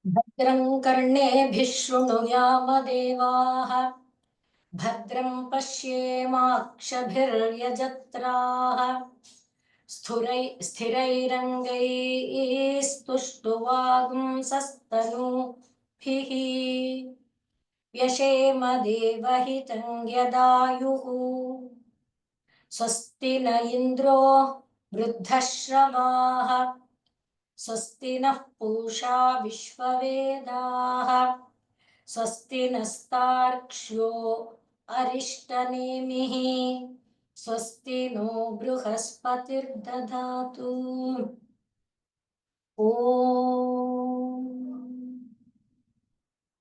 भद्रं कर्णेभिः शृणुयामदेवाः भद्रं पश्येमाक्षभिर्यजत्राः स्थिरैरङ्गैस्तुष्टुवागुंसस्तनूभिः व्यशेम देवहितं यदायुः स्वस्ति न इन्द्रो वृद्धश्रवाः स्वस्ति नः पूषा विश्ववेदाः स्वस्ति नस्तार्क्ष्यो अरिष्टनेमिः स्वस्ति नो बृहस्पतिर्दधातु ॐ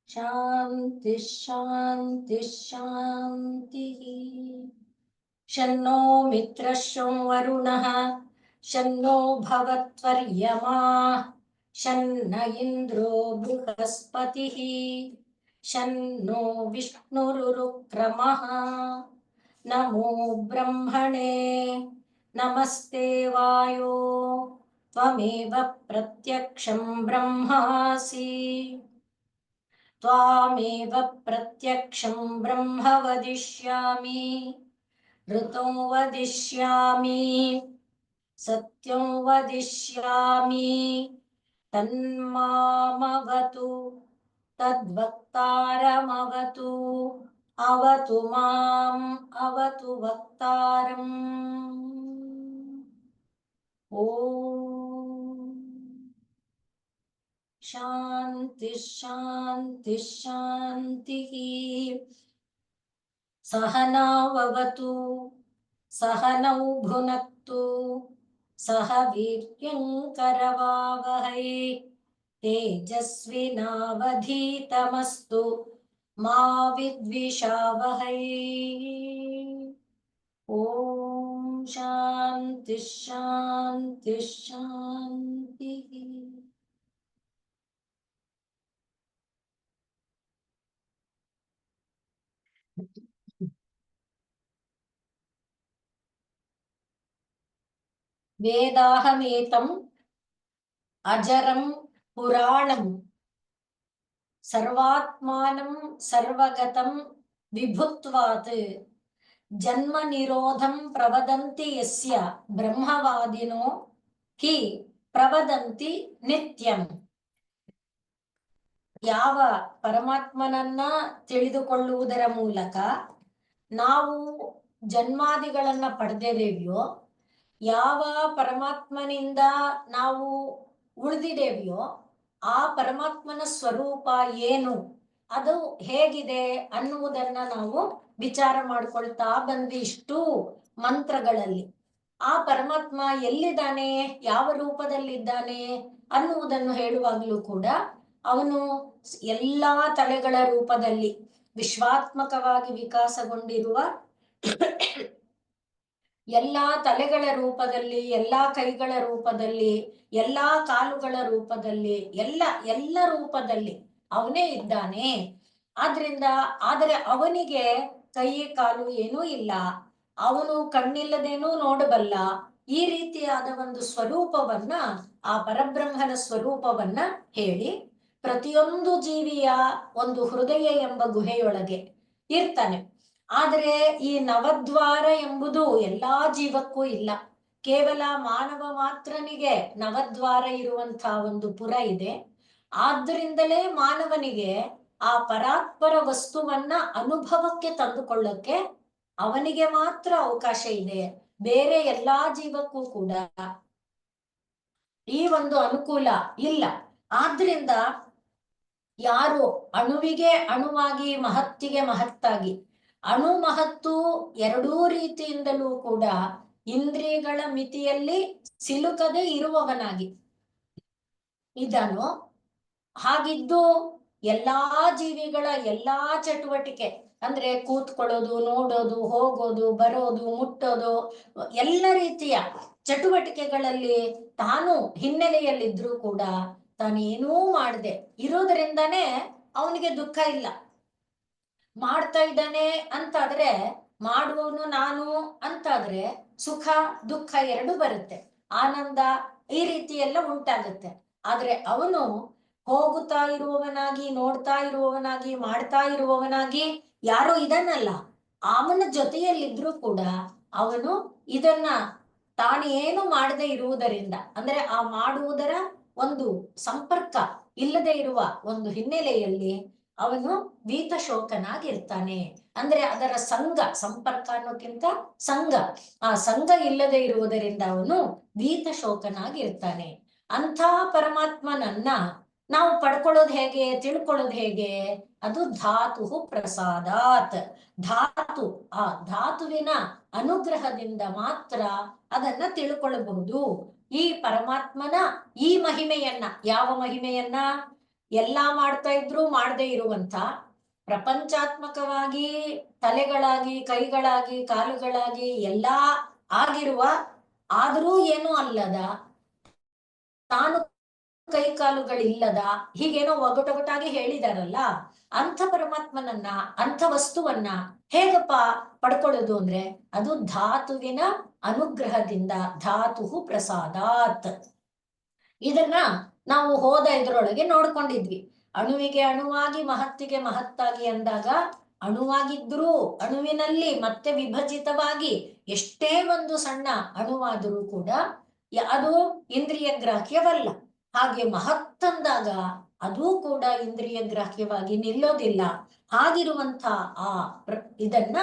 शान्ति शान्ति शान्तिः शन्नो मित्रः शं वरुणः शन्नो भवत्वर्यमा शन्न इन्द्रो बृहस्पतिः शन्नो विष्णुरुक्रमः नमो ब्रह्मणे नमस्ते वायो त्वमेव प्रत्यक्षं ब्रह्मासि त्वामेव प्रत्यक्षं ब्रह्म वदिष्यामि ऋतं वदिष्यामि सत्यं वदिष्यामि तन्मामवतु तद्वक्तारमवतु अवतु माम् अवतु वक्तारम् ॐ शान्ति शान्ति शान्तिः सहनाववतु सहनौ भुनक्तु सह वीर्यङ्करवावहै तेजस्विनावधीतमस्तु मा विद्विषावहै ॐ शान्ति शान्ति शान्तिः वेदाहमेतम् अजरं पुराणं सर्वात्मानं सर्वगतं विभुत्वात् जन्म निरोधं प्रवदन्ति यस्य ब्रह्मवादिनो हि प्रवदन्ति नित्यं ಯಾವ ಪರಮಾತ್ಮನನ್ನ ತಿಳಿದುಕೊಳ್ಳುವುದರ ಮೂಲಕ ನಾವು ಜನ್ಮಾದಿಗಳನ್ನ ಪಡೆದಿದ್ದೇವೆಯೋ ಯಾವ ಪರಮಾತ್ಮನಿಂದ ನಾವು ಉಳಿದಿದ್ದೇವೆಯೋ ಆ ಪರಮಾತ್ಮನ ಸ್ವರೂಪ ಏನು ಅದು ಹೇಗಿದೆ ಅನ್ನುವುದನ್ನ ನಾವು ವಿಚಾರ ಮಾಡ್ಕೊಳ್ತಾ ಬಂದ್ವಿ ಇಷ್ಟು ಮಂತ್ರಗಳಲ್ಲಿ ಆ ಪರಮಾತ್ಮ ಎಲ್ಲಿದ್ದಾನೆ ಯಾವ ರೂಪದಲ್ಲಿದ್ದಾನೆ ಅನ್ನುವುದನ್ನು ಹೇಳುವಾಗಲೂ ಕೂಡ ಅವನು ಎಲ್ಲಾ ತಲೆಗಳ ರೂಪದಲ್ಲಿ ವಿಶ್ವಾತ್ಮಕವಾಗಿ ವಿಕಾಸಗೊಂಡಿರುವ ಎಲ್ಲಾ ತಲೆಗಳ ರೂಪದಲ್ಲಿ ಎಲ್ಲಾ ಕೈಗಳ ರೂಪದಲ್ಲಿ ಎಲ್ಲಾ ಕಾಲುಗಳ ರೂಪದಲ್ಲಿ ಎಲ್ಲ ರೂಪದಲ್ಲಿ ಅವನೇ ಇದ್ದಾನೆ ಆದರೆ ಅವನಿಗೆ ಕೈ ಕಾಲು ಏನೂ ಇಲ್ಲ, ಅವನು ಕಣ್ಣಿಲ್ಲದೇನೂ ನೋಡಬಲ್ಲ. ಈ ರೀತಿಯಾದ ಒಂದು ಸ್ವರೂಪವನ್ನ ಆ ಪರಬ್ರಹ್ಮನ ಸ್ವರೂಪವನ್ನ ಹೇಳಿ ಪ್ರತಿಯೊಂದು ಜೀವಿಯ ಒಂದು ಹೃದಯ ಎಂಬ ಗುಹೆಯೊಳಗೆ ಇರ್ತಾನೆ. ಆದರೆ ಈ ನವದ್ವಾರ ಎಂಬುದು ಎಲ್ಲಾ ಜೀವಕ್ಕೂ ಇಲ್ಲ, ಕೇವಲ ಮಾನವ ಮಾತ್ರನಿಗೆ ನವದ್ವಾರ ಇರುವಂತಹ ಒಂದು ಪುರ ಇದೆ. ಆದ್ದರಿಂದಲೇ ಮಾನವನಿಗೆ ಆ ಪರಾತ್ಪರ ವಸ್ತುವನ್ನ ಅನುಭವಕ್ಕೆ ತಂದುಕೊಳ್ಳಕ್ಕೆ ಅವನಿಗೆ ಮಾತ್ರ ಅವಕಾಶ ಇದೆ, ಬೇರೆ ಎಲ್ಲಾ ಜೀವಕ್ಕೂ ಕೂಡ ಈ ಒಂದು ಅನುಕೂಲ ಇಲ್ಲ. ಆದ್ರಿಂದ ಯಾರು ಅಣುವಿಗೆ ಅಣುವಾಗಿ ಮಹತ್ತಿಗೆ ಮಹತ್ತಾಗಿ, ಅಣು ಮಹತ್ತು ಎರಡೂ ರೀತಿಯಿಂದಲೂ ಕೂಡ ಇಂದ್ರಿಯಗಳ ಮಿತಿಯಲ್ಲಿ ಸಿಲುಕದೆ ಇರುವವನಾಗಿ ಇದನ್ನು, ಹಾಗಿದ್ದು ಎಲ್ಲಾ ಜೀವಿಗಳ ಎಲ್ಲಾ ಚಟುವಟಿಕೆ ಅಂದ್ರೆ ಕೂತ್ಕೊಳ್ಳೋದು, ನೋಡೋದು, ಹೋಗೋದು, ಬರೋದು, ಮುಟ್ಟೋದು, ಎಲ್ಲ ರೀತಿಯ ಚಟುವಟಿಕೆಗಳಲ್ಲಿ ತಾನು ಹಿನ್ನೆಲೆಯಲ್ಲಿದ್ರೂ ಕೂಡ ತಾನೇನೂ ಮಾಡದೆ ಇರೋದ್ರಿಂದಾನೇ ಅವನಿಗೆ ದುಃಖ ಇಲ್ಲ. ಮಾಡ್ತಾ ಇದ್ದಾನೆ ಅಂತಾದ್ರೆ, ಮಾಡುವವನು ನಾನು ಅಂತಾದ್ರೆ ಸುಖ ದುಃಖ ಎರಡು ಬರುತ್ತೆ, ಆನಂದ ಈ ರೀತಿ ಎಲ್ಲ ಉಂಟಾಗುತ್ತೆ. ಆದ್ರೆ ಅವನು ಹೋಗುತ್ತಾ ಇರುವವನಾಗಿ, ನೋಡ್ತಾ ಇರುವವನಾಗಿ, ಮಾಡ್ತಾ ಇರುವವನಾಗಿ ಯಾರೋ ಇದನ್ನಲ್ಲ, ಅವನ ಜೊತೆಯಲ್ಲಿದ್ರೂ ಕೂಡ ಅವನು ಇದನ್ನ ತಾನೇನು ಮಾಡದೆ ಇರುವುದರಿಂದ, ಅಂದ್ರೆ ಆ ಮಾಡುವುದರ ಒಂದು ಸಂಪರ್ಕ ಇಲ್ಲದೆ ಇರುವ ಒಂದು ಹಿನ್ನೆಲೆಯಲ್ಲಿ ಅವನು ವೀತ ಶೋಕನಾಗಿರ್ತಾನೆ. ಅಂದ್ರೆ ಅದರ ಸಂಘ, ಸಂಪರ್ಕ ಅನ್ನೋಕ್ಕಿಂತ ಸಂಘ, ಆ ಸಂಘ ಇಲ್ಲದೆ ಇರುವುದರಿಂದ ಅವನು ವೀತ ಶೋಕನಾಗಿರ್ತಾನೆ. ಅಂಥ ಪರಮಾತ್ಮನನ್ನ ನಾವು ಪಡ್ಕೊಳ್ಳೋದು ಹೇಗೆ, ತಿಳ್ಕೊಳ್ಳೋದು ಹೇಗೆ? ಅದು ಧಾತು ಪ್ರಸಾದಾತ್. ಧಾತು, ಆ ಧಾತುವಿನ ಅನುಗ್ರಹದಿಂದ ಮಾತ್ರ ಅದನ್ನ ತಿಳ್ಕೊಳ್ಳಬಹುದು. ಈ ಪರಮಾತ್ಮನ ಈ ಮಹಿಮೆಯನ್ನ, ಯಾವ ಮಹಿಮೆಯನ್ನ? ಎಲ್ಲಾ ಮಾಡ್ತಾ ಇದ್ರು ಮಾಡದೇ ಇರುವಂತ, ಪ್ರಪಂಚಾತ್ಮಕವಾಗಿ ತಲೆಗಳಾಗಿ, ಕೈಗಳಾಗಿ, ಕಾಲುಗಳಾಗಿ ಎಲ್ಲಾ ಆಗಿರುವ, ಆದರೂ ಏನೂ ಅಲ್ಲದ, ತಾನು ಕೈ ಕಾಲುಗಳಿಲ್ಲದ, ಹೀಗೇನೋ ಒಗಟೊಗಟಾಗಿ ಹೇಳಿದಾರಲ್ಲ, ಅಂಥ ಪರಮಾತ್ಮನನ್ನ, ಅಂಥ ವಸ್ತುವನ್ನ ಹೇಗಪ್ಪ ಪಡ್ಕೊಳ್ಳೋದು ಅಂದ್ರೆ ಅದು ಧಾತುವಿನ ಅನುಗ್ರಹದಿಂದ. ಧಾತು ಪ್ರಸಾದಾತ್. ಇದನ್ನ ನಾವು ಹೋದ ಇದ್ರೊಳಗೆ ನೋಡ್ಕೊಂಡಿದ್ವಿ. ಅಣುವಿಗೆ ಅಣುವಾಗಿ, ಮಹತ್ತಿಗೆ ಮಹತ್ತಾಗಿ ಅಂದಾಗ, ಅಣುವಾಗಿದ್ರೂ ಅಣುವಿನಲ್ಲಿ ಮತ್ತೆ ವಿಭಜಿತವಾಗಿ ಎಷ್ಟೇ ಒಂದು ಸಣ್ಣ ಅಣುವಾದರೂ ಕೂಡ ಅದು ಇಂದ್ರಿಯ ಗ್ರಾಹ್ಯವಲ್ಲ. ಹಾಗೆ ಮಹತ್ತಂದಾಗ ಅದೂ ಕೂಡ ಇಂದ್ರಿಯ ಗ್ರಾಹ್ಯವಾಗಿ ನಿಲ್ಲೋದಿಲ್ಲ. ಹಾಗಿರುವಂತ ಆ ಇದನ್ನ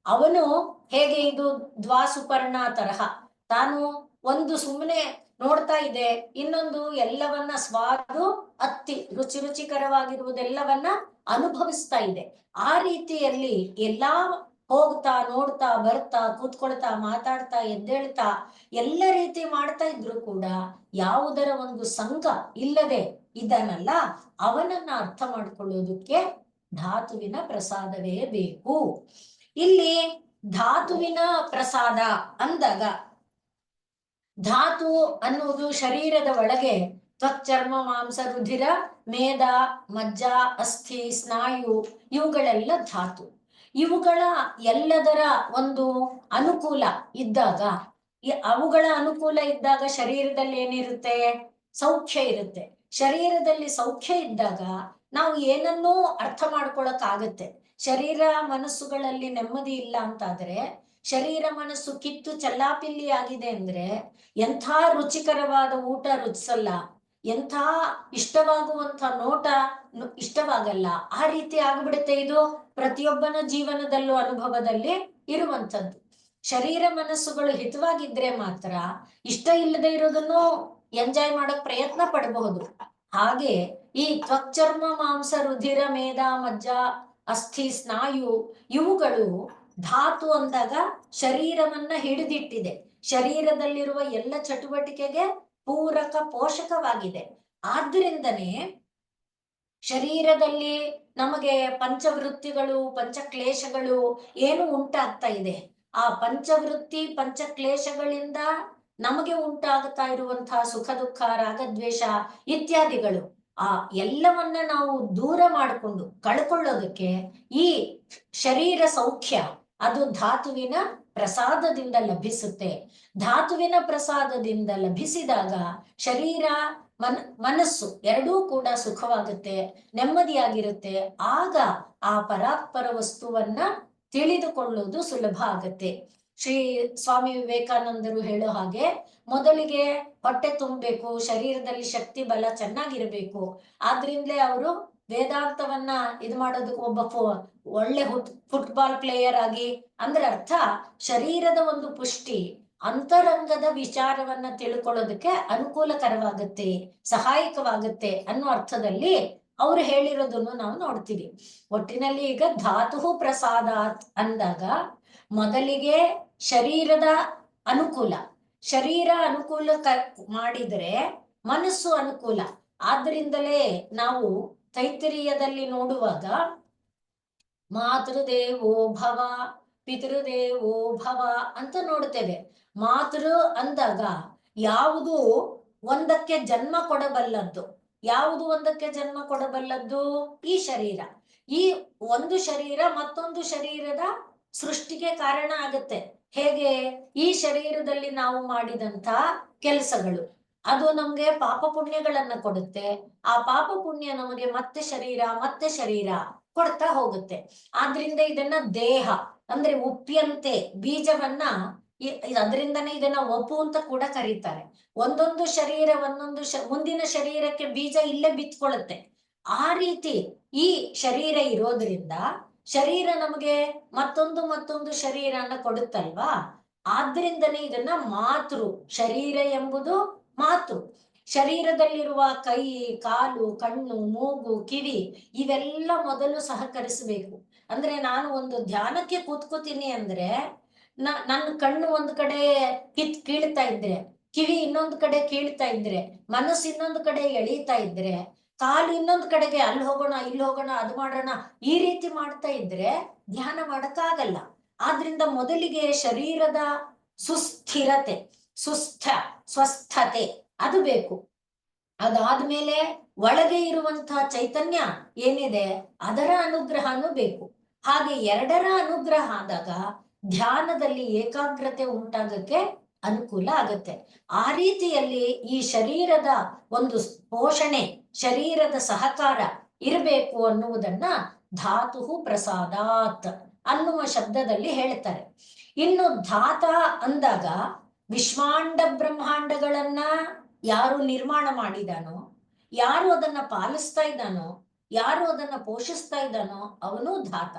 ಅವನು ಹೇಗೆ, ಇದು ದ್ವಾಸುಪರ್ಣ ತರಹ, ತಾನು ಒಂದು ಸುಮ್ಮನೆ ನೋಡ್ತಾ ಇದೆ, ಇನ್ನೊಂದು ಎಲ್ಲವನ್ನ ಸ್ವಾದು ಅತ್ತಿ ರುಚಿಕರವಾಗಿರುವುದೆಲ್ಲವನ್ನ ಅನುಭವಿಸ್ತಾ ಇದೆ. ಆ ರೀತಿಯಲ್ಲಿ ಎಲ್ಲಾ ಹೋಗ್ತಾ, ನೋಡ್ತಾ, ಬರ್ತಾ, ಕೂತ್ಕೊಳ್ತಾ, ಮಾತಾಡ್ತಾ, ಎದ್ದೇಳ್ತಾ ಎಲ್ಲ ರೀತಿ ಮಾಡ್ತಾ ಇದ್ರು ಕೂಡ ಯಾವುದರ ಒಂದು ಸಂಘ ಇಲ್ಲದೆ ಇದನ್ನಲ್ಲ, ಅವನನ್ನ ಅರ್ಥ ಮಾಡ್ಕೊಳ್ಳೋದಕ್ಕೆ ಧಾತುವಿನ ಪ್ರಸಾದವೇ ಬೇಕು. ಇಲ್ಲಿ ಧಾತುವಿನ ಪ್ರಸಾದ ಅಂದಾಗ, ಧಾತು ಅನ್ನುವುದು ಶರೀರದ ಒಳಗೆ ತ್ವಚ್ಚರ್ಮ ಮಾಂಸ ರುಧಿರ ಮೇದ ಮಜ್ಜ ಅಸ್ಥಿ ಸ್ನಾಯು ಇವುಗಳೆಲ್ಲ ಧಾತು. ಇವುಗಳ ಎಲ್ಲದರ ಒಂದು ಅನುಕೂಲ ಇದ್ದಾಗ, ಅವುಗಳ ಅನುಕೂಲ ಇದ್ದಾಗ ಶರೀರದಲ್ಲಿ ಏನಿರುತ್ತೆ? ಸೌಖ್ಯ ಇರುತ್ತೆ. ಶರೀರದಲ್ಲಿ ಸೌಖ್ಯ ಇದ್ದಾಗ ನಾವು ಏನನ್ನೂ ಅರ್ಥ ಮಾಡ್ಕೊಳಕ್ಕಾಗತ್ತೆ. ಶರೀರ ಮನಸ್ಸುಗಳಲ್ಲಿ ನೆಮ್ಮದಿ ಇಲ್ಲ ಅಂತಾದ್ರೆ, ಶರೀರ ಮನಸ್ಸು ಕಿತ್ತು ಚಲ್ಲಾಪಿಲ್ಲಿ ಆಗಿದೆ ಅಂದ್ರೆ ಎಂಥ ರುಚಿಕರವಾದ ಊಟ ರುಚಿಸಲ್ಲ, ಎಂಥ ಇಷ್ಟವಾಗುವಂಥ ನೋಟ ಇಷ್ಟವಾಗಲ್ಲ. ಆ ರೀತಿ ಆಗ್ಬಿಡುತ್ತೆ. ಇದು ಪ್ರತಿಯೊಬ್ಬನ ಜೀವನದಲ್ಲೂ ಅನುಭವದಲ್ಲಿ ಇರುವಂಥದ್ದು. ಶರೀರ ಮನಸ್ಸುಗಳು ಹಿತವಾಗಿದ್ರೆ ಮಾತ್ರ ಇಷ್ಟ ಇಲ್ಲದೆ ಇರೋದನ್ನು ಎಂಜಾಯ್ ಮಾಡಕ್ ಪ್ರಯತ್ನ ಪಡಬಹುದು. ಹಾಗೆ ಈ ತ್ವಚ್ಚರ್ಮ ಮಾಂಸ ರುಧಿರ ಮೇದ ಮಜ್ಜ ಅಸ್ಥಿ ಸ್ನಾಯು ಇವುಗಳು ಧಾತು ಅಂದಾಗ ಶರೀರವನ್ನ ಹಿಡಿದಿಟ್ಟಿದೆ. ಶರೀರದಲ್ಲಿರುವ ಎಲ್ಲ ಚಟುವಟಿಕೆಗೆ ಪೂರಕ ಪೋಷಕವಾಗಿದೆ. ಆದ್ರಿಂದನೇ ಶರೀರದಲ್ಲಿ ನಮಗೆ ಪಂಚವೃತ್ತಿಗಳು, ಪಂಚಕ್ಲೇಶಗಳು ಏನು ಉಂಟಾಗ್ತಾ ಇದೆ, ಆ ಪಂಚವೃತ್ತಿ ಪಂಚಕ್ಲೇಶಗಳಿಂದ ನಮಗೆ ಉಂಟಾಗ್ತಾ ಇರುವಂತಹ ಸುಖ ದುಃಖ ರಾಗದ್ವೇಷ ಇತ್ಯಾದಿಗಳು, ಆ ಎಲ್ಲವನ್ನ ನಾವು ದೂರ ಮಾಡಿಕೊಂಡು ಕಳ್ಕೊಳ್ಳೋದಕ್ಕೆ ಈ ಶರೀರ ಸೌಖ್ಯ ಅದು ಧಾತುವಿನ ಪ್ರಸಾದದಿಂದ ಲಭಿಸುತ್ತೆ. ಧಾತುವಿನ ಪ್ರಸಾದದಿಂದ ಲಭಿಸಿದಾಗ ಶರೀರ ಮನಸ್ಸು ಎರಡೂ ಕೂಡ ಸುಖವಾಗುತ್ತೆ, ನೆಮ್ಮದಿಯಾಗಿರುತ್ತೆ. ಆಗ ಆ ಪರಾತ್ಪರ ವಸ್ತುವನ್ನ ತಿಳಿದುಕೊಳ್ಳುವುದು ಸುಲಭ ಆಗತ್ತೆ. ಶ್ರೀ ಸ್ವಾಮಿ ವಿವೇಕಾನಂದರು ಹೇಳೋ ಹಾಗೆ, ಮೊದಲಿಗೆ ಹೊಟ್ಟೆ ತುಂಬಬೇಕು, ಶರೀರದಲ್ಲಿ ಶಕ್ತಿ ಬಲ ಚೆನ್ನಾಗಿರ್ಬೇಕು. ಆದ್ರಿಂದಲೇ ಅವರು ವೇದಾಂತವನ್ನ ಇದು ಮಾಡೋದಕ್ಕೆ ಒಬ್ಬ ಒಳ್ಳೆ ಫುಟ್ಬಾಲ್ ಪ್ಲೇಯರ್ ಆಗಿ, ಅಂದ್ರೆ ಅರ್ಥ ಶರೀರದ ಒಂದು ಪುಷ್ಟಿ ಅಂತರಂಗದ ವಿಚಾರವನ್ನ ತಿಳ್ಕೊಳ್ಳೋದಕ್ಕೆ ಅನುಕೂಲಕರವಾಗುತ್ತೆ, ಸಹಾಯಕವಾಗುತ್ತೆ ಅನ್ನೋ ಅರ್ಥದಲ್ಲಿ ಅವ್ರು ಹೇಳಿರೋದನ್ನು ನಾವು ನೋಡ್ತೀವಿ. ಒಟ್ಟಿನಲ್ಲಿ ಈಗ ಧಾತು ಪ್ರಸಾದ ಅಂದಾಗ ಮೊದಲಿಗೆ ಶರೀರದ ಅನುಕೂಲ, ಶರೀರ ಅನುಕೂಲ ಮಾಡಿದ್ರೆ ಮನಸ್ಸು ಅನುಕೂಲ. ಆದ್ರಿಂದಲೇ ನಾವು ತೈತ್ತಿರೀಯದಲ್ಲಿ ನೋಡುವಾಗ ಮಾತೃದೇವೋ ಭವ ಪಿತೃದೇವೋ ಭವ ಅಂತ ನೋಡ್ತೇವೆ. ಮಾತೃ ಅಂದಾಗ ಯಾವುದು ಒಂದಕ್ಕೆ ಜನ್ಮ ಕೊಡಬಲ್ಲದ್ದು, ಯಾವುದು ಒಂದಕ್ಕೆ ಜನ್ಮ ಕೊಡಬಲ್ಲದ್ದು? ಈ ಶರೀರ. ಈ ಒಂದು ಶರೀರ ಮತ್ತೊಂದು ಶರೀರದ ಸೃಷ್ಟಿಗೆ ಕಾರಣ ಆಗುತ್ತೆ. ಹೇಗೆ? ಈ ಶರೀರದಲ್ಲಿ ನಾವು ಮಾಡಿದಂತ ಕೆಲಸಗಳು ಅದು ನಮ್ಗೆ ಪಾಪ ಪುಣ್ಯಗಳನ್ನ ಕೊಡುತ್ತೆ. ಆ ಪಾಪ ಪುಣ್ಯ ನಮಗೆ ಮತ್ತೆ ಶರೀರ ಕೊಡ್ತಾ ಹೋಗುತ್ತೆ. ಆದ್ರಿಂದ ಇದನ್ನ ದೇಹ ಅಂದ್ರೆ ಉಪ್ಪಿಯಂತೆ ಬೀಜವನ್ನ ಅದರಿಂದನೇ ಇದನ್ನ ಒಪ್ಪು ಅಂತ ಕೂಡ ಕರೀತಾರೆ. ಒಂದೊಂದು ಶರೀರ ಮುಂದಿನ ಶರೀರಕ್ಕೆ ಬೀಜ ಇಲ್ಲೇ ಬಿತ್ಕೊಳ್ಳುತ್ತೆ. ಆ ರೀತಿ ಈ ಶರೀರ ಇರೋದ್ರಿಂದ ಶರೀರ ನಮಗೆ ಮತ್ತೊಂದು ಶರೀರನ ಕೊಡುತ್ತಲ್ವಾ. ಆದ್ರಿಂದನೇ ಇದನ್ನ ಮಾತೃ ಶರೀರ ಎಂಬುದು ಮಾತೃ. ಶರೀರದಲ್ಲಿರುವ ಕೈ, ಕಾಲು, ಕಣ್ಣು, ಮೂಗು, ಕಿವಿ ಇವೆಲ್ಲ ಮೊದಲು ಸಹಕರಿಸಬೇಕು. ಅಂದ್ರೆ ನಾನು ಒಂದು ಧ್ಯಾನಕ್ಕೆ ಕೂತ್ಕೋತೀನಿ ಅಂದ್ರೆ ನನ್ನ ಕಣ್ಣು ಒಂದ್ ಕಡೆ ಕೀಳ್ತಾ ಇದ್ರೆ, ಕಿವಿ ಇನ್ನೊಂದು ಕಡೆ ಕೀಳ್ತಾ ಇದ್ರೆ, ಮನಸ್ಸು ಇನ್ನೊಂದು ಕಡೆ ಎಳೀತಾ ಇದ್ರೆ, ಕಾಲು ಇನ್ನೊಂದು ಕಡೆಗೆ ಅಲ್ಲಿ ಹೋಗೋಣ ಇಲ್ಲಿ ಹೋಗೋಣ ಅದು ಮಾಡೋಣ ಈ ರೀತಿ ಮಾಡ್ತಾ ಇದ್ರೆ ಧ್ಯಾನ ಮಾಡಕ್ಕಾಗಲ್ಲ. ಆದ್ರಿಂದ ಮೊದಲಿಗೆ ಶರೀರದ ಸುಸ್ಥಿರತೆ, ಸ್ವಸ್ಥತೆ ಅದು ಬೇಕು. ಅದಾದ್ಮೇಲೆ ಒಳಗೆ ಇರುವಂತಹ ಚೈತನ್ಯ ಏನಿದೆ ಅದರ ಅನುಗ್ರಹನೂ ಬೇಕು. ಹಾಗೆ ಎರಡರ ಅನುಗ್ರಹ ಆದಾಗ ಧ್ಯಾನದಲ್ಲಿ ಏಕಾಗ್ರತೆ ಉಂಟಾಗಕ್ಕೆ ಅನುಕೂಲ ಆಗತ್ತೆ. ಆ ರೀತಿಯಲ್ಲಿ ಈ ಶರೀರದ ಒಂದು ಪೋಷಣೆ, ಶರೀರದ ಸಹಕಾರ ಇರಬೇಕು ಅನ್ನುವುದನ್ನ ಧಾತು ಪ್ರಸಾದಾತ್ ಅನ್ನುವ ಶಬ್ದದಲ್ಲಿ ಹೇಳ್ತಾರೆ. ಇನ್ನು ಧಾತ ಅಂದಾಗ ವಿಶ್ವಾಂಡ ಬ್ರಹ್ಮಾಂಡಗಳನ್ನ ಯಾರು ನಿರ್ಮಾಣ ಮಾಡಿದಾನೋ, ಯಾರು ಅದನ್ನ ಪಾಲಿಸ್ತಾ ಇದ್ದಾನೋ, ಯಾರು ಅದನ್ನ ಪೋಷಿಸ್ತಾ ಇದ್ದಾನೋ ಅವನು ಧಾತ.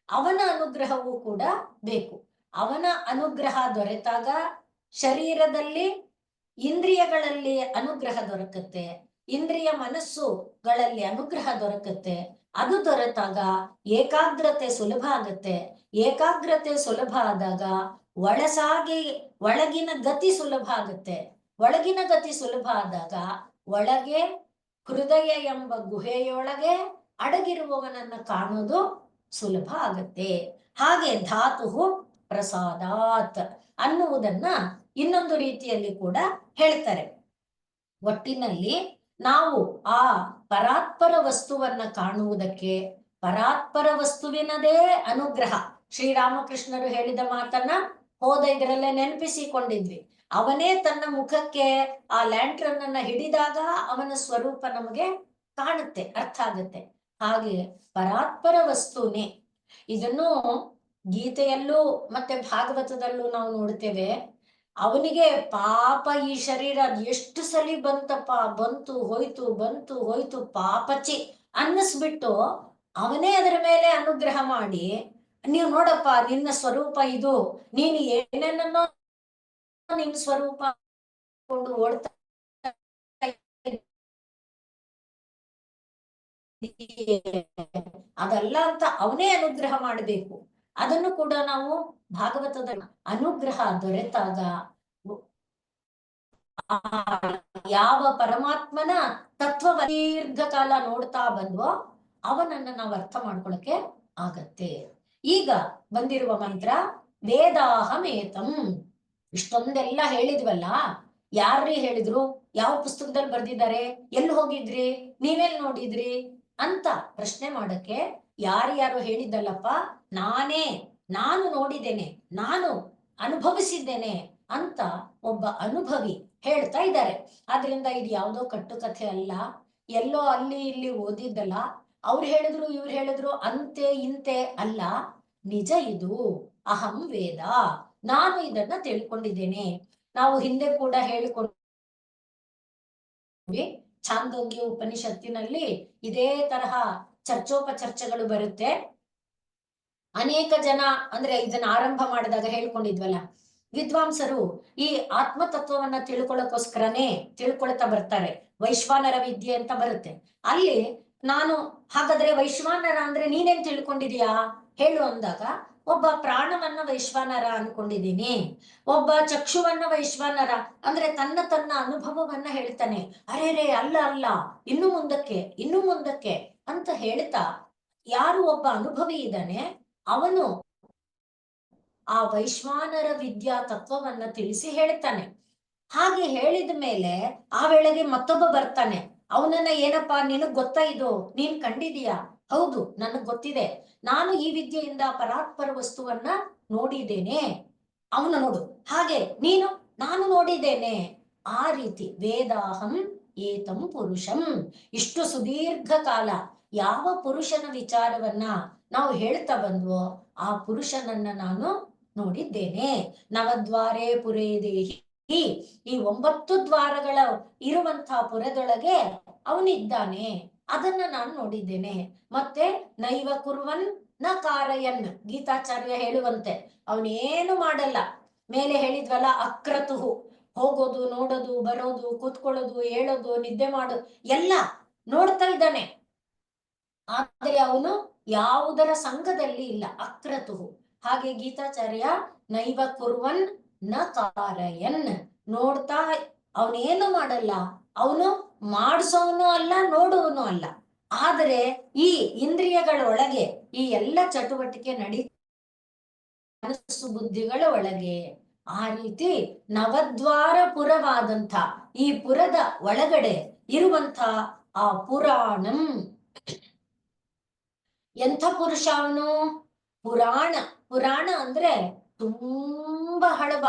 ಅವನ ಅನುಗ್ರಹವೂ ಕೂಡ ಬೇಕು. ಅವನ ಅನುಗ್ರಹ ದೊರೆತಾಗ ಶರೀರದಲ್ಲಿ ಇಂದ್ರಿಯಗಳಲ್ಲಿ ಅನುಗ್ರಹ ದೊರಕುತ್ತೆ, ಇಂದ್ರಿಯ ಮನಸ್ಸುಗಳಲ್ಲಿ ಅನುಗ್ರಹ ದೊರಕುತ್ತೆ. ಅದು ದೊರೆತಾಗ ಏಕಾಗ್ರತೆ ಸುಲಭ ಆಗತ್ತೆ. ಏಕಾಗ್ರತೆ ಸುಲಭ ಆದಾಗ ಒಳಗಿನ ಗತಿ ಸುಲಭ ಆಗುತ್ತೆ. ಒಳಗಿನ ಗತಿ ಸುಲಭ ಆದಾಗ ಒಳಗೆ ಹೃದಯ ಎಂಬ ಗುಹೆಯೊಳಗೆ ಅಡಗಿರುವವನನ್ನ ಕಾಣೋದು ಸುಲಭ ಆಗತ್ತೆ. ಹಾಗೆ ಧಾತು ಪ್ರಸಾದಾತ್ ಅನ್ನುವುದನ್ನ ಇನ್ನೊಂದು ರೀತಿಯಲ್ಲಿ ಕೂಡ ಹೇಳ್ತಾರೆ. ಒಟ್ಟಿನಲ್ಲಿ ನಾವು ಆ ಪರಾತ್ಪರ ವಸ್ತುವನ್ನ ಕಾಣುವುದಕ್ಕೆ ಪರಾತ್ಪರ ವಸ್ತುವಿನದೇ ಅನುಗ್ರಹ. ಶ್ರೀರಾಮಕೃಷ್ಣರು ಹೇಳಿದ ಮಾತನ್ನ ಹೋದ ಇದರಲ್ಲೇ ನೆನಪಿಸಿಕೊಂಡಿದ್ವಿ. ಅವನೇ ತನ್ನ ಮುಖಕ್ಕೆ ಆ ಲ್ಯಾಂಟ್ರನ್ ಅನ್ನ ಹಿಡಿದಾಗ ಅವನ ಸ್ವರೂಪ ನಮಗೆ ಕಾಣುತ್ತೆ, ಅರ್ಥ ಆಗುತ್ತೆ. ಹಾಗೆ ಪರಾತ್ಪರ ವಸ್ತುನೇ. ಇದನ್ನು ಗೀತೆಯಲ್ಲೂ ಮತ್ತೆ ಭಾಗವತದಲ್ಲೂ ನಾವು ನೋಡ್ತೇವೆ. ಅವನಿಗೆ ಪಾಪ ಈ ಶರೀರ ಎಷ್ಟು ಸಲಿ ಬಂತಪ್ಪ, ಬಂತು ಹೋಯ್ತು ಬಂತು ಹೋಯ್ತು ಪಾಪಚಿ ಅನ್ನಿಸ್ಬಿಟ್ಟು ಅವನೇ ಅದರ ಮೇಲೆ ಅನುಗ್ರಹ ಮಾಡಿ, ನೀವು ನೋಡಪ್ಪ ನಿನ್ನ ಸ್ವರೂಪ ಇದು, ನೀನು ಏನೇನನ್ನೋ ನಿನ್ನ ಸ್ವರೂಪ ಕೊಂಡು ಓಡ್ತಾ ಅದಲ್ಲ ಅಂತ ಅವನೇ ಅನುಗ್ರಹ ಮಾಡಬೇಕು. ಅದನ್ನು ಕೂಡ ನಾವು ಭಾಗವತದ ಅನುಗ್ರಹ ದೊರೆತಾಗ ಯಾವ ಪರಮಾತ್ಮನ ತತ್ವ ದೀರ್ಘಕಾಲ ನೋಡ್ತಾ ಬಂದ್ವೋ ಅವನನ್ನ ನಾವು ಅರ್ಥ ಮಾಡ್ಕೊಳಕ್ಕೆ ಆಗತ್ತೆ. ಈಗ ಬಂದಿರುವ ಮಂತ್ರ ವೇದಾಹಮೇತಂ. ಇಷ್ಟೊಂದೆಲ್ಲ ಹೇಳಿದ್ವಲ್ಲ, ಯಾರ್ರೀ ಹೇಳಿದ್ರು, ಯಾವ ಪುಸ್ತಕದಲ್ಲಿ ಬರ್ದಿದ್ದಾರೆ, ಎಲ್ಲಿ ಹೋಗಿದ್ರಿ, ನೀವೆಲ್ಲಿ ನೋಡಿದ್ರಿ ಅಂತ ಪ್ರಶ್ನೆ ಮಾಡಕ್ಕೆ ಯಾರ್ಯಾರು ಹೇಳಿದ್ದಲ್ಲಪ್ಪ, ನಾನು ನೋಡಿದ್ದೇನೆ, ನಾನು ಅನುಭವಿಸಿದ್ದೇನೆ ಅಂತ ಒಬ್ಬ ಅನುಭವಿ ಹೇಳ್ತಾ ಇದ್ದಾರೆ. ಆದ್ರಿಂದ ಇದು ಯಾವುದೋ ಕಟ್ಟುಕಥೆ ಅಲ್ಲ, ಎಲ್ಲೋ ಅಲ್ಲಿ ಇಲ್ಲಿ ಓದಿದ್ದಲ್ಲ, ಅವ್ರು ಹೇಳಿದ್ರು ಇವ್ರು ಹೇಳಿದ್ರು ಅಂತೆ ಇಂತೆ ಅಲ್ಲ, ನಿಜ ಇದು. ಅಹಂ ವೇದ, ನಾನು ಇದನ್ನ ತಿಳ್ಕೊಂಡಿದ್ದೇನೆ. ನಾವು ಹಿಂದೆ ಕೂಡ ಹೇಳಿಕೊಂಡ್ವಿ, ಛಾಂದೋಗ್ಯ ಉಪನಿಷತ್ತಿನಲ್ಲಿ ಇದೇ ತರಹ ಚರ್ಚೋಪಚರ್ಚೆಗಳು ಬರುತ್ತೆ. ಅನೇಕ ಜನ ಅಂದ್ರೆ ಇದನ್ನ ಆರಂಭ ಮಾಡಿದಾಗ ಹೇಳ್ಕೊಂಡಿದ್ವಲ್ಲ, ವಿದ್ವಾಂಸರು ಈ ಆತ್ಮತತ್ವವನ್ನ ತಿಳ್ಕೊಳ್ತಾ ಬರ್ತಾರೆ. ವೈಶ್ವಾನರ ವಿದ್ಯೆ ಅಂತ ಬರುತ್ತೆ. ಅಲ್ಲಿ ನಾನು ಹಾಗಾದ್ರೆ ವೈಶ್ವಾನರ ಅಂದ್ರೆ ನೀನೇನ್ ತಿಳ್ಕೊಂಡಿದೀಯಾ ಹೇಳು ಅಂದಾಗ, ಒಬ್ಬ ಪ್ರಾಣವನ್ನ ವೈಶ್ವಾನರ ಅನ್ಕೊಂಡಿದ್ದೀನಿ, ಒಬ್ಬ ಚಕ್ಷುವನ್ನ ವೈಶ್ವಾನರ ಅಂದ್ರೆ ತನ್ನ ಅನುಭವವನ್ನ ಹೇಳ್ತಾನೆ. ಅರೆ ಅಲ್ಲ ಅಲ್ಲ, ಇನ್ನು ಮುಂದಕ್ಕೆ ಅಂತ ಹೇಳ್ತಾ ಯಾರು ಒಬ್ಬ ಅನುಭವಿ ಇದ್ದಾನೆ ಅವನು ಆ ವೈಶ್ವಾನರ ವಿದ್ಯಾ ತತ್ವವನ್ನ ತಿಳಿಸಿ ಹೇಳ್ತಾನೆ. ಹಾಗೆ ಹೇಳಿದ ಮೇಲೆ ಆ ವೇಳೆಗೆ ಮತ್ತೊಬ್ಬ ಬರ್ತಾನೆ, ಅವನನ್ನ ಏನಪ್ಪಾ ನಿನಗ್ ಗೊತ್ತಾ ಇದು, ನೀನ್ ಕಂಡಿದೀಯಾ? ಹೌದು ನನಗ್ ಗೊತ್ತಿದೆ, ನಾನು ಈ ವಿದ್ಯೆಯಿಂದ ಪರಾತ್ಪರ ವಸ್ತುವನ್ನ ನೋಡಿದ್ದೇನೆ. ಅವನು ನೋಡು, ಹಾಗೆ ನೀನು, ನಾನು ನೋಡಿದ್ದೇನೆ. ಆ ರೀತಿ ವೇದಾಹಂ ಏತಂ ಪುರುಷಂ, ಇಷ್ಟು ಸುದೀರ್ಘ ಕಾಲ ಯಾವ ಪುರುಷನ ವಿಚಾರವನ್ನ ನಾವು ಹೇಳ್ತಾ ಬಂದ್ವೋ ಆ ಪುರುಷನನ್ನ ನಾನು ನೋಡಿದ್ದೇನೆ. ನವದ್ವಾರೇ ಪುರೇ ದೇಹಿ, ಈ 9 ದ್ವಾರಗಳ ಇರುವಂತಹ ಪುರದೊಳಗೆ ಅವನಿದ್ದಾನೆ, ಅದನ್ನ ನಾನು ನೋಡಿದ್ದೇನೆ. ಮತ್ತೆ ನೈವ ಕುರ್ವನ್ ನ ಕಾರಯನ್, ಗೀತಾಚಾರ್ಯ ಹೇಳುವಂತೆ ಅವನೇನು ಮಾಡಲ್ಲ. ಮೇಲೆ ಹೇಳಿದ್ವಲ್ಲ, ಅಕ್ರತುಹು, ಹೋಗೋದು, ನೋಡೋದು, ಬರೋದು, ಕೂತ್ಕೊಳ್ಳೋದು, ಹೇಳೋದು, ನಿದ್ದೆ ಮಾಡೋದು ಎಲ್ಲ ನೋಡ್ತಾ ಇದ್ದಾನೆ. ಆದರೆ ಅವನು ಯಾವುದರ ಸಂಘದಲ್ಲಿ ಇಲ್ಲ, ಅಕ್ರತುಹು. ಹಾಗೆ ಗೀತಾಚಾರ್ಯ ನೈವ ಕುರ್ವನ್ ನ ಕಾರಯನ್, ನೋಡ್ತಾ ಅವನೇನು ಮಾಡಲ್ಲ, ಅವನು ಮಾಡಿಸೋನು ಅಲ್ಲ, ನೋಡುವನು ಅಲ್ಲ. ಆದರೆ ಈ ಇಂದ್ರಿಯಗಳ ಒಳಗೆ ಈ ಎಲ್ಲ ಚಟುವಟಿಕೆ ನಡಿ ಮನಸ್ಸು ಬುದ್ಧಿಗಳ ಒಳಗೆ. ಆ ರೀತಿ ನವದ್ವಾರ ಪುರವಾದಂಥ ಈ ಪುರದ ಒಳಗಡೆ ಇರುವಂಥ ಆ ಪುರಾಣಂ, ಎಂಥ ಪುರುಷ ಅವನು? ಪುರಾಣ. ಪುರಾಣ ಅಂದ್ರೆ ತುಂಬಾ ಹಳಬ.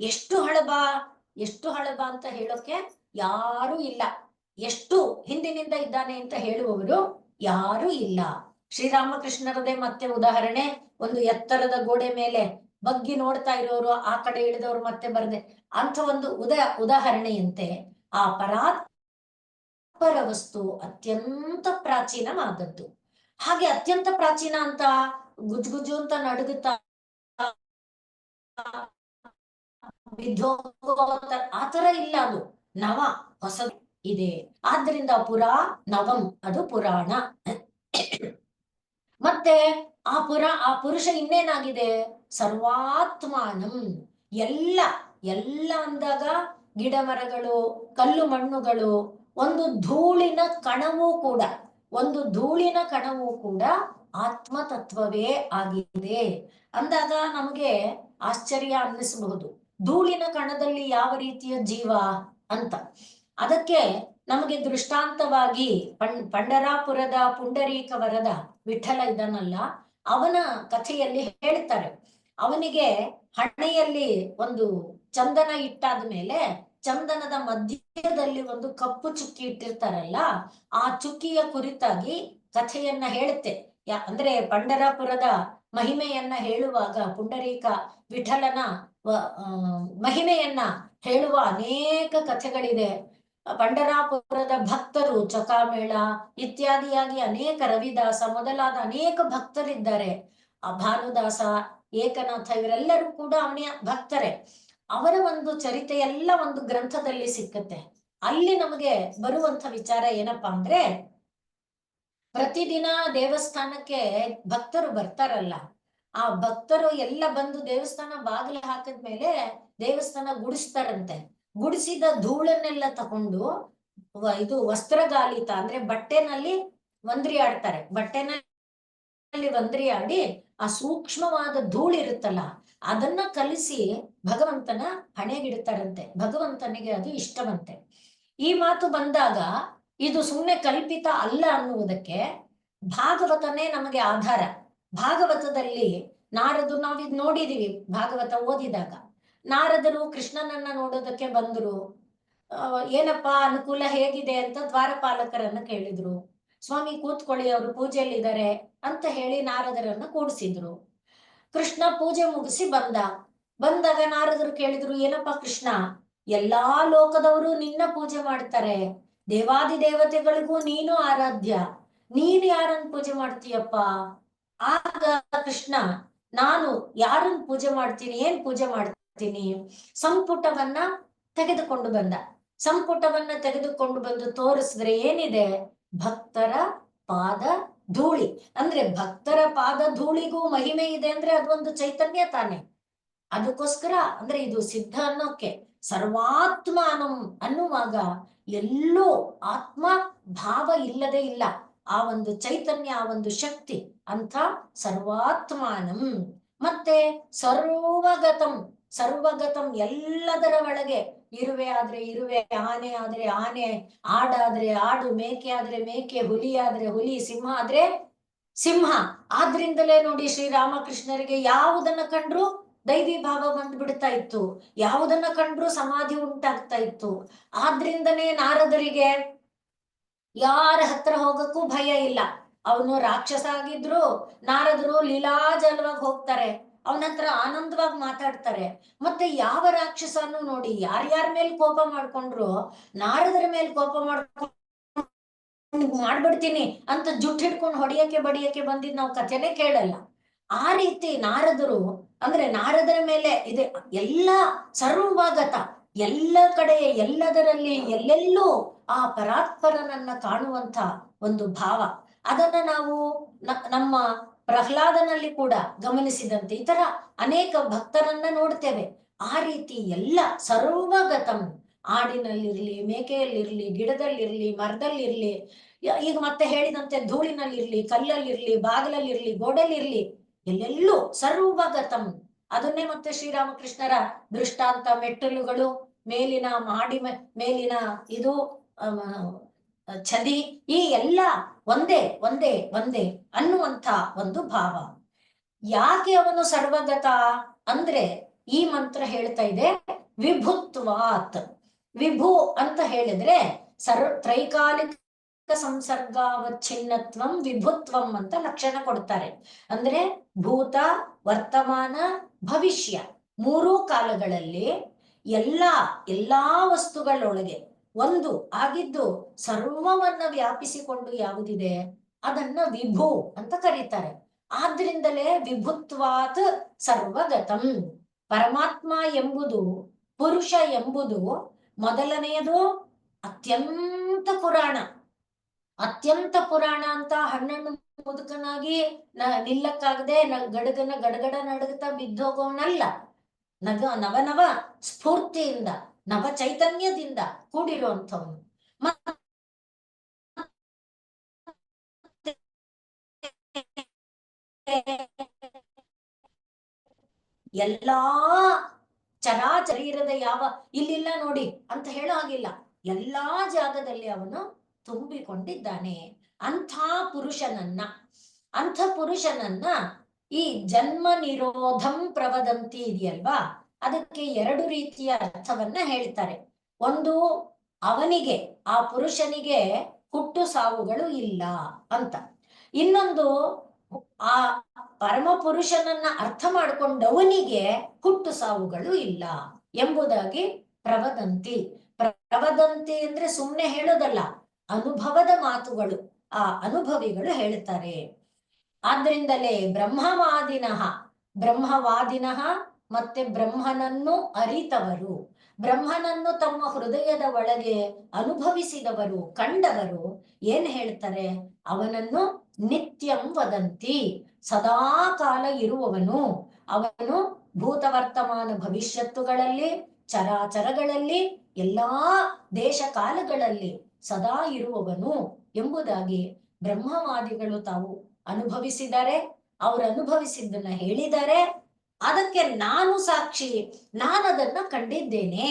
ಎಷ್ಟು ಹಳಬ, ಎಷ್ಟು ಹಳಬ ಅಂತ ಹೇಳೋಕೆ ಯಾರು ಇಲ್ಲ. ಎಷ್ಟು ಹಿಂದಿನಿಂದ ಇದ್ದಾನೆ ಅಂತ ಹೇಳುವವರು ಯಾರು ಇಲ್ಲ. ಶ್ರೀರಾಮಕೃಷ್ಣರದೇ ಮತ್ತೆ ಉದಾಹರಣೆ, ಒಂದು ಎತ್ತರದ ಗೋಡೆ ಮೇಲೆ ಬಗ್ಗಿ ನೋಡ್ತಾ ಇರೋರು, ಆ ಕಡೆ ಇಳಿದವರು ಮತ್ತೆ ಬರದೆ, ಅಂತ ಒಂದು ಉದಾಹರಣೆಯಂತೆ ಆ ಪರಾತ್ಪರ ವಸ್ತು ಅತ್ಯಂತ ಪ್ರಾಚೀನವಾದದ್ದು. ಹಾಗೆ ಅತ್ಯಂತ ಪ್ರಾಚೀನ ಅಂತ ಗುಜ್ಗುಜು ಅಂತ ನಡುಗುತ್ತಾ ಆತರ ಇಲ್ಲ, ಅದು ನವ, ಹೊಸ ಇದೆ. ಆದ್ರಿಂದ ಪುರಾ ನವಂ, ಅದು ಪುರಾಣ. ಮತ್ತೆ ಆ ಪುರುಷ ಇನ್ನೇನಾಗಿದೆ? ಸರ್ವಾತ್ಮಾನಂ, ಎಲ್ಲ ಎಲ್ಲ ಅಂದಾಗ ಗಿಡ ಮರಗಳು, ಕಲ್ಲು ಮಣ್ಣುಗಳು, ಒಂದು ಧೂಳಿನ ಕಣವೂ ಕೂಡ, ಒಂದು ಧೂಳಿನ ಕಣವೂ ಕೂಡ ಆತ್ಮತತ್ವವೇ ಆಗಿದೆ ಅಂದಾಗ ನಮಗೆ ಆಶ್ಚರ್ಯ ಅನ್ನಿಸಬಹುದು. ಧೂಳಿನ ಕಣದಲ್ಲಿ ಯಾವ ರೀತಿಯ ಜೀವ ಅಂತ. ಅದಕ್ಕೆ ನಮಗೆ ದೃಷ್ಟಾಂತವಾಗಿ ಪಂಡರಾಪುರದ ಪುಂಡರೀಕ ವರದ ವಿಠಲ ಇದ್ದಾನಲ್ಲ, ಅವನ ಕಥೆಯಲ್ಲಿ ಹೇಳ್ತಾರೆ. ಅವನಿಗೆ ಹಣೆಯಲ್ಲಿ ಒಂದು ಚಂದನ ಇಟ್ಟಾದ ಮೇಲೆ ಚಂದನದ ಮಧ್ಯದಲ್ಲಿ ಒಂದು ಕಪ್ಪು ಚುಕ್ಕಿ ಇಟ್ಟಿರ್ತಾರಲ್ಲ, ಆ ಚುಕ್ಕಿಯ ಕುರಿತಾಗಿ ಕಥೆಯನ್ನ ಹೇಳುತ್ತೆ. ಅಂದ್ರೆ ಪಂಡರಾಪುರದ ಮಹಿಮೆಯನ್ನ ಹೇಳುವಾಗ, ಪುಂಡರೀಕ ವಿಠಲನ ಮಹಿಮೆಯನ್ನ ಹೇಳುವ ಅನೇಕ ಕಥೆಗಳಿದೆ. ಪಂಡರಾಪುರದ ಭಕ್ತರು, ಚಕಾಮೇಳ ಇತ್ಯಾದಿಯಾಗಿ ಅನೇಕ, ರವಿದಾಸ ಮೊದಲಾದ ಅನೇಕ ಭಕ್ತರಿದ್ದಾರೆ. ಆ ಭಾನುದಾಸ, ಏಕನಾಥ, ಇವರೆಲ್ಲರೂ ಕೂಡ ಅವನ ಭಕ್ತರೇ. ಅವರ ಒಂದು ಚರಿತೆ ಎಲ್ಲ ಒಂದು ಗ್ರಂಥದಲ್ಲಿ ಸಿಕ್ಕತ್ತೆ. ಅಲ್ಲಿ ನಮಗೆ ಬರುವಂತ ವಿಚಾರ ಏನಪ್ಪಾ ಅಂದ್ರೆ, ಪ್ರತಿದಿನ ದೇವಸ್ಥಾನಕ್ಕೆ ಭಕ್ತರು ಬರ್ತಾರಲ್ಲ, ಆ ಭಕ್ತರು ಎಲ್ಲ ಬಂದು ದೇವಸ್ಥಾನ ಬಾಗಿಲು ಹಾಕಿದ್ಮೇಲೆ ದೇವಸ್ಥಾನ ಗುಡಿಸ್ತಾರಂತೆ. ಗುಡಿಸಿದ ಧೂಳನ್ನೆಲ್ಲ ತಕೊಂಡು ಇದು ವಸ್ತ್ರಗಾಲಿತ ಅಂದ್ರೆ ಬಟ್ಟೆನಲ್ಲಿ ವಂದ್ರಿ ಆಡ್ತಾರೆ. ಬಟ್ಟೆನಲ್ಲಿ ವಂದ್ರಿ ಆಡಿ ಆ ಸೂಕ್ಷ್ಮವಾದ ಧೂಳಿರುತ್ತಲ್ಲ, ಅದನ್ನ ಕಲಿಸಿ ಭಗವಂತನ ಹಣೆಗಿಡ್ತಾರಂತೆ. ಭಗವಂತನಿಗೆ ಅದು ಇಷ್ಟವಂತೆ. ಈ ಮಾತು ಬಂದಾಗ ಇದು ಸುಮ್ಮನೆ ಕಲ್ಪಿತ ಅಲ್ಲ ಅನ್ನುವುದಕ್ಕೆ ಭಾಗವತನೇ ನಮಗೆ ಆಧಾರ. ಭಾಗವತದಲ್ಲಿ ನಾರದರು, ನಾವಿದ್ ನೋಡಿದೀವಿ ಭಾಗವತ ಓದಿದಾಗ, ನಾರದರು ಕೃಷ್ಣನನ್ನ ನೋಡೋದಕ್ಕೆ ಬಂದ್ರು. ಏನಪ್ಪಾ ಅನುಕೂಲ ಹೇಗಿದೆ ಅಂತ ದ್ವಾರಪಾಲಕರನ್ನ ಕೇಳಿದ್ರು. ಸ್ವಾಮಿ ಕೂತ್ಕೊಳ್ಳಿ, ಅವರು ಪೂಜೆಯಲ್ಲಿದ್ದಾರೆ ಅಂತ ಹೇಳಿ ನಾರದರನ್ನ ಕೂಡಿಸಿದ್ರು. ಕೃಷ್ಣ ಪೂಜೆ ಮುಗಿಸಿ ಬಂದಾಗ ನಾರದರು ಕೇಳಿದ್ರು, ಏನಪ್ಪಾ ಕೃಷ್ಣ, ಎಲ್ಲಾ ಲೋಕದವರು ನಿನ್ನ ಪೂಜೆ ಮಾಡ್ತಾರೆ, ದೇವಾದಿ ದೇವತೆಗಳಿಗೂ ನೀನು ಆರಾಧ್ಯ, ನೀನ್ ಯಾರನ್ನ ಪೂಜೆ ಮಾಡ್ತೀಯಪ್ಪ? ಆಗ ಕೃಷ್ಣ, ನಾನು ಯಾರನ್ನ ಪೂಜೆ ಮಾಡ್ತೀನಿ, ಏನ್ ಪೂಜೆ ಮಾಡ್ತೀನಿ? ಸಂಪುಟವನ್ನ ತೆಗೆದುಕೊಂಡು ಬಂದ. ಸಂಪುಟವನ್ನ ತೆಗೆದುಕೊಂಡು ಬಂದು ತೋರಿಸಿದ್ರೆ ಏನಿದೆ? ಭಕ್ತರ ಪಾದ ಧೂಳಿ. ಅಂದ್ರೆ ಭಕ್ತರ ಪಾದ ಧೂಳಿಗೂ ಮಹಿಮೆ ಇದೆ ಅಂದ್ರೆ ಅದೊಂದು ಚೈತನ್ಯ ತಾನೆ. ಅದಕ್ಕೋಸ್ಕರ ಅಂದ್ರೆ ಇದು ಸಿದ್ಧ ಅನ್ನೋಕೆ, ಸರ್ವಾತ್ಮಾನಂ ಅನ್ನುವಾಗ ಎಲ್ಲೂ ಆತ್ಮ ಭಾವ ಇಲ್ಲದೆ ಇಲ್ಲ. ಆ ಒಂದು ಚೈತನ್ಯ, ಆ ಒಂದು ಶಕ್ತಿ ಅಂತ ಸರ್ವಾತ್ಮಾನಂ. ಮತ್ತೆ ಸರ್ವಗತಂ, ಸರ್ವಗತಂ ಎಲ್ಲದರ ಒಳಗೆ. ಇರುವೆ ಆದ್ರೆ ಇರುವೆ, ಆನೆ ಆದ್ರೆ ಆನೆ, ಆಡಾದ್ರೆ ಆಡು, ಮೇಕೆ ಆದ್ರೆ ಮೇಕೆ, ಹುಲಿ ಆದ್ರೆ ಹುಲಿ, ಸಿಂಹ ಆದ್ರೆ ಸಿಂಹ. ಆದ್ರಿಂದಲೇ ನೋಡಿ ಶ್ರೀರಾಮಕೃಷ್ಣರಿಗೆ ಯಾವುದನ್ನ ಕಂಡ್ರು ದೈವಿ ಭಾವ ಬಂದ್ಬಿಡ್ತಾ ಇತ್ತು, ಯಾವುದನ್ನ ಕಂಡ್ರು ಸಮಾಧಿ ಉಂಟಾಗ್ತಾ ಇತ್ತು. ಆದ್ರಿಂದನೇ ನಾರದರಿಗೆ ಯಾರ ಹತ್ರ ಹೋಗಕ್ಕೂ ಭಯ ಇಲ್ಲ. ಅವನು ರಾಕ್ಷಸ ಆಗಿದ್ರು ನಾರದರು ಲೀಲಾಜಲವಾಗಿ ಹೋಗ್ತಾರೆ, ಅವನ ಹತ್ರ ಆನಂದವಾಗಿ ಮಾತಾಡ್ತಾರೆ. ಮತ್ತೆ ಯಾವ ರಾಕ್ಷಸನು ನೋಡಿ ಯಾರ್ಯಾರ ಮೇಲೆ ಕೋಪ ಮಾಡ್ಕೊಂಡ್ರು ನಾರದರ ಮೇಲೆ ಕೋಪ ಮಾಡ್ಬಿಡ್ತೀನಿ ಅಂತ ಜುಟ್ ಹಿಡ್ಕೊಂಡು ಹೊಡಿಯಕ್ಕೆ ಬಡಿಯಕ್ಕೆ ಬಂದಿದ್ ನಾವು ಕಥೆನೇ ಕೇಳಲ್ಲ. ಆ ರೀತಿ ನಾರದರು ಅಂದ್ರೆ ನಾರದರ ಮೇಲೆ ಇದೆ ಎಲ್ಲ ಸರ್ವಗತ, ಎಲ್ಲ ಕಡೆ ಎಲ್ಲದರಲ್ಲಿ ಎಲ್ಲೆಲ್ಲೂ ಆ ಪರಾತ್ಪರನನ್ನ ಕಾಣುವಂತ ಒಂದು ಭಾವ. ಅದನ್ನ ನಾವು ನಮ್ಮ ಪ್ರಹ್ಲಾದನಲ್ಲಿ ಕೂಡ ಗಮನಿಸಿದಂತೆ ಈ ತರ ಅನೇಕ ಭಕ್ತರನ್ನ ನೋಡ್ತೇವೆ. ಆ ರೀತಿ ಎಲ್ಲ ಸರ್ವಗತಂ, ಆಡಿನಲ್ಲಿರ್ಲಿ, ಮೇಕೆಯಲ್ಲಿರ್ಲಿ, ಗಿಡದಲ್ಲಿರ್ಲಿ, ಮರದಲ್ಲಿರ್ಲಿ, ಈಗ ಮತ್ತೆ ಹೇಳಿದಂತೆ ಧೂಳಿನಲ್ಲಿರ್ಲಿ, ಕಲ್ಲಲ್ಲಿರ್ಲಿ, ಬಾಗಿಲಲ್ಲಿರ್ಲಿ, ಗೋಡೆಲಿರ್ಲಿ, ಎಲ್ಲೆಲ್ಲೂ ಸರ್ವಗತಂ. ಅದನ್ನೇ ಮತ್ತೆ ಶ್ರೀರಾಮಕೃಷ್ಣರ ದೃಷ್ಟಾಂತ ಮೆಟ್ಟಲುಗಳು, ಮೇಲಿನ ಮೇಲಿನ ಇದು ಛದಿ, ಈ ಎಲ್ಲ ಒಂದೇ ಒಂದೇ ಒಂದೇ ಅನ್ನುವಂಥ ಒಂದು ಭಾವ. ಯಾಕೆ ಅವನು ಸರ್ವಗತ ಅಂದ್ರೆ ಈ ಮಂತ್ರ ಹೇಳ್ತಾ ಇದೆ ವಿಭುತ್ವಾತ್. ವಿಭು ಅಂತ ಹೇಳಿದ್ರೆ ತ್ರೈಕಾಲಿಕ ಸಂಸರ್ಗಾವಚ್ಛಿನ್ನತ್ವಂ ವಿಭುತ್ವಂ ಅಂತ ಲಕ್ಷಣ ಕೊಡ್ತಾರೆ. ಅಂದ್ರೆ ಭೂತ, ವರ್ತಮಾನ, ಭವಿಷ್ಯ ಮೂರೂ ಕಾಲಗಳಲ್ಲಿ ಎಲ್ಲಾ ವಸ್ತುಗಳೊಳಗೆ ಒಂದು ಆಗಿದ್ದು ಸರ್ವವನ್ನ ವ್ಯಾಪಿಸಿಕೊಂಡು ಯಾವುದಿದೆ ಅದನ್ನ ವಿಭು ಅಂತ ಕರೀತಾರೆ. ಆದ್ರಿಂದಲೇ ವಿಭುತ್ವಾತ್ ಸರ್ವಗತಂ. ಪರಮಾತ್ಮ ಎಂಬುದು, ಪುರುಷ ಎಂಬುದು ಮೊದಲನೆಯದು ಅತ್ಯಂತ ಪುರಾಣ. ಅತ್ಯಂತ ಪುರಾಣ ಅಂತ ಹಣ್ಣನ್ನು ಮುದುಕನಾಗಿ ನಿಲ್ಲಕ್ಕಾಗದೆ ಗಡಗನ ಗಡಗಡ ನಡಗತಾ ಬಿದ್ದೋಗೋನಲ್ಲ. ನವನವ ಸ್ಫೂರ್ತಿಯಿಂದ, ನವ ಚೈತನ್ಯದಿಂದ ಕೂಡಿರುವಂಥವನು. ಎಲ್ಲಾ ಚರಾಚರೀರದ ಯಾವ ಇಲ್ಲಿಲ್ಲ ನೋಡಿ ಅಂತ ಹೇಳೋ ಹಾಗಿಲ್ಲ, ಎಲ್ಲಾ ಜಾಗದಲ್ಲಿ ಅವನು ತುಂಬಿಕೊಂಡಿದ್ದಾನೆ. ಅಂಥ ಪುರುಷನನ್ನ ಈ ಜನ್ಮ ನಿರೋಧಂ ಪ್ರವದಂತಿ ಇದೆಯಲ್ವಾ, ಅದಕ್ಕೆ ಎರಡು ರೀತಿಯ ಅರ್ಥವನ್ನ ಹೇಳ್ತಾರೆ. ಒಂದು, ಅವನಿಗೆ ಆ ಪುರುಷನಿಗೆ ಹುಟ್ಟು ಸಾವುಗಳು ಇಲ್ಲ ಅಂತ. ಇನ್ನೊಂದು, ಆ ಪರಮ ಪುರುಷನನ್ನ ಅರ್ಥ ಮಾಡಿಕೊಂಡವನಿಗೆ ಹುಟ್ಟು ಸಾವುಗಳು ಇಲ್ಲ ಎಂಬುದಾಗಿ ಪ್ರವದಂತಿ. ಪ್ರವದಂತಿ ಅಂದ್ರೆ ಸುಮ್ನೆ ಹೇಳೋದಲ್ಲ, ಅನುಭವದ ಮಾತುಗಳು, ಆ ಅನುಭವಿಗಳು ಹೇಳ್ತಾರೆ. ಆದ್ರಿಂದಲೇ ಬ್ರಹ್ಮವಾದಿನಃ ಮತ್ತೆ ಬ್ರಹ್ಮನನ್ನು ಅರಿತವರು, ಬ್ರಹ್ಮನನ್ನು ತಮ್ಮ ಹೃದಯದ ಒಳಗೆ ಅನುಭವಿಸಿದವರು, ಕಂಡವರು ಏನ್ ಹೇಳ್ತಾರೆ, ಅವನನ್ನು ನಿತ್ಯಂ ವದಂತಿ, ಸದಾ ಕಾಲ ಇರುವವನು, ಅವನು ಭೂತವರ್ತಮಾನ ಭವಿಷ್ಯತ್ತುಗಳಲ್ಲಿ, ಚರಾಚರಗಳಲ್ಲಿ, ಎಲ್ಲಾ ದೇಶ ಕಾಲಗಳಲ್ಲಿ ಸದಾ ಇರುವವನು ಎಂಬುದಾಗಿ ಬ್ರಹ್ಮವಾದಿಗಳು ತಾವು ಅನುಭವಿಸಿದ್ದಾರೆ. ಅವರು ಅನುಭವಿಸಿದ್ದನ್ನ ಹೇಳಿದ್ದಾರೆ. ಅದಕ್ಕೆ ನಾನು ಸಾಕ್ಷಿ, ನಾನದನ್ನ ಕಂಡಿದ್ದೇನೆ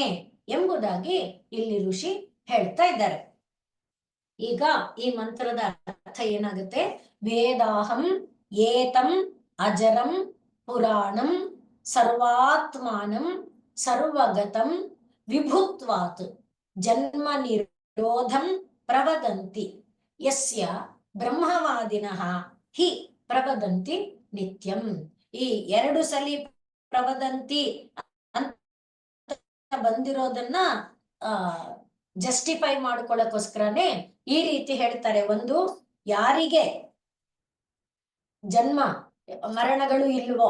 ಎಂಬುದಾಗಿ ಇಲ್ಲಿ ಋಷಿ ಹೇಳ್ತಾ ಇದ್ದಾರೆ. ಈಗ ಈ ಮಂತ್ರದ ಅರ್ಥ ಏನಾಗುತ್ತೆ, ವೇದಾಹಂ ಏತಂ ಅಜರಂ ಪುರಾಣಂ ಸರ್ವಾತ್ಮಾನಂ ಸರ್ವಗತಂ ವಿಭುತ್ವಾತ್ ಜನ್ಮ ನಿರೋಧಂ ಪ್ರವದಂತಿ ಯಸ್ಯ ಬ್ರಹ್ಮವಾದಿನಃ ಹಿ ಪ್ರವದಂತಿ ನಿತ್ಯಂ. ಈ ಎರಡು ಸಲಿ ಪ್ರವದಂತಿ ಅಂತ ಬಂದಿರೋದನ್ನ ಜಸ್ಟಿಫೈ ಮಾಡ್ಕೊಳ್ಳೋಕೋಸ್ಕರನೇ ಈ ರೀತಿ ಹೇಳ್ತಾರೆ. ಒಂದು, ಯಾರಿಗೆ ಜನ್ಮ ಮರಣಗಳು ಇಲ್ವೋ,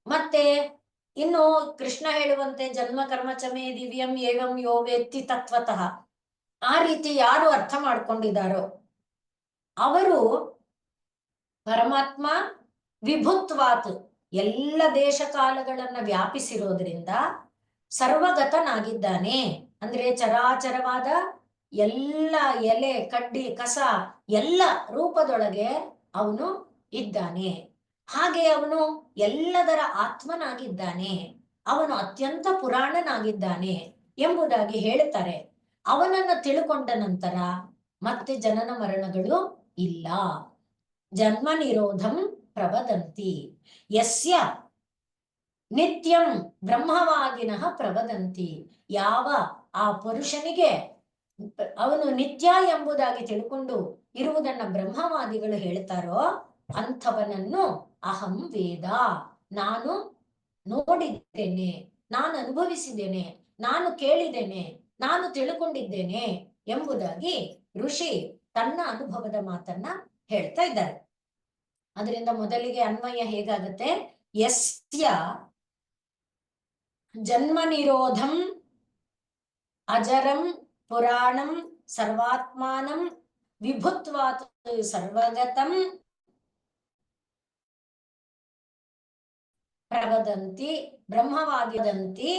ಮತ್ತೆ ಇನ್ನು ಕೃಷ್ಣ ಹೇಳುವಂತೆ ಜನ್ಮ ಕರ್ಮ ಚಮೇ ದಿವ್ಯಂ ಏವಂ ಯೋ ವೇತ್ತಿ ತತ್ವತಃ, ಆ ರೀತಿ ಯಾರು ಅರ್ಥ ಮಾಡ್ಕೊಂಡಿದ್ದಾರೋ ಅವರು ಪರಮಾತ್ಮ ವಿಭುತ್ವಾತ್ ಎಲ್ಲ ದೇಶ ಕಾಲಗಳನ್ನ ವ್ಯಾಪಿಸಿರೋದ್ರಿಂದ ಸರ್ವಗತನಾಗಿದ್ದಾನೆ. ಅಂದ್ರೆ ಚರಾಚರವಾದ ಎಲ್ಲ ಎಲೆ ಕಡ್ಡಿ ಕಸ ಎಲ್ಲ ರೂಪದೊಳಗೆ ಅವನು ಇದ್ದಾನೆ. ಹಾಗೆ ಅವನು ಎಲ್ಲದರ ಆತ್ಮನಾಗಿದ್ದಾನೆ. ಅವನು ಅತ್ಯಂತ ಪುರಾಣನಾಗಿದ್ದಾನೆ ಎಂಬುದಾಗಿ ಹೇಳ್ತಾರೆ. ಅವನನ್ನ ತಿಳ್ಕೊಂಡ ನಂತರ ಮತ್ತೆ ಜನನ ಮರಣಗಳು ಇಲ್ಲ. ಜನ್ಮ ನಿರೋಧಂ ಪ್ರವದಂತಿ ಯಸ್ಯ ನಿತ್ಯಂ ಬ್ರಹ್ಮವಾದಿನಃ ಪ್ರವದಂತಿ. ಯಾವ ಆ ಪುರುಷನಿಗೆ ಅವನು ನಿತ್ಯ ಎಂಬುದಾಗಿ ತಿಳ್ಕೊಂಡು ಇರುವುದನ್ನ ಬ್ರಹ್ಮವಾದಿಗಳು ಹೇಳ್ತಾರೋ ಅಂಥವನನ್ನು ಅಹಂ ವೇದ, ನಾನು ನೋಡಿದ್ದೇನೆ, ನಾನು ಅನುಭವಿಸಿದ್ದೇನೆ, ನಾನು ಕೇಳಿದ್ದೇನೆ, ನಾನು ತಿಳ್ಕೊಂಡಿದ್ದೇನೆ ಎಂಬುದಾಗಿ ಋಷಿ ತನ್ನ ಅನುಭವದ ಮಾತನ್ನ ಹೇಳ್ತಾ ಇದ್ದಾರೆ. ಅದರಿಂದ ಮೊದಲಿಗೆ ಅನ್ವಯ ಹೇಗಾಗುತ್ತೆ? ಯಸ್ಯ ಜನ್ಮ ನಿರೋಧಂ ಅಜರಂ ಪುರಾಣಂ ಸರ್ವಾತ್ಮಾನಂ ವಿಭುತ್ವಾತ್ ಸರ್ವಗತಂ ಪ್ರವದಂತಿ ಬ್ರಹ್ಮವಾದಿದಂತಿ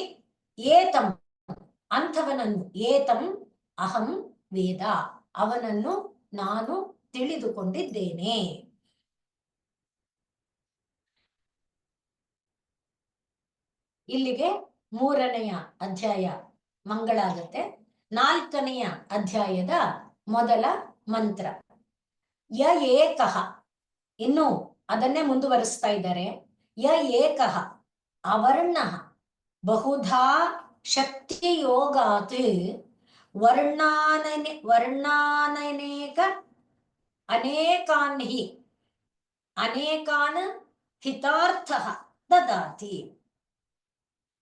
ಏತಂ, ಅಂಥವನನ್ನು ಏತಂ ಅಹಂ ವೇದ, ಅವನನ್ನು ನಾನು ತಿಳಿದುಕೊಂಡಿದ್ದೇನೆ. ಇಲ್ಲಿಗೆ 3ನೆಯ ಅಧ್ಯಾಯ ಮಂಗಳಾಗತ್ತೆ. 4ನೆಯ ಅಧ್ಯಾಯದ ಮೊದಲ ಮಂತ್ರ ಯ ಏಕಃ, ಇನ್ನು ಅದನ್ನೇ ಮುಂದುವರಿಸ್ತಾ ಇದ್ದಾರೆ. ಯ ಏಕಃ ಅವರ್ಣಃ ಬಹುಧಾ ಶಕ್ತಿಯೋಗಾತ್ ವರ್ಣಾನೇಕ ಅನೇಕಾನ್ ಹಿತಾರ್ಥಃ ದದಾತಿ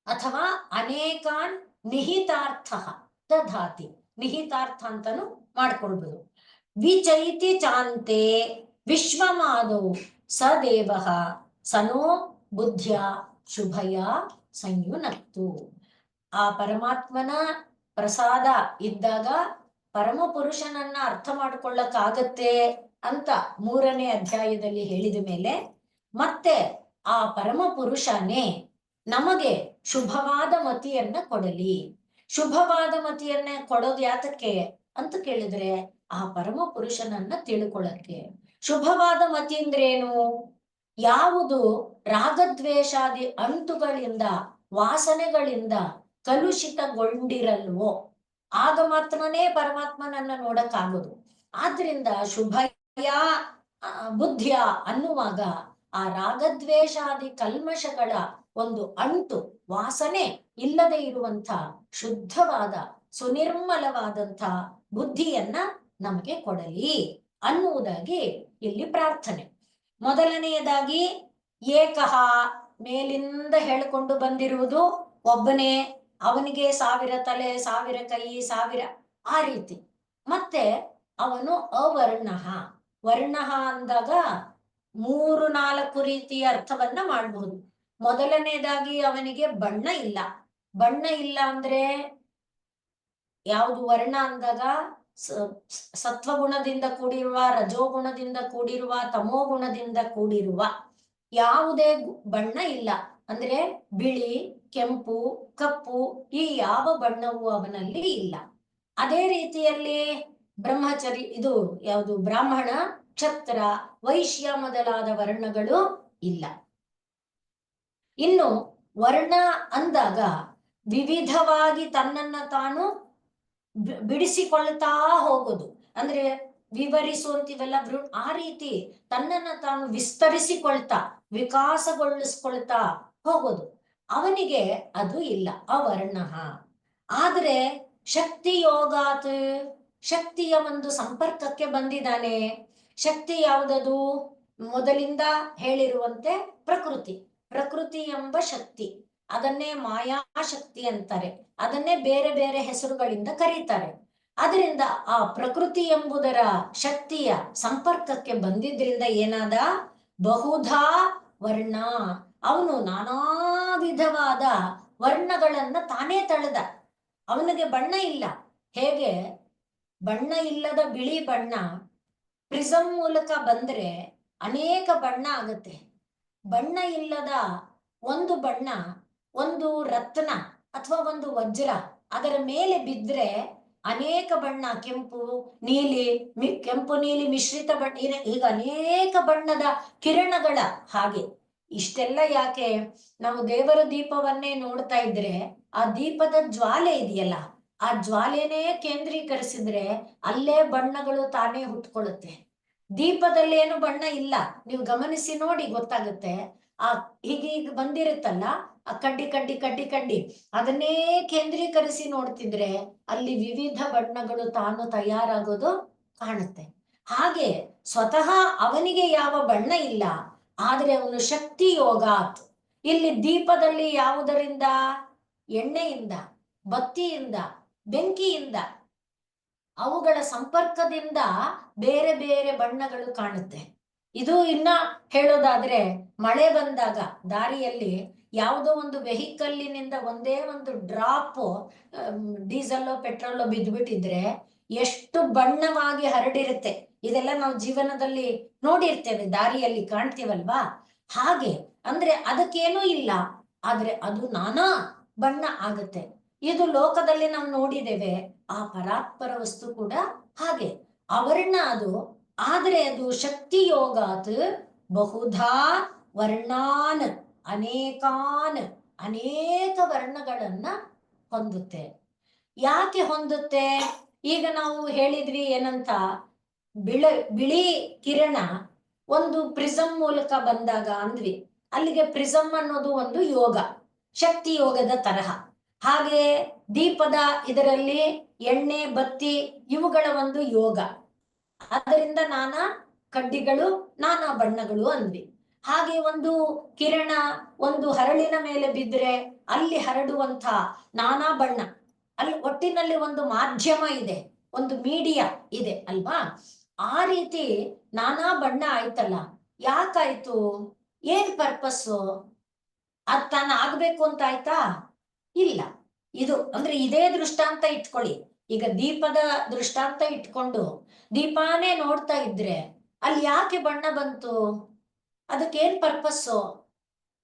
ಅಥವಾ ಅನೇಕಾನ್ ನಿಹಿತಾರ್ಥಃ ದದಾತಿ. ನಿಹಿತಾರ್ಥ ಅಂತಾನು ಮಾಡ್ಕೊಳ್ಬಹುದು. ವಿಚೈತಿ ಚಾಂತೆ ವಿಶ್ವಮಾದೌ ಸದೇವಃ ಸನೋ ಬುದ್ಧ್ಯ ಶುಭಯ ಸಂಯುನಕ್ತು. ಆ ಪರಮಾತ್ಮನ ಪ್ರಸಾದ ಇದ್ದಾಗ ಪರಮ ಪುರುಷನನ್ನ ಅರ್ಥ ಮಾಡ್ಕೊಳ್ಳಕ್ಕಾಗತ್ತೆ ಅಂತ 3ನೇ ಅಧ್ಯಾಯದಲ್ಲಿ ಹೇಳಿದ ಮೇಲೆ ಮತ್ತೆ ಆ ಪರಮ ಪುರುಷನೇ ನಮಗೆ ಶುಭವಾದ ಮತಿಯನ್ನ ಕೊಡಲಿ. ಶುಭವಾದ ಮತಿಯನ್ನ ಕೊಡೋದು ಯಾತಕ್ಕೆ ಅಂತ ಕೇಳಿದ್ರೆ ಆ ಪರಮ ಪುರುಷನನ್ನ ತಿಳ್ಕೊಳ್ಳಕ್ಕೆ. ಶುಭವಾದ ಮತಿ ಅಂದ್ರೇನು? ಯಾವುದು ರಾಗದ್ವೇಷಾದಿ ಅಂಟುಗಳಿಂದ ವಾಸನೆಗಳಿಂದ ಕಲುಷಿತಗೊಂಡಿರಲ್ವೋ ಆಗ ಮಾತ್ರನೇ ಪರಮಾತ್ಮನನ್ನ ನೋಡಕ್ಕಾಗೋದು. ಆದ್ರಿಂದ ಶುಭಯ ಬುದ್ಧಿಯ ಅನ್ನುವಾಗ ಆ ರಾಗದ್ವೇಷಾದಿ ಕಲ್ಮಶಗಳ ಒಂದು ಅಂಟು ವಾಸನೆ ಇಲ್ಲದೆ ಇರುವಂತ ಶುದ್ಧವಾದ ಸುನಿರ್ಮಲವಾದಂಥ ಬುದ್ಧಿಯನ್ನ ನಮಗೆ ಕೊಡಲಿ ಅನ್ನುವುದಾಗಿ ಇಲ್ಲಿ ಪ್ರಾರ್ಥನೆ. ಮೊದಲನೆಯದಾಗಿ ಏಕಃ ಮೇಲಿಂದ ಹೇಳಿಕೊಂಡು ಬಂದಿರುವುದು ಒಬ್ಬನೇ, ಅವನಿಗೆ 1000 ತಲೆ 1000 ಕೈ 1000 ಆ ರೀತಿ. ಮತ್ತೆ ಅವನು ಅವರ್ಣಃ, ವರ್ಣಃ ಅಂದಾಗ 3-4 ರೀತಿಯ ಅರ್ಥವನ್ನ ಮಾಡಬಹುದು. ಮೊದಲನೇದಾಗಿ ಅವನಿಗೆ ಬಣ್ಣ ಇಲ್ಲ. ಬಣ್ಣ ಇಲ್ಲ ಅಂದ್ರೆ ಯಾವುದು? ವರ್ಣ ಅಂದಾಗ ಸತ್ವಗುಣದಿಂದ ಕೂಡಿರುವ, ರಜೋಗುಣದಿಂದ ಕೂಡಿರುವ, ತಮೋಗುಣದಿಂದ ಕೂಡಿರುವ ಯಾವುದೇ ಬಣ್ಣ ಇಲ್ಲ. ಅಂದ್ರೆ ಬಿಳಿ, ಕೆಂಪು, ಕಪ್ಪು ಈ ಯಾವ ಬಣ್ಣವೂ ಅವನಲ್ಲಿ ಇಲ್ಲ. ಅದೇ ರೀತಿಯಲ್ಲಿ ಬ್ರಹ್ಮಚರಿ ಇದು ಯಾವುದು? ಬ್ರಾಹ್ಮಣ, ಕ್ಷತ್ರ, ವೈಶ್ಯ ಮೊದಲಾದ ವರ್ಣಗಳು ಇಲ್ಲ. ಇನ್ನು ವರ್ಣ ಅಂದಾಗ ವಿವಿಧವಾಗಿ ತನ್ನನ್ನ ತಾನು ಬಿಡಿಸಿಕೊಳ್ತಾ ಹೋಗೋದು, ಅಂದ್ರೆ ವಿವರಿಸುವಂತಿವೆಲ್ಲ ಆ ರೀತಿ ತನ್ನನ್ನ ತಾನು ವಿಸ್ತರಿಸಿಕೊಳ್ತಾ ವಿಕಾಸಗೊಳಿಸ್ಕೊಳ್ತಾ ಹೋಗೋದು. ಅವನಿಗೆ ಅದು ಇಲ್ಲ, ಅವರ್ಣ. ಆದ್ರೆ ಶಕ್ತಿ ಯೋಗಾತ್, ಶಕ್ತಿಯ ಒಂದು ಸಂಪರ್ಕಕ್ಕೆ ಬಂದಿದ್ದಾನೆ. ಶಕ್ತಿ ಯಾವುದದು? ಮೊದಲಿಂದ ಹೇಳಿರುವಂತೆ ಪ್ರಕೃತಿ. ಪ್ರಕೃತಿ ಎಂಬ ಶಕ್ತಿ, ಅದನ್ನೇ ಮಾಯಾಶಕ್ತಿ ಅಂತಾರೆ. ಅದನ್ನೇ ಬೇರೆ ಬೇರೆ ಹೆಸರುಗಳಿಂದ ಕರೀತಾರೆ. ಅದರಿಂದ ಆ ಪ್ರಕೃತಿ ಎಂಬುದರ ಶಕ್ತಿಯ ಸಂಪರ್ಕಕ್ಕೆ ಬಂದಿದ್ರಿಂದ ಏನಾದ? ಬಹುಧಾ ವರ್ಣ, ಅವನು ನಾನಾ ವಿಧವಾದ ವರ್ಣಗಳನ್ನ ತಾನೇ ತಳೆದ. ಅವನಿಗೆ ಬಣ್ಣ ಇಲ್ಲ. ಹೇಗೆ ಬಣ್ಣ ಇಲ್ಲದ ಬಿಳಿ ಬಣ್ಣ ಪ್ರಿಸಮ್ ಮೂಲಕ ಬಂದ್ರೆ ಅನೇಕ ಬಣ್ಣ ಆಗುತ್ತೆ. ಬಣ್ಣ ಇಲ್ಲದ ಒಂದು ಬಣ್ಣ, ಒಂದು ರತ್ನ ಅಥವಾ ಒಂದು ವಜ್ರ ಅದರ ಮೇಲೆ ಬಿದ್ರೆ ಅನೇಕ ಬಣ್ಣ, ಕೆಂಪು ನೀಲಿ, ಕೆಂಪು ನೀಲಿ ಮಿಶ್ರಿತ ಬಣ್ಣ, ಈಗ ಅನೇಕ ಬಣ್ಣದ ಕಿರಣಗಳ ಹಾಗೆ ಇಷ್ಟೆಲ್ಲ ಯಾಕೆ? ನಾವು ದೇವರ ದೀಪವನ್ನೇ ನೋಡ್ತಾ ಇದ್ರೆ ಆ ದೀಪದ ಜ್ವಾಲೆ ಇದೆಯಲ್ಲ, ಆ ಜ್ವಾಲೆನೇ ಕೇಂದ್ರೀಕರಿಸಿದ್ರೆ ಅಲ್ಲೇ ಬಣ್ಣಗಳು ತಾನೇ ಹುಟ್ಕೊಳ್ಳುತ್ತೆ. ದೀಪದಲ್ಲಿ ಏನು ಬಣ್ಣ ಇಲ್ಲ, ನೀವು ಗಮನಿಸಿ ನೋಡಿ ಗೊತ್ತಾಗುತ್ತೆ. ಆ ಹೀಗೀಗ ಬಂದಿರುತ್ತಲ್ಲ, ಆ ಕಡ್ಡಿ ಕಡ್ಡಿ ಕಡ್ಡಿ ಕಡ್ಡಿ ಅದನ್ನೇ ಕೇಂದ್ರೀಕರಿಸಿ ನೋಡ್ತಿದ್ರೆ ಅಲ್ಲಿ ವಿವಿಧ ಬಣ್ಣಗಳು ತಾನು ತಯಾರಾಗೋದು ಕಾಣುತ್ತೆ. ಹಾಗೆ ಸ್ವತಃ ಅವನಿಗೆ ಯಾವ ಬಣ್ಣ ಇಲ್ಲ, ಆದ್ರೆ ಅವನು ಶಕ್ತಿ ಯೋಗಾತ್. ಇಲ್ಲಿ ದೀಪದಲ್ಲಿ ಯಾವುದರಿಂದ? ಎಣ್ಣೆಯಿಂದ, ಬತ್ತಿಯಿಂದ, ಬೆಂಕಿಯಿಂದ, ಅವುಗಳ ಸಂಪರ್ಕದಿಂದ ಬೇರೆ ಬೇರೆ ಬಣ್ಣಗಳು ಕಾಣುತ್ತೆ. ಇದು ಇನ್ನ ಹೇಳೋದಾದ್ರೆ, ಮಳೆ ಬಂದಾಗ ದಾರಿಯಲ್ಲಿ ಯಾವುದೋ ಒಂದು ವೆಹಿಕಲ್ಲಿನಿಂದ ಒಂದೇ ಒಂದು ಡ್ರಾಪ್ ಡೀಸೆಲ್ಲೋ ಪೆಟ್ರೋಲೋ ಬಿದ್ದುಬಿಟ್ಟಿದ್ರೆ ಎಷ್ಟು ಬಣ್ಣವಾಗಿ ಹರಡಿರುತ್ತೆ. ಇದೆಲ್ಲ ನಾವು ಜೀವನದಲ್ಲಿ ನೋಡಿರ್ತೇವೆ, ದಾರಿಯಲ್ಲಿ ಕಾಣ್ತೀವಲ್ವಾ. ಹಾಗೆ ಅಂದ್ರೆ ಅದಕ್ಕೇನೂ ಇಲ್ಲ, ಆದ್ರೆ ಅದು ನಾನಾ ಬಣ್ಣ ಆಗುತ್ತೆ. ಇದು ಲೋಕದಲ್ಲಿ ನಾವು ನೋಡಿದ್ದೇವೆ. ಆ ಪರಾತ್ಪರ ವಸ್ತು ಕೂಡ ಹಾಗೆ ಅವರ್ಣ ಅದು. ಆದ್ರೆ ಅದು ಶಕ್ತಿ ಯೋಗಾತ್ ಬಹುಧಾ ವರ್ಣಾನ್ ಅನೇಕಾನ್ ಅನೇಕ ವರ್ಣಗಳನ್ನ ಹೊಂದುತ್ತೆ. ಯಾಕೆ ಹೊಂದುತ್ತೆ? ಈಗ ನಾವು ಹೇಳಿದ್ವಿ ಏನಂತ, ಬಿಳಿ ಕಿರಣ ಒಂದು ಪ್ರಿಸಮ್ ಮೂಲಕ ಬಂದಾಗ ಅಂದ್ವಿ. ಅಲ್ಲಿಗೆ ಪ್ರಿಸಮ್ ಅನ್ನೋದು ಒಂದು ಯೋಗ, ಶಕ್ತಿ ಯೋಗದ ತರಹ. ಹಾಗೆ ದೀಪದ ಇದರಲ್ಲಿ ಎಣ್ಣೆ ಬತ್ತಿ ಇವುಗಳ ಒಂದು ಯೋಗ, ಅದರಿಂದ ನಾನಾ ಕಡ್ಡಿಗಳು ನಾನಾ ಬಣ್ಣಗಳು ಅಂದ್ವಿ. ಹಾಗೆ ಒಂದು ಕಿರಣ ಒಂದು ಹರಳಿನ ಮೇಲೆ ಬಿದ್ದರೆ ಅಲ್ಲಿ ಹರಡುವಂತ ನಾನಾ ಬಣ್ಣ, ಅಲ್ಲಿ ಒಟ್ಟಿನಲ್ಲಿ ಒಂದು ಮಾಧ್ಯಮ ಇದೆ, ಒಂದು ಮೀಡಿಯಾ ಇದೆ ಅಲ್ವಾ. ಆ ರೀತಿ ನಾನಾ ಬಣ್ಣ ಆಯ್ತಲ್ಲ. ಯಾಕಾಯ್ತು? ಏನ್ ಪರ್ಪಸ್ಸು? ಅದ್ ತಾನು ಆಗ್ಬೇಕು ಅಂತ ಆಯ್ತಾ? ಇಲ್ಲ. ಇದು ಅಂದ್ರೆ ಇದೇ ದೃಷ್ಟಾಂತ ಇಟ್ಕೊಳ್ಳಿ. ಈಗ ದೀಪದ ದೃಷ್ಟಾಂತ ಇಟ್ಕೊಂಡು ದೀಪಾನೇ ನೋಡ್ತಾ ಇದ್ರೆ ಅಲ್ಲಿ ಯಾಕೆ ಬಣ್ಣ ಬಂತು? ಅದಕ್ಕೇನ್ ಪರ್ಪಸ್ಸು?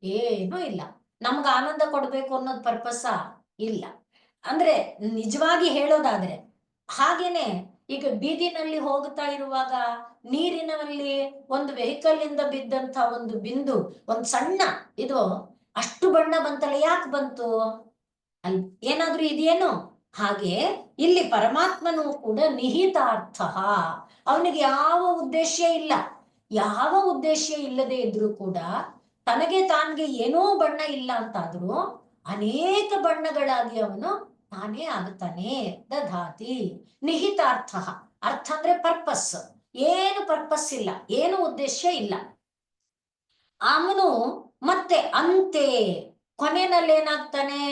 ಏನೂ ಇಲ್ಲ. ನಮ್ಗೆ ಆನಂದ ಕೊಡ್ಬೇಕು ಅನ್ನೋದು ಪರ್ಪಸ್ಸ? ಇಲ್ಲ. ಅಂದ್ರೆ ನಿಜವಾಗಿ ಹೇಳೋದಾದ್ರೆ ಹಾಗೇನೆ ಈಗ ಬೀದಿನಲ್ಲಿ ಹೋಗ್ತಾ ಇರುವಾಗ ನೀರಿನಲ್ಲಿ ಒಂದು ವೆಹಿಕಲ್ ಇಂದ ಬಿದ್ದಂತ ಒಂದು ಬಿಂದು, ಒಂದು ಸಣ್ಣ ಇದು ಅಷ್ಟು ಬಣ್ಣ ಬಂತಲ್ಲ, ಯಾಕೆ ಬಂತು? ಅಲ್ಲಿ ಏನಾದ್ರೂ ಇದೆಯೇನು? ಹಾಗೆ ಇಲ್ಲಿ ಪರಮಾತ್ಮನು ಕೂಡ ನಿಹಿತಾರ್ಥ, ಅವನಿಗೆ ಯಾವ ಉದ್ದೇಶ ಇಲ್ಲ. ಯಾವ ಉದ್ದೇಶ ಇಲ್ಲದೆ ಇದ್ರೂ ಕೂಡ ತನಗೆ ತಾನ್ಗೆ ಏನೋ ಬಣ್ಣ ಇಲ್ಲ ಅಂತಾದ್ರೂ ಅನೇಕ ಬಣ್ಣಗಳಾಗಿ ಅವನು ತಾನೇ ಆಗುತ್ತಾನೆ. ದಧಾತಿ ನಿಹಿತಾರ್ಥ. ಅರ್ಥ ಅಂದ್ರೆ ಪರ್ಪಸ್. ಏನು ಪರ್ಪಸ್ ಇಲ್ಲ, ಏನು ಉದ್ದೇಶ ಇಲ್ಲ. ಅವನು ಮತ್ತೆ ಅಂತೆ ಕೊನೆಯಲ್ಲಿ ಏನಾಗ್ತಾನೆ?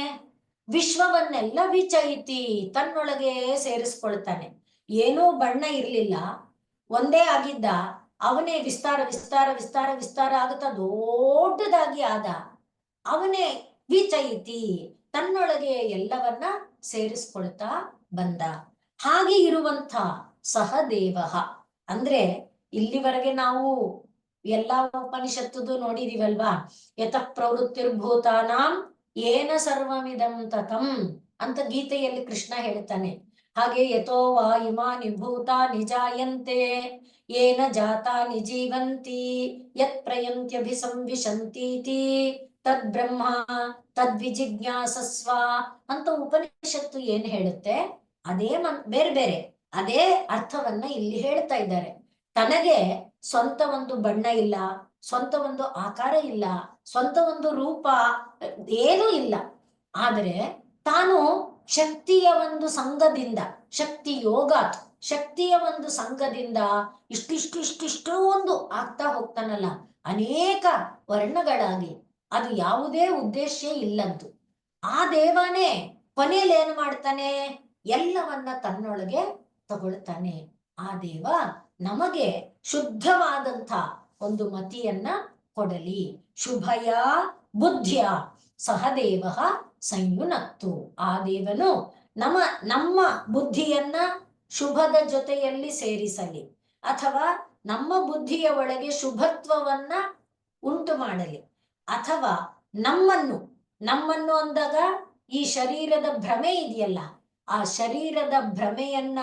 ವಿಶ್ವವನ್ನೆಲ್ಲ ವಿಚೈತಿ, ತನ್ನೊಳಗೆ ಸೇರಿಸ್ಕೊಳ್ತಾನೆ. ಏನೂ ಬಣ್ಣ ಇರ್ಲಿಲ್ಲ, ಒಂದೇ ಆಗಿದ್ದ, ಅವನೇ ವಿಸ್ತಾರ ವಿಸ್ತಾರ ವಿಸ್ತಾರ ವಿಸ್ತಾರ ಆಗುತ್ತಾ ದೊಡ್ಡದಾಗಿ ಆದ. ಅವನೇ ವಿಚೈತಿ, ತನ್ನೊಳಗೆ ಎಲ್ಲವನ್ನ ಸೇರಿಸ್ಕೊಳ್ತಾ ಬಂದ. ಹಾಗೆ ಇರುವಂತ ಸಹದೇವ ಅಂದ್ರೆ ಇಲ್ಲಿವರೆಗೆ ನಾವು ಎಲ್ಲಾ ಉಪನಿಷತ್ತುದು ನೋಡಿದೀವಲ್ವಾ. ಯತಃ ಪ್ರವೃತ್ತಿರ್ಭೂತಾನಾಂ ಏನ ಸರ್ವಮಿದಂ ತತಂ ಅಂತ ಗೀತೆಯಲ್ಲಿ ಕೃಷ್ಣ ಹೇಳ್ತಾನೆ. ಹಾಗೆ ಯಥೋ ವಾ ಇಮಾನಿ ಭೂತಾನಿ ಜಾಯಂತೆ ಏನ ಜಾತಾನಿ ಜೀವಂತಿ ಯತ್ ಪ್ರಯಂತ್ಯಭಿಸಂವಿಶಂತೀತಿ ತದ್ ಬ್ರಹ್ಮ ತದ್ವಿಜಿಜ್ಞಾಸಸ್ವ ಅಂತ ಉಪನಿಷತ್ತು ಏನ್ ಹೇಳುತ್ತೆ ಅದೇ ಬೇರೆ ಬೇರೆ ಅದೇ ಅರ್ಥವನ್ನ ಇಲ್ಲಿ ಹೇಳ್ತಾ ಇದ್ದಾರೆ. ತನಗೆ ಸ್ವಂತ ಒಂದು ಬಣ್ಣ ಇಲ್ಲ, ಸ್ವಂತ ಒಂದು ಆಕಾರ ಇಲ್ಲ, ಸ್ವಂತ ಒಂದು ರೂಪ ಏನೂ ಇಲ್ಲ. ಆದರೆ ತಾನು ಶಕ್ತಿಯ ಒಂದು ಸಂಘದಿಂದ, ಶಕ್ತಿ ಯೋಗ ಶಕ್ತಿಯ ಒಂದು ಸಂಘದಿಂದ ಇಷ್ಟಿಷ್ಟು ಒಂದು ಆಗ್ತಾ ಹೋಗ್ತಾನಲ್ಲ, ಅನೇಕ ವರ್ಣಗಳಾಗಿ. ಅದು ಯಾವುದೇ ಉದ್ದೇಶ ಇಲ್ಲದ್ದು. ಆ ದೇವನೇ ಕೊನೆಯಲ್ಲಿ ಏನ್ ಮಾಡ್ತಾನೆ? ಎಲ್ಲವನ್ನ ತನ್ನೊಳಗೆ ತಗೊಳ್ತಾನೆ. ಆ ದೇವ ನಮಗೆ ಶುದ್ಧವಾದಂಥ ಒಂದು ಮತಿಯನ್ನ ಕೊಡಲಿ. ಶುಭಯ ಬುದ್ಧಿಯ ಸಹದೇವ ಸಂಯುನಕ್ತು. ಆ ದೇವನು ನಮ್ಮ ಬುದ್ಧಿಯನ್ನ ಶುಭದ ಜೊತೆಯಲ್ಲಿ ಸೇರಿಸಲಿ, ಅಥವಾ ನಮ್ಮ ಬುದ್ಧಿಯ ಒಳಗೆ ಶುಭತ್ವವನ್ನ ಉಂಟು ಮಾಡಲಿ, ಅಥವಾ ನಮ್ಮನ್ನು ಅಂದಾಗ ಈ ಶರೀರದ ಭ್ರಮೆ ಇದೆಯಲ್ಲ, ಆ ಶರೀರದ ಭ್ರಮೆಯನ್ನ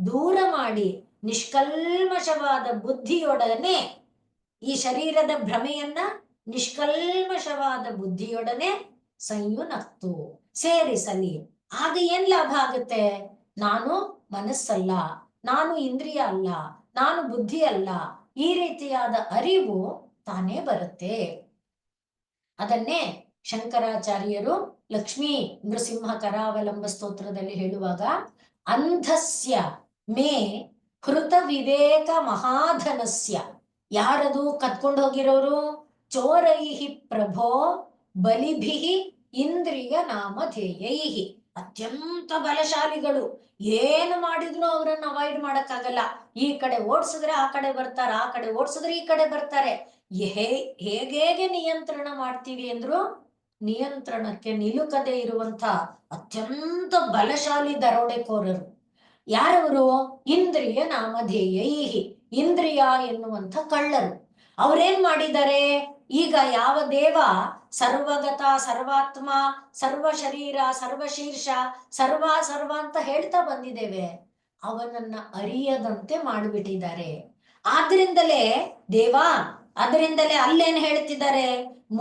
ದೂರ ಮಾಡಿ ನಿಷ್ಕಲ್ಮಶವಾದ ಬುದ್ಧಿಯೊಡನೆ ಈ ಶರೀರದ ಭ್ರಮೆಯನ್ನ ನಿಷ್ಕಲ್ಮಶವಾದ ಬುದ್ಧಿಯೊಡನೆ ಸಂಯುನಕ್ತು, ಸೇರಿಸಲಿ. ಆಗ ಏನ್ ಲಾಭ ಆಗುತ್ತೆ? ನಾನು ಮನಸ್ಸಲ್ಲ, ನಾನು ಇಂದ್ರಿಯ ಅಲ್ಲ, ನಾನು ಬುದ್ಧಿ ಅಲ್ಲ, ಈ ರೀತಿಯಾದ ಅರಿವು ತಾನೇ ಬರುತ್ತೆ. ಅದನ್ನೇ ಶಂಕರಾಚಾರ್ಯರು ಲಕ್ಷ್ಮೀ ನೃಸಿಂಹ ಕರಾವಲಂಬ ಸ್ತೋತ್ರದಲ್ಲಿ ಹೇಳುವಾಗ, ಅಂಧಸ್ಯ ಮೇ ಹೃತ ವಿವೇಕ ಮಹಾಧನಸ್ಯ. ಯಾರದು ಕತ್ಕೊಂಡು ಹೋಗಿರೋರು? ಚೋರೈಹಿ ಪ್ರಭೋ ಬಲಿಭಿಹಿ ಇಂದ್ರಿಯ ನಾಮಧೇಯೈಹಿ. ಅತ್ಯಂತ ಬಲಶಾಲಿಗಳು, ಏನು ಮಾಡಿದ್ರು ಅವರನ್ನು ಅವಾಯ್ಡ್ ಮಾಡಕ್ಕಾಗಲ್ಲ. ಈ ಕಡೆ ಓಡಿಸಿದ್ರೆ ಆ ಕಡೆ ಬರ್ತಾರೆ, ಆ ಕಡೆ ಓಡಿಸಿದ್ರೆ ಈ ಕಡೆ ಬರ್ತಾರೆ. ಹೇಗೆ ನಿಯಂತ್ರಣ ಮಾಡ್ತೀವಿ ಅಂದ್ರು ನಿಯಂತ್ರಣಕ್ಕೆ ನಿಲುಕದೆ ಇರುವಂತ ಅತ್ಯಂತ ಬಲಶಾಲಿ ದರೋಡೆಕೋರರು. ಯಾರವರು? ಇಂದ್ರಿಯ ನಾಮಧೇಯೈಹಿ, ಇಂದ್ರಿಯ ಎನ್ನುವಂಥ ಕಳ್ಳರು. ಅವ್ರೇನ್ ಮಾಡಿದ್ದಾರೆ? ಈಗ ಯಾವ ದೇವ ಸರ್ವಗತ, ಸರ್ವಾತ್ಮ, ಸರ್ವ ಶರೀರ, ಸರ್ವಶೀರ್ಷ, ಸರ್ವ ಅಂತ ಹೇಳ್ತಾ ಬಂದಿದ್ದೇವೆ, ಅವನನ್ನ ಅರಿಯದಂತೆ ಮಾಡಿಬಿಟ್ಟಿದ್ದಾರೆ. ಆದ್ರಿಂದಲೇ ದೇವಾ, ಅದರಿಂದಲೇ ಅಲ್ಲೇನ್ ಹೇಳ್ತಿದ್ದಾರೆ?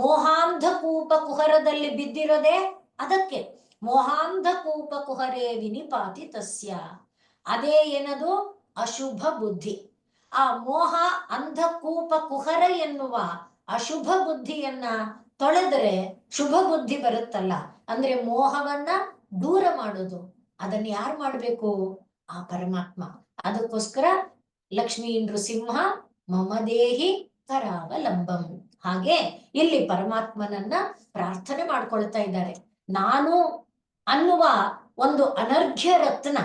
ಮೋಹಾಂಧ ಕೂಪ ಕುಹರದಲ್ಲಿ ಬಿದ್ದಿರೋದೆ ಅದಕ್ಕೆ. ಮೋಹಾಂಧ ಕೂಪ ಕುಹರೇ ವಿನಿಪಾತಿ ತಸ್ಯ. ಅದೇ ಏನದು? ಅಶುಭ ಬುದ್ಧಿ. ಆ ಮೋಹ ಅಂಧಕೂಪ ಕುಹರ ಎನ್ನುವ ಅಶುಭ ಬುದ್ಧಿಯನ್ನ ತೊಳೆದರೆ ಶುಭ ಬುದ್ಧಿ ಬರುತ್ತಲ್ಲ. ಅಂದ್ರೆ ಮೋಹವನ್ನ ದೂರ ಮಾಡೋದು, ಅದನ್ನ ಯಾರು ಮಾಡ್ಬೇಕು? ಆ ಪರಮಾತ್ಮ. ಅದಕ್ಕೋಸ್ಕರ ಲಕ್ಷ್ಮೀ ನೃಸಿಂಹ ಮಮದೇಹಿ ಕರಾವಲಂಬಂ. ಹಾಗೆ ಇಲ್ಲಿ ಪರಮಾತ್ಮನನ್ನ ಪ್ರಾರ್ಥನೆ ಮಾಡ್ಕೊಳ್ತಾ ಇದ್ದಾರೆ. ನಾನು ಅನ್ನುವ ಒಂದು ಅನರ್ಘ್ಯ ರತ್ನ,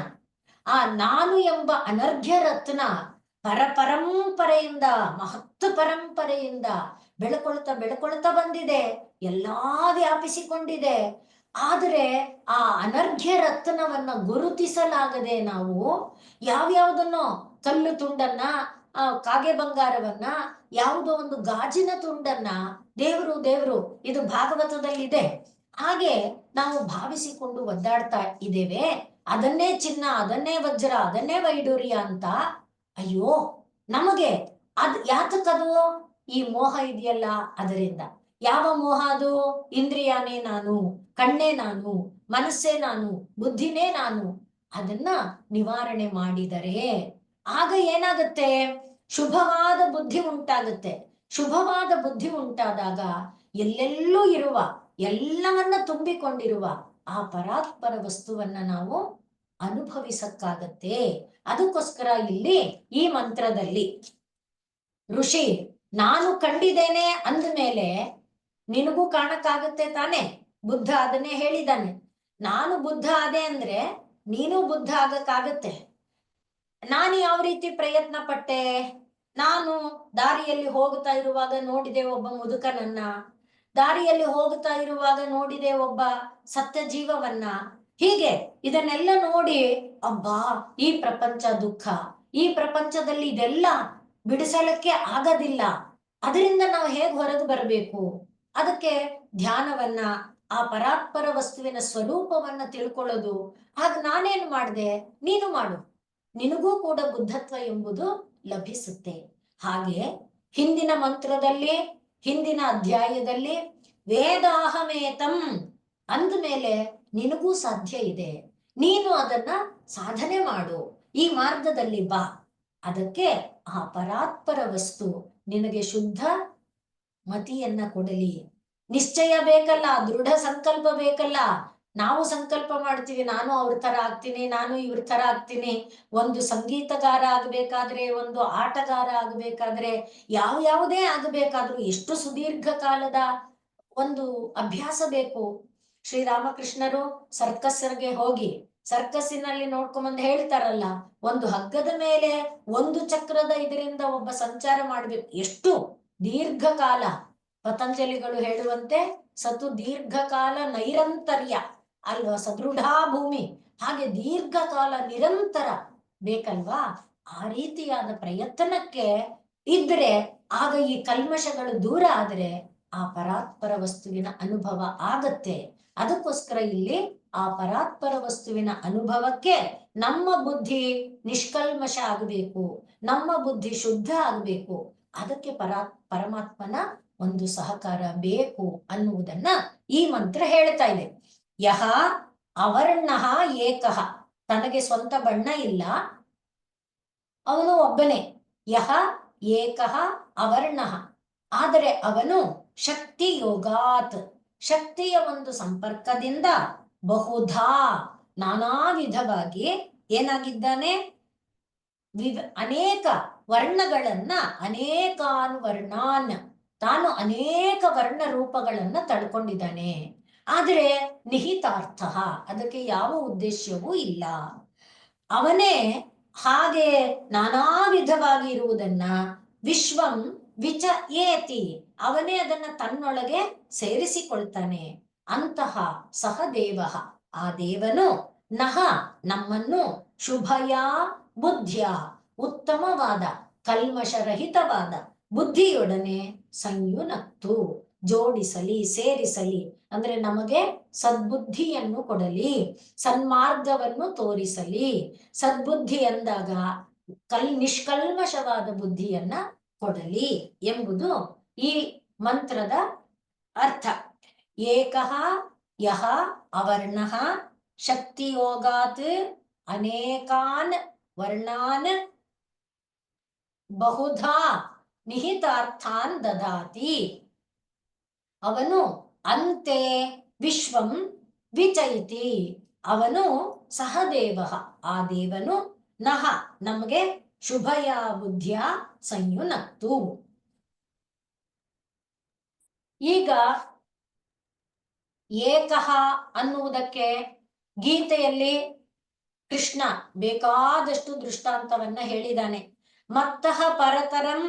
ಆ ನಾನು ಎಂಬ ಅನರ್ಘ್ಯ ರತ್ನ ಪರಂಪರೆಯಿಂದ, ಮಹತ್ವ ಪರಂಪರೆಯಿಂದ ಬೆಳಕೊಳ್ತಾ ಬಂದಿದೆ, ಎಲ್ಲಾ ವ್ಯಾಪಿಸಿಕೊಂಡಿದೆ. ಆದರೆ ಆ ಅನರ್ಘ್ಯ ರತ್ನವನ್ನ ಗುರುತಿಸಲಾಗದೆ ನಾವು ಯಾವ್ಯಾವುದನ್ನೋ ಕಲ್ಲು ತುಂಡನ್ನ, ಕಾಗೆ ಬಂಗಾರವನ್ನ, ಯಾವುದೋ ಒಂದು ಗಾಜಿನ ತುಂಡನ್ನ ದೇವರು ಇದು ಭಾಗವತದಲ್ಲಿದೆ, ಹಾಗೆ ನಾವು ಭಾವಿಸಿಕೊಂಡು ಒದ್ದಾಡ್ತಾ ಇದ್ದೇವೆ. ಅದನ್ನೇ ಚಿನ್ನ, ಅದನ್ನೇ ವಜ್ರ, ಅದನ್ನೇ ವೈಡೂರ್ಯ ಅಂತ. ಅಯ್ಯೋ, ನಮಗೆ ಯಾತಕ್ಕದು? ಈ ಮೋಹ ಇದೆಯಲ್ಲ, ಅದರಿಂದ. ಯಾವ ಮೋಹ ಅದು? ಇಂದ್ರಿಯನೇ ನಾನು, ಕಣ್ಣೇ ನಾನು, ಮನಸ್ಸೇ ನಾನು, ಬುದ್ಧಿನೇ ನಾನು. ಅದನ್ನ ನಿವಾರಣೆ ಮಾಡಿದರೆ ಆಗ ಏನಾಗುತ್ತೆ? ಶುಭವಾದ ಬುದ್ಧಿ ಉಂಟಾಗುತ್ತೆ. ಶುಭವಾದ ಬುದ್ಧಿ ಉಂಟಾದಾಗ ಎಲ್ಲೆಲ್ಲೂ ಇರುವ, ಎಲ್ಲವನ್ನ ತುಂಬಿಕೊಂಡಿರುವ ಆ ಪರಾತ್ಪರ ವಸ್ತುವನ್ನ ನಾವು ಅನುಭವಿಸಕ್ಕಾಗತ್ತೆ. ಅದಕ್ಕೋಸ್ಕರ ಇಲ್ಲಿ ಈ ಮಂತ್ರದಲ್ಲಿ ಋಷಿ ನಾನು ಕಂಡಿದ್ದೇನೆ ಅಂದಮೇಲೆ ನಿನಗೂ ಕಾಣಕ್ಕಾಗತ್ತೆ ತಾನೆ? ಬುದ್ಧ ಅದನ್ನೇ ಹೇಳಿದ್ದಾನೆ. ನಾನು ಬುದ್ಧ ಆದೆ ಅಂದ್ರೆ ನೀನು ಬುದ್ಧ ಆಗಕ್ಕಾಗತ್ತೆ. ನಾನು ಯಾವ ರೀತಿ ಪ್ರಯತ್ನ ಪಟ್ಟೆ? ನಾನು ದಾರಿಯಲ್ಲಿ ಹೋಗ್ತಾ ಇರುವಾಗ ನೋಡಿದೆ ಒಬ್ಬ ಮುದುಕನನ್ನ, ದಾರಿಯಲ್ಲಿ ಹೋಗ್ತಾ ಇರುವಾಗ ನೋಡಿದೆ ಒಬ್ಬ ಸತ್ಯ ಜೀವವನ್ನ. ಹೀಗೆ ಇದನ್ನೆಲ್ಲ ನೋಡಿ, ಅಬ್ಬಾ, ಈ ಪ್ರಪಂಚ ದುಃಖ, ಈ ಪ್ರಪಂಚದಲ್ಲಿ ಇದೆಲ್ಲ ಬಿಡಿಸಲಕ್ಕೆ ಆಗೋದಿಲ್ಲ, ಅದರಿಂದ ನಾವು ಹೇಗೆ ಹೊರಗೆ ಬರಬೇಕು? ಅದಕ್ಕೆ ಧ್ಯಾನವನ್ನ, ಆ ಪರಾತ್ಪರ ವಸ್ತುವಿನ ಸ್ವರೂಪವನ್ನ ತಿಳ್ಕೊಳ್ಳೋದು. ಆಗ ನಾನೇನು ಮಾಡಿದೆ? ನೀನು ಮಾಡು, ನಿನಗೂ ಕೂಡ ಬುದ್ಧತ್ವ ಎಂಬುದು ಲಭಿಸುತ್ತೆ. ಹಾಗೆ ಹಿಂದಿನ ಮಂತ್ರದಲ್ಲಿ, ಹಿಂದಿನ ಅಧ್ಯಾಯದಲ್ಲಿ ವೇದಾಹಮೇತಂ ಅಂದಮೇಲೆ ನಿನಗೂ ಸಾಧ್ಯ ಇದೆ, ನೀನು ಅದನ್ನ ಸಾಧನೆ ಮಾಡು, ಈ ಮಾರ್ಗದಲ್ಲಿ ಬಾ. ಅದಕ್ಕೆ ಆ ಪರಾತ್ಪರ ವಸ್ತು ನಿನಗೆ ಶುದ್ಧ ಮತಿಯನ್ನ ಕೊಡಲಿ. ನಿಶ್ಚಯ ಬೇಕಲ್ಲ, ದೃಢ ಸಂಕಲ್ಪ ಬೇಕಲ್ಲ. ನಾವು ಸಂಕಲ್ಪ ಮಾಡ್ತೀವಿ, ನಾನು ಅವ್ರ ತರ ಆಗ್ತೀನಿ, ನಾನು ಇವ್ರ ತರ ಆಗ್ತೀನಿ. ಒಂದು ಸಂಗೀತಗಾರ ಆಗ್ಬೇಕಾದ್ರೆ, ಒಂದು ಆಟಗಾರ ಆಗ್ಬೇಕಾದ್ರೆ, ಯಾವುದೇ ಆಗಬೇಕಾದ್ರೂ ಎಷ್ಟು ಸುದೀರ್ಘ ಕಾಲದ ಒಂದು ಅಭ್ಯಾಸ ಬೇಕು. ಶ್ರೀರಾಮಕೃಷ್ಣರು ಸರ್ಕಸ್ಗೆ ಹೋಗಿ ಸರ್ಕಸ್ಸಿನಲ್ಲಿ ನೋಡ್ಕೊಂಬಂದು ಹೇಳ್ತಾರಲ್ಲ, ಒಂದು ಹಗ್ಗದ ಮೇಲೆ ಒಂದು ಚಕ್ರದ ಇದರಿಂದ ಒಬ್ಬ ಸಂಚಾರ ಮಾಡ್ಬೇಕು, ಎಷ್ಟು ದೀರ್ಘಕಾಲ. ಪತಂಜಲಿಗಳು ಹೇಳುವಂತೆ ಸತು ದೀರ್ಘಕಾಲ ನೈರಂತರ್ಯ ಅಲ್ವಾ, ಸದೃಢಾ ಭೂಮಿ. ಹಾಗೆ ದೀರ್ಘಕಾಲ ನಿರಂತರ ಬೇಕಲ್ವಾ? ಆ ರೀತಿಯಾದ ಪ್ರಯತ್ನಕ್ಕೆ ಇದ್ರೆ ಆಗ ಈ ಕಲ್ಮಶಗಳು ದೂರ ಆದ್ರೆ ಆ ಪರಾತ್ಪರ ವಸ್ತುವಿನ ಅನುಭವ ಆಗತ್ತೆ. ಅದಕ್ಕೋಸ್ಕರ ಇಲ್ಲಿ ಆ ಪರಾತ್ಪರ ವಸ್ತುವಿನ ಅನುಭವಕ್ಕೆ ನಮ್ಮ ಬುದ್ಧಿ ನಿಷ್ಕಲ್ಮಶ ಆಗಬೇಕು, ನಮ್ಮ ಬುದ್ಧಿ ಶುದ್ಧ ಆಗಬೇಕು. ಅದಕ್ಕೆ ಪರಮಾತ್ಮನ ಒಂದು ಸಹಕಾರ ಬೇಕು ಅನ್ನುವುದನ್ನ ಈ ಮಂತ್ರ ಹೇಳ್ತಾ ಇದೆ. ಯಹ ಅವರ್ಣ ಏಕಃ, ತನಗೆ ಸ್ವಂತ ಬಣ್ಣ ಇಲ್ಲ, ಅವನು ಒಬ್ಬನೇ. ಯಹ ಏಕಃ ಅವರ್ಣ, ಆದರೆ ಅವನು ಶಕ್ತಿ ಯೋಗಾತ್, ಶಕ್ತಿಯ ಒಂದು ಸಂಪರ್ಕದಿಂದ ಬಹುಧಾ ನಾನಾ ವಿಧವಾಗಿ ಏನಾಗಿದ್ದಾನೆ, ಅನೇಕ ವರ್ಣಗಳನ್ನ, ಅನೇಕಾನ್ ವರ್ಣಾನ್, ತಾನು ಅನೇಕ ವರ್ಣ ರೂಪಗಳನ್ನ ತಡ್ಕೊಂಡಿದ್ದಾನೆ. ಆದರೆ ನಿಹಿತಾರ್ಥ, ಅದಕ್ಕೆ ಯಾವ ಉದ್ದೇಶವೂ ಇಲ್ಲ. ಅವನೇ ಹಾಗೆ ನಾನಾ ವಿಧವಾಗಿ ಇರುವುದನ್ನ ವಿಶ್ವಂ ವಿಚ ಏತಿ, ಅವನೇ ಅದನ್ನ ತನ್ನೊಳಗೆ ಸೇರಿಸಿಕೊಳ್ತಾನೆ. ಅಂತಹ ಸಹ ದೇವ, ಆ ದೇವನು ನಹ ನಮ್ಮನ್ನು ಶುಭಯ ಬುದ್ಧಿಯ, ಉತ್ತಮವಾದ ಕಲ್ಮಶರಹಿತವಾದ ಬುದ್ಧಿಯೊಡನೆ ಸಂಯುನಕ್ತು, ಜೋಡಿಸಲಿ, ಸೇರಿಸಲಿ, ಅಂದ್ರೆ ನಮಗೆ ಸದ್ಬುದ್ಧಿಯನ್ನು ಕೊಡಲಿ, ಸನ್ಮಾರ್ಗವನ್ನು ತೋರಿಸಲಿ. ಸದ್ಬುದ್ಧಿ ಎಂದಾಗ ನಿಷ್ಕಲ್ಮಶವಾದ ಬುದ್ಧಿಯನ್ನ ಕೊಡಲಿ ಎಂಬುದು ಈ ಮಂತ್ರದ ಅರ್ಥ. ಏಕಃ ಯಹ ಅವರ್ಣಃ ಶಕ್ತಿಯೋಗಾತ್ ಅನೇಕಾನ್ ವರ್ಣಾನ್ ಬಹುಧಾ ನಿಹಿತಾರ್ಥಾನ್ ದದಾತಿ, ಅವನು ಅಂತೆ ವಿಶ್ವಂ ವಿಚೈತಿ, ಅವನು ಸಹದೇವ, ಆ ದೇವನು ನಹ ನಮಗೆ ಶುಭಯ ಬುದ್ಧಿಯ ಸಂಯುನಕ್ತು. ಈಗ ಏಕಃ ಅನ್ನುವುದಕ್ಕೆ ಗೀತೆಯಲ್ಲಿ ಕೃಷ್ಣ ಬೇಕಾದಷ್ಟು ದೃಷ್ಟಾಂತವನ್ನ ಹೇಳಿದಾನೆ. ಮತ್ತಃ ಪರತರಂ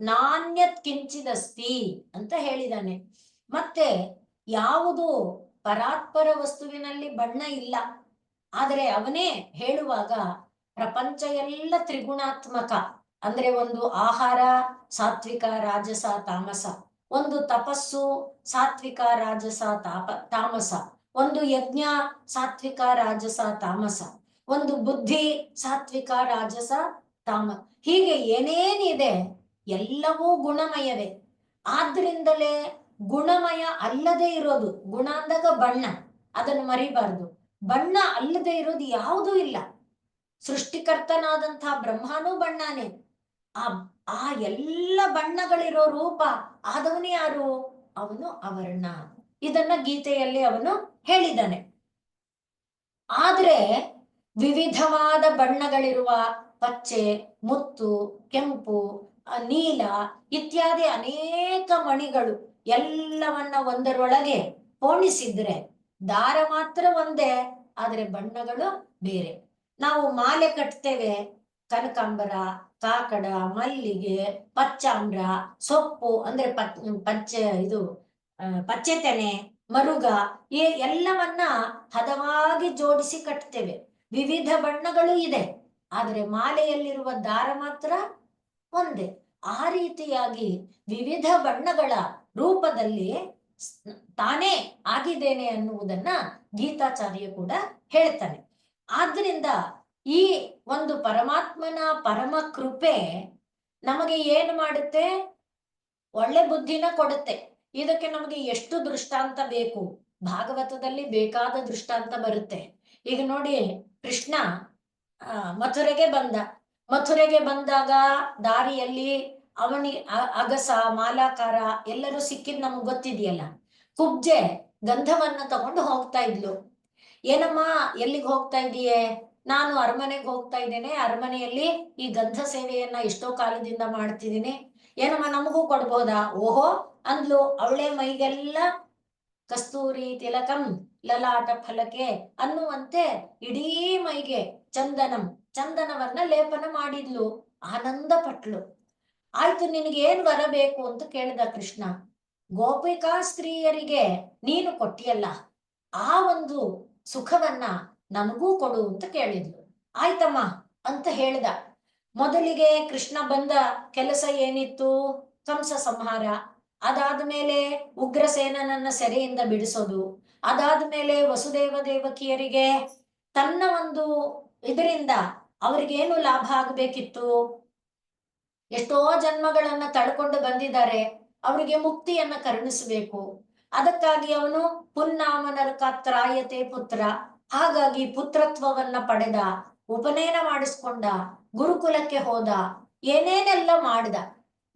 ನಾಣ್ಯತ್ ಕಿಂಚಿದಸ್ತಿ ಅಂತ ಹೇಳಿದಾನೆ. ಮತ್ತೆ ಯಾವುದು ಪರಾತ್ಪರ ವಸ್ತುವಿನಲ್ಲಿ ಬಣ್ಣ ಇಲ್ಲ, ಆದರೆ ಅವನೇ ಹೇಳುವಾಗ ಪ್ರಪಂಚ ಎಲ್ಲ ತ್ರಿಗುಣಾತ್ಮಕ, ಅಂದ್ರೆ ಒಂದು ಆಹಾರ ಸಾತ್ವಿಕ ರಾಜಸ ತಾಮಸ, ಒಂದು ತಪಸ್ಸು ಸಾತ್ವಿಕ ರಾಜಸ ತಾಮಸ, ಒಂದು ಯಜ್ಞ ಸಾತ್ವಿಕ ರಾಜಸ ತಾಮಸ, ಒಂದು ಬುದ್ಧಿ ಸಾತ್ವಿಕ ರಾಜಸ ಹೀಗೆ ಏನೇನಿದೆ ಎಲ್ಲವೂ ಗುಣಮಯವೇ. ಆದ್ರಿಂದಲೇ ಗುಣಮಯ ಅಲ್ಲದೆ ಇರೋದು, ಗುಣ ಅಂದಾಗ ಬಣ್ಣ, ಅದನ್ನು ಮರಿಬಾರ್ದು. ಬಣ್ಣ ಅಲ್ಲದೆ ಇರೋದು ಯಾವುದೂ ಇಲ್ಲ. ಸೃಷ್ಟಿಕರ್ತನಾದಂತಹ ಬ್ರಹ್ಮನೂ ಬಣ್ಣನೇ. ಆ ಎಲ್ಲ ಬಣ್ಣಗಳಿರೋ ರೂಪ ಆದವನೇ ಯಾರು? ಅವನು ಅವರ್ಣ. ಇದನ್ನ ಗೀತೆಯಲ್ಲಿ ಅವನು ಹೇಳಿದ್ದಾನೆ. ಆದ್ರೆ ವಿವಿಧವಾದ ಬಣ್ಣಗಳಿರುವ ಪಚ್ಚೆ, ಮುತ್ತು, ಕೆಂಪು, ನೀಲ ಇತ್ಯಾದಿ ಅನೇಕ ಮಣಿಗಳು ಎಲ್ಲವನ್ನ ಒಂದರೊಳಗೆ ಪೋಣಿಸಿದ್ರೆ ದಾರ ಮಾತ್ರ ಒಂದೇ, ಆದ್ರೆ ಬಣ್ಣಗಳು ಬೇರೆ. ನಾವು ಮಾಲೆ ಕಟ್ತೇವೆ, ಕನಕಾಂಬರ, ಕಾಕಡ, ಮಲ್ಲಿಗೆ, ಪಚ್ಚಾಂಬ್ರ, ಸೊಪ್ಪು ಅಂದ್ರೆ ಪಚ್ಚೆ ತೆನೆ, ಮರುಗ, ಈ ಎಲ್ಲವನ್ನ ಹದವಾಗಿ ಜೋಡಿಸಿ ಕಟ್ತೇವೆ. ವಿವಿಧ ಬಣ್ಣಗಳು ಇದೆ, ಆದರೆ ಮಾಲೆಯಲ್ಲಿರುವ ದಾರ ಮಾತ್ರ ಒಂದೇ. ಆ ರೀತಿಯಾಗಿ ವಿವಿಧ ಬಣ್ಣಗಳ ರೂಪದಲ್ಲಿ ತಾನೇ ಆಗಿದ್ದೇನೆ ಅನ್ನುವುದನ್ನ ಗೀತಾಚಾರ್ಯ ಕೂಡ ಹೇಳ್ತಾನೆ. ಆದ್ರಿಂದ ಈ ಒಂದು ಪರಮಾತ್ಮನ ಪರಮ ಕೃಪೆ ನಮಗೆ ಏನು ಮಾಡುತ್ತೆ? ಒಳ್ಳೆ ಬುದ್ಧಿನ ಕೊಡುತ್ತೆ. ಇದಕ್ಕೆ ನಮಗೆ ಎಷ್ಟು ದೃಷ್ಟಾಂತ ಬೇಕು? ಭಾಗವತದಲ್ಲಿ ಬೇಕಾದ ದೃಷ್ಟಾಂತ ಬರುತ್ತೆ. ಈಗ ನೋಡಿ, ಕೃಷ್ಣ ಮಥುರೆಗೆ ಬಂದ. ಮಥುರೆಗೆ ಬಂದಾಗ ದಾರಿಯಲ್ಲಿ ಅಗಸ, ಮಾಲಾಕಾರ ಎಲ್ಲರೂ ಸಿಕ್ಕಿದ್ ನಮ್ಗೆ ಗೊತ್ತಿದೆಯಲ್ಲ. ಕುಬ್ಜೆ ಗಂಧವನ್ನ ತಗೊಂಡು ಹೋಗ್ತಾ ಇದ್ಲು. ಏನಮ್ಮ, ಎಲ್ಲಿಗೆ ಹೋಗ್ತಾ ಇದೀಯೆ? ನಾನು ಅರಮನೆಗೆ ಹೋಗ್ತಾ ಇದ್ದೇನೆ, ಅರಮನೆಯಲ್ಲಿ ಈ ಗಂಧ ಸೇವೆಯನ್ನ ಎಷ್ಟೋ ಕಾಲದಿಂದ ಮಾಡ್ತಿದ್ದೀನಿ, ಏನಮ್ಮ ನಮಗೂ ಕೊಡ್ಬೋದಾ? ಓಹೋ ಅಂದ್ಲು. ಅವಳೆ ಮೈಗೆಲ್ಲ ಕಸ್ತೂರಿ ತಿಲಕಂ ಲಲಾಟ ಫಲಕೆ ಅನ್ನುವಂತೆ ಇಡೀ ಮೈಗೆ ಚಂದನವನ್ನ ಲೇಪನ ಮಾಡಿದ್ಲು. ಆನಂದ ಪಟ್ಲು. ಆಯ್ತು, ನಿನಗೆ ಏನ್ ಬರಬೇಕು ಅಂತ ಕೇಳಿದ ಕೃಷ್ಣ. ಗೋಪಿಕಾ ಸ್ತ್ರೀಯರಿಗೆ ನೀನು ಕೊಟ್ಟಿಯಲ್ಲ, ಆ ಒಂದು ಸುಖವನ್ನ ನನಗೂ ಕೊಡು ಅಂತ ಕೇಳಿದ್ಲು. ಆಯ್ತಮ್ಮ ಅಂತ ಹೇಳ್ದ. ಮೊದಲಿಗೆ ಕೃಷ್ಣ ಬಂದ ಕೆಲಸ ಏನಿತ್ತು? ಕಂಸ ಸಂಹಾರ. ಅದಾದ್ಮೇಲೆ ಉಗ್ರಸೇನನನ್ನ ಸೆರೆಯಿಂದ ಬಿಡಿಸೋದು. ಅದಾದ್ಮೇಲೆ ವಸುದೇವ ದೇವಕಿಯರಿಗೆ ತನ್ನ ಒಂದು ಇದರಿಂದ ಅವ್ರಿಗೇನು ಲಾಭ ಆಗ್ಬೇಕಿತ್ತು? ಎಷ್ಟೋ ಜನ್ಮಗಳನ್ನ ತಡ್ಕೊಂಡು ಬಂದಿದ್ದಾರೆ. ಅವರಿಗೆ ಮುಕ್ತಿಯನ್ನ ಕರುಣಿಸಬೇಕು. ಅದಕ್ಕಾಗಿ ಅವನು ಪುನ್ನಾಮನರಕಾತ್ರಾಯತೆ ಪುತ್ರ, ಹಾಗಾಗಿ ಪುತ್ರತ್ವವನ್ನ ಪಡೆದ, ಉಪನಯನ ಮಾಡಿಸ್ಕೊಂಡ, ಗುರುಕುಲಕ್ಕೆ ಹೋದ, ಏನೇನೆಲ್ಲ ಮಾಡಿದ.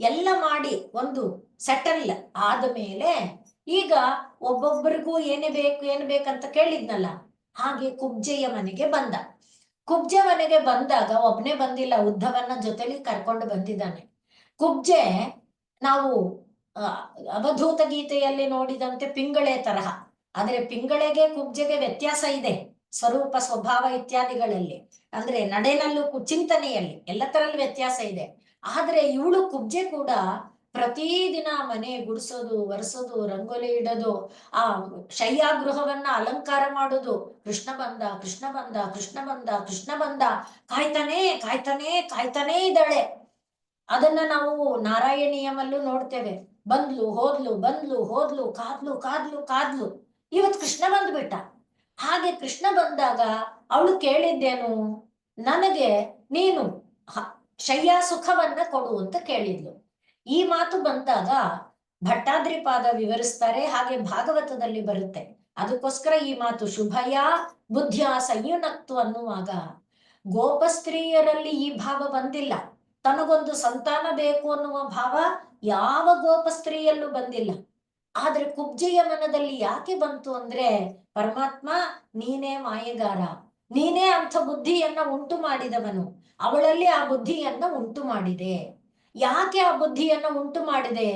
ಎಲ್ಲ ಮಾಡಿ ಒಂದು ಸೆಟಲ್ ಆದ ಮೇಲೆ ಈಗ ಒಬ್ಬೊಬ್ಬರಿಗೂ ಏನು ಬೇಕಂತ ಕೇಳಿದ್ನಲ್ಲ, ಹಾಗೆ ಕುಬ್ಜೆಯ ಮನೆಗೆ ಬಂದ. ಕುಬ್ಜೆ ಮನೆಗೆ ಬಂದಾಗ ಒಬ್ನೇ ಬಂದಿಲ್ಲ, ಉದ್ಧವನ್ನ ಜೊತೆಲಿ ಕರ್ಕೊಂಡು ಬಂದಿದ್ದಾನೆ. ಕುಬ್ಜೆ ನಾವು ಅವಧೂತ ಗೀತೆಯಲ್ಲಿ ನೋಡಿದಂತೆ ಪಿಂಗಳೆ ತರಹ, ಆದ್ರೆ ಪಿಂಗಳೆಗೆ ಕುಬ್ಜೆಗೆ ವ್ಯತ್ಯಾಸ ಇದೆ, ಸ್ವರೂಪ ಸ್ವಭಾವ ಇತ್ಯಾದಿಗಳಲ್ಲಿ, ಅಂದ್ರೆ ನಡೆನಲ್ಲೂ ಚಿಂತನೆಯಲ್ಲಿ ಎಲ್ಲ ತರಲ್ಲಿ ವ್ಯತ್ಯಾಸ ಇದೆ. ಆದ್ರೆ ಇವಳು ಕುಬ್ಜೆ ಕೂಡ ಪ್ರತಿದಿನ ಮನೆ ಗುಡಿಸೋದು, ಒರೆಸೋದು, ರಂಗೋಲಿ ಇಡೋದು, ಆ ಶಯ್ಯಾಗೃಹವನ್ನ ಅಲಂಕಾರ ಮಾಡೋದು, ಕೃಷ್ಣ ಬಂದ ಕೃಷ್ಣ ಬಂದ ಕೃಷ್ಣ ಬಂದ ಕೃಷ್ಣ ಬಂದ ಕಾಯ್ತಾನೇ ಕಾಯ್ತಾನೇ ಕಾಯ್ತಾನೇ ಇದ್ದಾಳೆ. ಅದನ್ನ ನಾವು ನಾರಾಯಣೀಯಮಲ್ಲೂ ನೋಡ್ತೇವೆ. ಬಂದ್ಲು ಹೋದ್ಲು ಬಂದ್ಲು ಹೋದ್ಲು, ಕಾದ್ಲು ಕಾದ್ಲು ಕಾದ್ಲು, ಇವತ್ತು ಕೃಷ್ಣ ಬಂದ್ಬಿಟ್ಟ. ಹಾಗೆ ಕೃಷ್ಣ ಬಂದಾಗ ಅವಳು ಕೇಳಿದ್ದೇನು, ನನಗೆ ನೀನು ಶಯ್ಯಾ ಸುಖವನ್ನ ಕೊಡು ಅಂತ ಕೇಳಿದ್ಲು. ಈ ಮಾತು ಬಂದಾಗ ಭಟ್ಟಾದ್ರಿಪಾದ ವಿವರಿಸ್ತಾರೆ, ಹಾಗೆ ಭಾಗವತದಲ್ಲಿ ಬರುತ್ತೆ. ಅದಕ್ಕೋಸ್ಕರ ಈ ಮಾತು ಶುಭಯ ಬುದ್ಧಿಯ ಸಂಯುನಕ್ತು ಅನ್ನುವಾಗ ಗೋಪಸ್ತ್ರೀಯರಲ್ಲಿ ಈ ಭಾವ ಬಂದಿಲ್ಲ. ತನಗೊಂದು ಸಂತಾನ ಬೇಕು ಅನ್ನುವ ಭಾವ ಯಾವ ಗೋಪಸ್ತ್ರೀಯಲ್ಲೂ ಬಂದಿಲ್ಲ. ಆದ್ರೆ ಕುಬ್ಜೆಯ ಮನದಲ್ಲಿ ಯಾಕೆ ಬಂತು ಅಂದ್ರೆ, ಪರಮಾತ್ಮ ನೀನೇ ಮಾಯೆಗಾರ, ನೀನೇ ಅಂಥ ಬುದ್ಧಿಯನ್ನ ಉಂಟು ಮಾಡಿದವನು, ಅವಳಲ್ಲಿ ಆ ಬುದ್ಧಿಯನ್ನ ಉಂಟು ಮಾಡಿದೆ. ಯಾಕೆ ಆ ಬುದ್ಧಿಯನ್ನ ಉಂಟು ಮಾಡಿದೆ?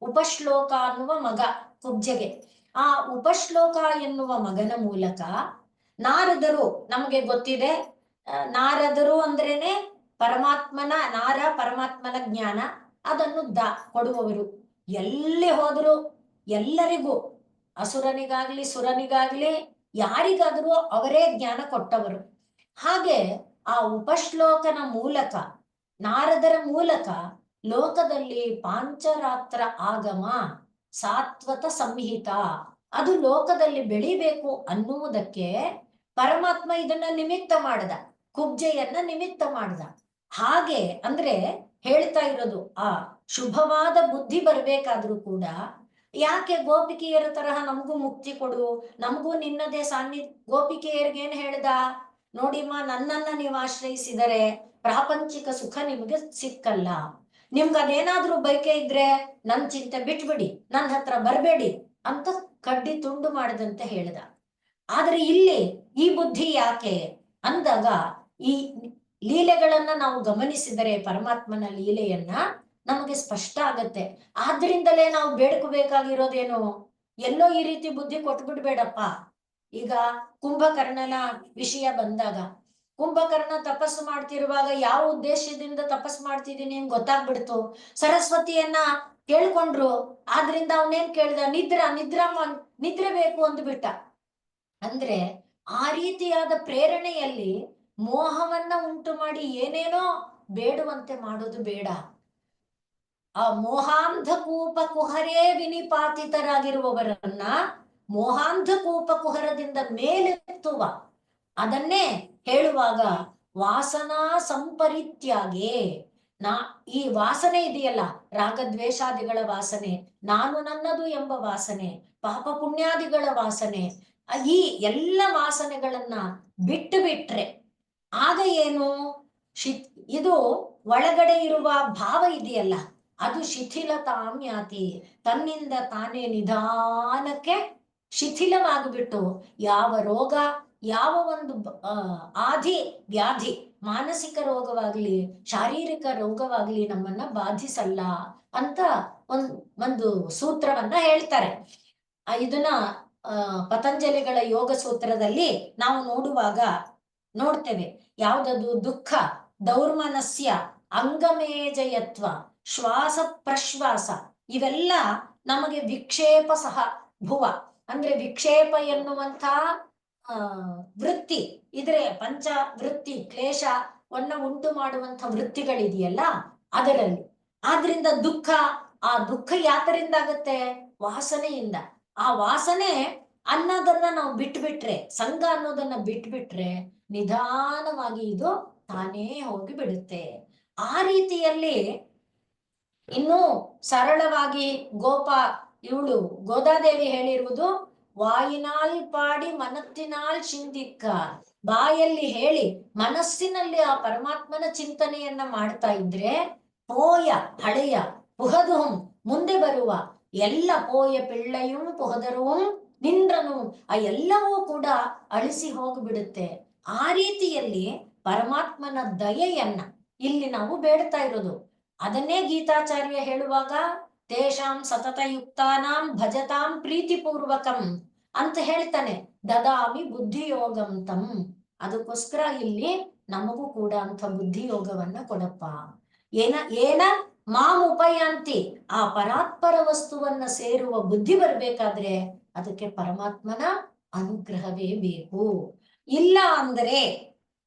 ಉಪಶ್ಲೋಕ ಅನ್ನುವ ಮಗ ಕುಬ್ಜೆಗೆ. ಆ ಉಪಶ್ಲೋಕ ಎನ್ನುವ ಮಗನ ಮೂಲಕ ನಾರದರು, ನಮಗೆ ಗೊತ್ತಿದೆ, ನಾರದರು ಅಂದ್ರೇನೆ ಪರಮಾತ್ಮನ, ನಾರ ಪರಮಾತ್ಮನ ಜ್ಞಾನ ಅದನ್ನು ಕೊಡುವವರು. ಎಲ್ಲಿ ಹೋದ್ರು ಎಲ್ಲರಿಗೂ, ಅಸುರನಿಗಾಗ್ಲಿ ಸುರನಿಗಾಗ್ಲಿ ಯಾರಿಗಾದ್ರೂ ಅವರೇ ಜ್ಞಾನ ಕೊಟ್ಟವರು. ಹಾಗೆ ಆ ಉಪಶ್ಲೋಕನ ಮೂಲಕ, ನಾರದರ ಮೂಲಕ ಲೋಕದಲ್ಲಿ ಪಾಂಚರಾತ್ರ ಆಗಮ, ಸಾತ್ವತ ಸಂಹಿತ ಅದು ಲೋಕದಲ್ಲಿ ಬೆಳಿಬೇಕು ಅನ್ನುವುದಕ್ಕೆ ಪರಮಾತ್ಮ ಇದನ್ನ ನಿಮಿತ್ತ ಮಾಡಿದ, ಕುಬ್ಜೆಯನ್ನ ನಿಮಿತ್ತ ಮಾಡಿದ. ಹಾಗೆ ಅಂದ್ರೆ ಹೇಳ್ತಾ ಇರೋದು, ಆ ಶುಭವಾದ ಬುದ್ಧಿ ಬರ್ಬೇಕಾದ್ರೂ ಕೂಡ ಯಾಕೆ ಗೋಪಿಕೆಯರ ತರಹ ನಮಗೂ ಮುಕ್ತಿ ಕೊಡು, ನಮಗೂ ನಿನ್ನದೇ ಸಾನ್ನಿಧ್ಯ. ಗೋಪಿಕೆಯರಿಗೇನು ಹೇಳ್ದ, ನೋಡಿಮ್ಮ, ನನ್ನನ್ನ ನೀವು ಆಶ್ರಯಿಸಿದರೆ ಪ್ರಾಪಂಚಿಕ ಸುಖ ನಿಮ್ಗೆ ಸಿಕ್ಕಲ್ಲ, ನಿಮ್ಗದೇನಾದ್ರೂ ಬೈಕೆ ಇದ್ರೆ ನನ್ ಚಿಂತೆ ಬಿಟ್ಬಿಡಿ, ನನ್ನ ಹತ್ರ ಬರ್ಬೇಡಿ ಅಂತ ಕಡ್ಡಿ ತುಂಡು ಮಾಡಿದಂತೆ ಹೇಳ್ದ. ಆದ್ರೆ ಇಲ್ಲಿ ಈ ಬುದ್ಧಿ ಯಾಕೆ ಅಂದಾಗ, ಈ ಲೀಲೆಗಳನ್ನ ನಾವು ಗಮನಿಸಿದರೆ, ಪರಮಾತ್ಮನ ಲೀಲೆಯನ್ನ ನಮಗೆ ಸ್ಪಷ್ಟ ಆಗತ್ತೆ. ಆದ್ರಿಂದಲೇ ನಾವು ಬೇಡ್ಕೋಬೇಕಾಗಿರೋದೇನು, ಎಲ್ಲೋ ಈ ರೀತಿ ಬುದ್ಧಿ ಕೊಟ್ಬಿಡ್ಬೇಡಪ್ಪ. ಈಗ ಕುಂಭಕರ್ಣನ ವಿಷಯ ಬಂದಾಗ, ಕುಂಭಕರ್ಣ ತಪಸ್ಸು ಮಾಡ್ತಿರುವಾಗ ಯಾವ ಉದ್ದೇಶದಿಂದ ತಪಸ್ಸು ಮಾಡ್ತಿದ್ದೀನಿ ಅಂತ ಗೊತ್ತಾಗ್ಬಿಡ್ತು. ಸರಸ್ವತಿಯನ್ನ ಕೇಳ್ಕೊಂಡ್ರು, ಆದ್ರಿಂದ ಅವನೇನ್ ಕೇಳ್ದ, ನಿದ್ರೆ ಬೇಕು ಅಂದ್ಬಿಟ್ಟ. ಅಂದ್ರೆ ಆ ರೀತಿಯಾದ ಪ್ರೇರಣೆಯಲ್ಲಿ ಮೋಹವನ್ನ ಉಂಟು ಮಾಡಿ ಏನೇನೋ ಬೇಡುವಂತೆ ಮಾಡೋದು ಬೇಡ. ಆ ಮೋಹಾಂಧಕೂಪ ಕುಹರೇ ವಿನಿಪಾತಿತರಾಗಿರುವವರನ್ನ ಮೋಹಾಂಧಕೂಪ ಕುಹರದಿಂದ ಮೇಲೆತ್ತುವ, ಅದನ್ನೇ ಹೇಳುವಾಗ ವಾಸನಾ ಸಂಪರಿತ್ಯಾಗೆ. ಈ ವಾಸನೆ ಇದೆಯಲ್ಲ, ರಾಗದ್ವೇಷಾದಿಗಳ ವಾಸನೆ, ನಾನು ನನ್ನದು ಎಂಬ ವಾಸನೆ, ಪಾಪ ಪುಣ್ಯಾದಿಗಳ ವಾಸನೆ, ಈ ಎಲ್ಲ ವಾಸನೆಗಳನ್ನ ಬಿಟ್ಟು ಬಿಟ್ರೆ ಆಗ ಏನು, ಇದು ಒಳಗಡೆ ಇರುವ ಭಾವ ಇದೆಯಲ್ಲ, ಅದು ಶಿಥಿಲತಾಮ್ಯಾತಿ, ತನ್ನಿಂದ ತಾನೇ ನಿಧಾನಕ್ಕೆ ಶಿಥಿಲವಾಗಿಬಿಟ್ಟು ಯಾವ ರೋಗ, ಯಾವ ಒಂದು ಆದಿ ವ್ಯಾಧಿ, ಮಾನಸಿಕ ರೋಗವಾಗ್ಲಿ ಶಾರೀರಿಕ ರೋಗವಾಗ್ಲಿ ನಮ್ಮನ್ನ ಬಾಧಿಸಲ್ಲ ಅಂತ ಒಂದು ಸೂತ್ರವನ್ನ ಹೇಳ್ತಾರೆ. ಇದನ್ನ ಪತಂಜಲಿಗಳ ಯೋಗ ಸೂತ್ರದಲ್ಲಿ ನಾವು ನೋಡ್ತೇವೆ. ಯಾವ್ದದು, ದುಃಖ ದೌರ್ಮನಸ್ಯ ಅಂಗಮೇಜಯತ್ವ ಶ್ವಾಸ ಪ್ರಶ್ವಾಸ, ಇವೆಲ್ಲ ನಮಗೆ ವಿಕ್ಷೇಪ ಸಹ ಭುವ, ಅಂದ್ರೆ ವಿಕ್ಷೇಪ ಎನ್ನುವಂಥ ವೃತ್ತಿ ಇದ್ರೆ, ಪಂಚ ವೃತ್ತಿ ಕ್ಲೇಶವನ್ನ ಉಂಟು ಮಾಡುವಂಥ ವೃತ್ತಿಗಳಿದೆಯಲ್ಲ ಅದರಲ್ಲಿ. ಆದ್ರಿಂದ ದುಃಖ, ಆ ದುಃಖ ಯಾತರಿಂದ ಆಗತ್ತೆ, ವಾಸನೆಯಿಂದ. ಆ ವಾಸನೆ ಅನ್ನೋದನ್ನ ನಾವು ಬಿಟ್ಬಿಟ್ರೆ, ಸಂಘ ಅನ್ನೋದನ್ನ ಬಿಟ್ಬಿಟ್ರೆ ನಿಧಾನವಾಗಿ ಇದು ತಾನೇ ಹೋಗಿ ಬಿಡುತ್ತೆ. ಆ ರೀತಿಯಲ್ಲಿ ಇನ್ನು ಸರಳವಾಗಿ ಇವಳು ಗೋದಾದೇವಿ ಹೇಳಿರುವುದು ವಾಯಿನಾಲ್ ಪಾಡಿ ಮನತ್ತಿನಾಲ್ ಚಿಂದಿಕ್ಕ, ಬಾಯಲ್ಲಿ ಹೇಳಿ ಮನಸ್ಸಿನಲ್ಲಿ ಆ ಪರಮಾತ್ಮನ ಚಿಂತನೆಯನ್ನ ಮಾಡ್ತಾ ಇದ್ರೆ ಪೋಯ ಹಳೆಯ ಪುಹದುಂ ಮುಂದೆ ಬರುವ ಎಲ್ಲ ಪೋಯ ಪಿಳ್ಳೆಯೂ ಪುಹದರುಂ ನಿಂದ್ರನು ಆ ಎಲ್ಲವೂ ಕೂಡ ಅಳಿಸಿ ಹೋಗ್ಬಿಡುತ್ತೆ. ಆ ರೀತಿಯಲ್ಲಿ ಪರಮಾತ್ಮನ ದಯೆಯನ್ನ ಇಲ್ಲಿ ನಾವು ಬೇಡ್ತಾ ಇರೋದು. ಅದನ್ನೇ ಗೀತಾಚಾರ್ಯ ಹೇಳುವಾಗ ತೇಷಾಂ ಸತತಯುಕ್ತಾನಾಂ ಭಜತಾಂ ಪ್ರೀತಿಪೂರ್ವಕಂ ಅಂತ ಹೇಳ್ತಾನೆ, ದದಾಮಿ ಬುದ್ಧಿಯೋಗಂ ತಂ. ಅದಕ್ಕೋಸ್ಕರ ಇಲ್ಲಿ ನಮಗೂ ಕೂಡ ಅಂತ ಬುದ್ಧಿಯೋಗವನ್ನ ಕೊಡಪ್ಪ. ಏನ ಮಾಂ ಉಪಯಾಂತಿ, ಆ ಪರಾತ್ಪರ ವಸ್ತುವನ್ನ ಸೇರುವ ಬುದ್ಧಿ ಬರ್ಬೇಕಾದ್ರೆ ಅದಕ್ಕೆ ಪರಮಾತ್ಮನ ಅನುಗ್ರಹವೇ ಬೇಕು. ಇಲ್ಲ ಅಂದರೆ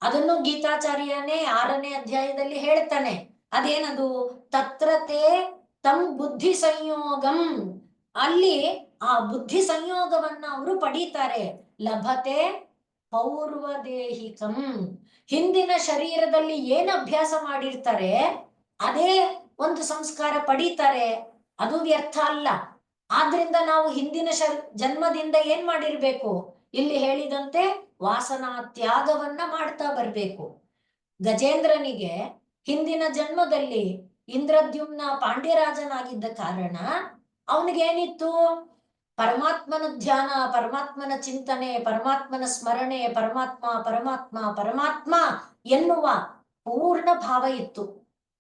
ಅದನ್ನು ಗೀತಾಚಾರ್ಯನೇ 6ನೇ ಅಧ್ಯಾಯದಲ್ಲಿ ಹೇಳ್ತಾನೆ. ಅದೇನದು? ತತ್ರತೆ ತಂ ಬುದ್ಧಿ ಸಂಯೋಗಂ, ಅಲ್ಲಿ ಆ ಬುದ್ಧಿ ಸಂಯೋಗವನ್ನ ಅವರು ಪಡೀತಾರೆ. ಲಭತೆ ಪೌರ್ವದೇಹಿಕಂ, ಹಿಂದಿನ ಶರೀರದಲ್ಲಿ ಏನ್ ಅಭ್ಯಾಸ ಮಾಡಿರ್ತಾರೆ ಅದೇ ಒಂದು ಸಂಸ್ಕಾರ ಪಡೀತಾರೆ, ಅದು ವ್ಯರ್ಥ ಅಲ್ಲ. ಆದ್ರಿಂದ ನಾವು ಹಿಂದಿನ ಜನ್ಮದಿಂದ ಏನ್ ಮಾಡಿರ್ಬೇಕು? ಇಲ್ಲಿ ಹೇಳಿದಂತೆ ವಾಸನಾ ತ್ಯಾಗವನ್ನ ಮಾಡ್ತಾ ಬರ್ಬೇಕು. ಗಜೇಂದ್ರನಿಗೆ ಹಿಂದಿನ ಜನ್ಮದಲ್ಲಿ ಇಂದ್ರದ್ಯುಮ್ನ ಪಾಂಡ್ಯರಾಜನಾಗಿದ್ದ ಕಾರಣ ಅವನಿಗೇನಿತ್ತು? ಪರಮಾತ್ಮನ ಧ್ಯಾನ, ಪರಮಾತ್ಮನ ಚಿಂತನೆ, ಪರಮಾತ್ಮನ ಸ್ಮರಣೆ, ಪರಮಾತ್ಮ ಪರಮಾತ್ಮ ಪರಮಾತ್ಮ ಎನ್ನುವ ಪೂರ್ಣ ಭಾವ ಇತ್ತು.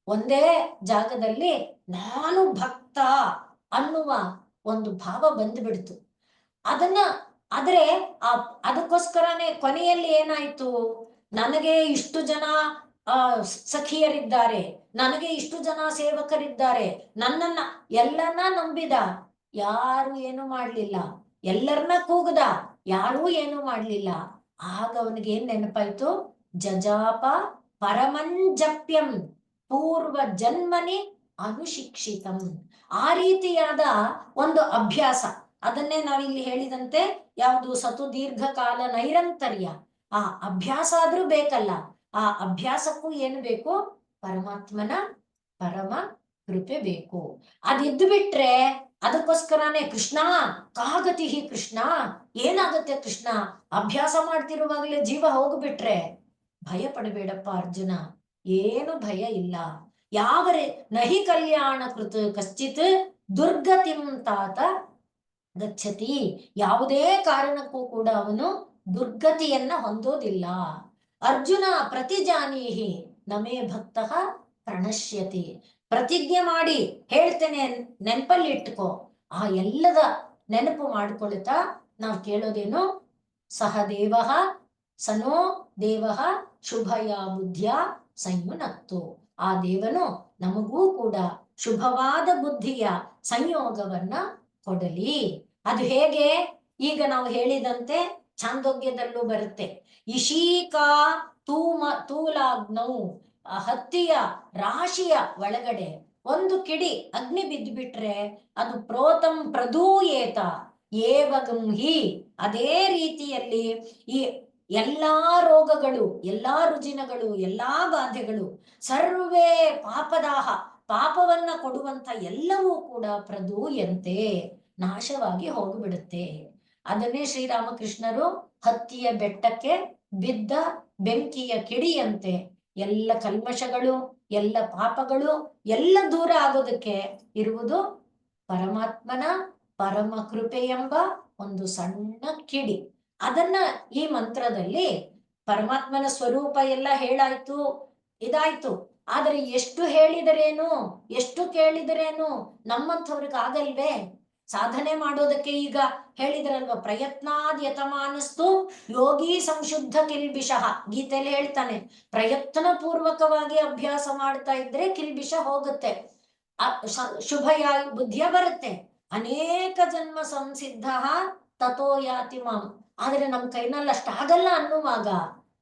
ಒಂದೇ ಜಾಗದಲ್ಲಿ ನಾನು ಭಕ್ತ ಅನ್ನುವ ಒಂದು ಭಾವ ಬಂದ್ಬಿಡ್ತು. ಆದ್ರೆ ಅದಕ್ಕೋಸ್ಕರನೇ ಕೊನೆಯಲ್ಲಿ ಏನಾಯ್ತು? ನನಗೆ ಇಷ್ಟು ಜನ ಸಖಿಯರಿದ್ದಾರೆ, ನನಗೆ ಇಷ್ಟು ಜನ ಸೇವಕರಿದ್ದಾರೆ, ನನ್ನನ್ನ ಎಲ್ಲರನ್ನ ನಂಬಿದ, ಯಾರು ಏನು ಮಾಡ್ಲಿಲ್ಲ. ಎಲ್ಲರನ್ನ ಕೂಗದ, ಯಾರೂ ಏನು ಮಾಡ್ಲಿಲ್ಲ. ಆಗ ಅವನಿಗೆ ಏನ್ ನೆನಪಾಯ್ತು? ಜಜಾಪ ಪರಮಂಜಪ್ಯಂ ಪೂರ್ವ ಜನ್ಮನಿ ಅನುಶಿಕ್ಷಿತಂ. ಆ ರೀತಿಯಾದ ಒಂದು ಅಭ್ಯಾಸ, ಅದನ್ನೇ ನಾವಿಲ್ಲಿ ಹೇಳಿದಂತೆ ಯಾವುದು ಸತು ದೀರ್ಘಕಾಲ ನೈರಂತರ್ಯ, ಆ ಅಭ್ಯಾಸ ಆದ್ರೂ ಬೇಕಲ್ಲ. ಆ ಅಭ್ಯಾಸಕ್ಕೂ ಏನು ಬೇಕು? ಪರಮಾತ್ಮನ ಪರಮ ಕೃಪೆ ಬೇಕು. ಅದಿದ್ದು ಬಿಟ್ರೆ, ಅದಕ್ಕೋಸ್ಕರನೇ ಕೃಷ್ಣ ಕಾಗತಿ ಕೃಷ್ಣ, ಏನಾಗುತ್ತೆ ಕೃಷ್ಣ? ಅಭ್ಯಾಸ ಮಾಡ್ತಿರುವಾಗಲೇ ಜೀವ ಹೋಗ್ಬಿಟ್ರೆ ಭಯ ಪಡಬೇಡಪ್ಪ ಅರ್ಜುನ, ಏನು ಭಯ ಇಲ್ಲ. ಯಾವರೇ ನಹಿ ಕಲ್ಯಾಣ ಕೃತ ಕಶ್ಚಿತ್ ದುರ್ಗತಿಂ ತಾತ ಗಚ್ಚತಿ, ಯಾವುದೇ ಕಾರಣಕ್ಕೂ ಕೂಡ ಅವನು ದುರ್ಗತಿಯನ್ನ ಹೊಂದೋದಿಲ್ಲ. ಅರ್ಜುನ ಪ್ರತಿಜಾನೀಹಿ ನಮೇ ಭಕ್ತ ಪ್ರಣಶ್ಯತಿ, ಪ್ರತಿಜ್ಞೆ ಮಾಡಿ ಹೇಳ್ತೇನೆ, ನೆನಪಲ್ಲಿ ಇಟ್ಕೋ. ಆ ಎಲ್ಲದ ನೆನಪು ಮಾಡ್ಕೊಳ್ತಾ ನಾವು ಕೇಳೋದೇನು? ಸಹ ದೇವ ಸನೋ ದೇವ ಶುಭಯ ಬುದ್ಧಿಯ ಸಂಯುನಕ್ತು. ಆ ದೇವನು ನಮಗೂ ಕೂಡ ಶುಭವಾದ ಬುದ್ಧಿಯ ಸಂಯೋಗವನ್ನ ಕೊಡಲಿ. ಅದು ಹೇಗೆ? ಈಗ ನಾವು ಹೇಳಿದಂತೆ ಛಾಂದೋಗ್ಯದಲ್ಲೂ ಬರುತ್ತೆ. ಇಶೀಕಾ ತೂಲಾಗ್ನೌ, ಹತ್ತಿಯ ರಾಶಿಯ ಒಳಗಡೆ ಒಂದು ಕಿಡಿ ಅಗ್ನಿ ಬಿದ್ದುಬಿಟ್ರೆ ಅದು ಪ್ರೋತಂ ಪ್ರದೂಯೇತ ಏವಗಂಹಿ. ಅದೇ ರೀತಿಯಲ್ಲಿ ಈ ಎಲ್ಲಾ ರೋಗಗಳು, ಎಲ್ಲಾ ರುಜಿನಗಳು, ಎಲ್ಲಾ ಬಾಧೆಗಳು, ಸರ್ವೇ ಪಾಪದಾಹ, ಪಾಪವನ್ನ ಕೊಡುವಂತ ಎಲ್ಲವೂ ಕೂಡ ಪ್ರದೂಯಂತೆ ನಾಶವಾಗಿ ಹೋಗಿಬಿಡುತ್ತೆ. ಅದನ್ನೇ ಶ್ರೀರಾಮಕೃಷ್ಣರು ಹತ್ತಿಯ ಬೆಟ್ಟಕ್ಕೆ ಬಿದ್ದ ಬೆಂಕಿಯ ಕಿಡಿಯಂತೆ ಎಲ್ಲ ಕಲ್ಮಶಗಳು, ಎಲ್ಲ ಪಾಪಗಳು ಎಲ್ಲ ದೂರ ಆಗೋದಕ್ಕೆ ಇರುವುದು ಪರಮಾತ್ಮನ ಪರಮ ಕೃಪೆ ಎಂಬ ಒಂದು ಸಣ್ಣ ಕಿಡಿ. ಅದನ್ನ ಈ ಮಂತ್ರದಲ್ಲಿ ಪರಮಾತ್ಮನ ಸ್ವರೂಪ ಎಲ್ಲ ಹೇಳಾಯ್ತು, ಇದಾಯ್ತು. ಆದ್ರೆ ಎಷ್ಟು ಹೇಳಿದರೇನು, ಎಷ್ಟು ಕೇಳಿದರೇನು ನಮ್ಮಂಥವ್ರಿಗೆ ಆಗಲ್ವೇ? ಸಾಧನೆ ಮಾಡೋದಕ್ಕೆ ಈಗ ಹೇಳಿದ್ರಲ್ವ, ಪ್ರಯತ್ನಾದ್ಯತಮಾನಸ್ತು ಯೋಗಿ ಸಂಶುದ್ಧ ಕಿಲ್ಬಿಷಃ. ಗೀತೆಯಲ್ಲಿ ಹೇಳ್ತಾನೆ, ಪ್ರಯತ್ನ ಪೂರ್ವಕವಾಗಿ ಅಭ್ಯಾಸ ಮಾಡ್ತಾ ಇದ್ರೆ ಕಿಲ್ಬಿಷ ಹೋಗುತ್ತೆ, ಶುಭಯ ಬುದ್ಧಿಯ ಬರುತ್ತೆ. ಅನೇಕ ಜನ್ಮ ಸಂಸಿದ್ಧ ತಥೋ ಯಾತಿ ಮಾಂ. ಆದ್ರೆ ನಮ್ ಕೈನಲ್ಲಿ ಅಷ್ಟಾಗಲ್ಲ ಅನ್ನುವಾಗ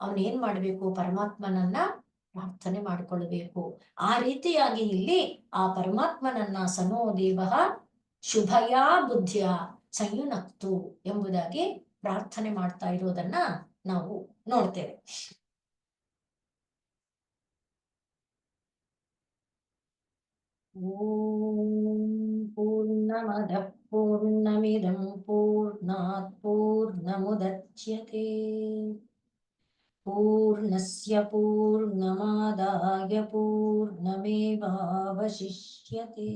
ಅವನೇನ್ ಮಾಡ್ಬೇಕು? ಪರಮಾತ್ಮನನ್ನ ಪ್ರಾರ್ಥನೆ ಮಾಡಿಕೊಳ್ಬೇಕು. ಆ ರೀತಿಯಾಗಿ ಇಲ್ಲಿ ಆ ಪರಮಾತ್ಮನನ್ನ ಸನೋ ದೇವ ಶುಭಯ ಬುದ್ಧಿಯ ಸಂಯುನಕ್ತು ಎಂಬುದಾಗಿ ಪ್ರಾರ್ಥನೆ ಮಾಡ್ತಾ ಇರೋದನ್ನ ನಾವು ನೋಡ್ತೇವೆ. ಓಂ ಪೂರ್ಣಮದಃ ಪೂರ್ಣಮಿದಂ ಪೂರ್ಣಾತ್ ಪೂರ್ಣಮುದಚ್ಯತೆ ಪೂರ್ಣಸ್ಯ ಪೂರ್ಣಮಾದಾಯ ಪೂರ್ಣಮೇವಾವಶಿಷ್ಯತೆ.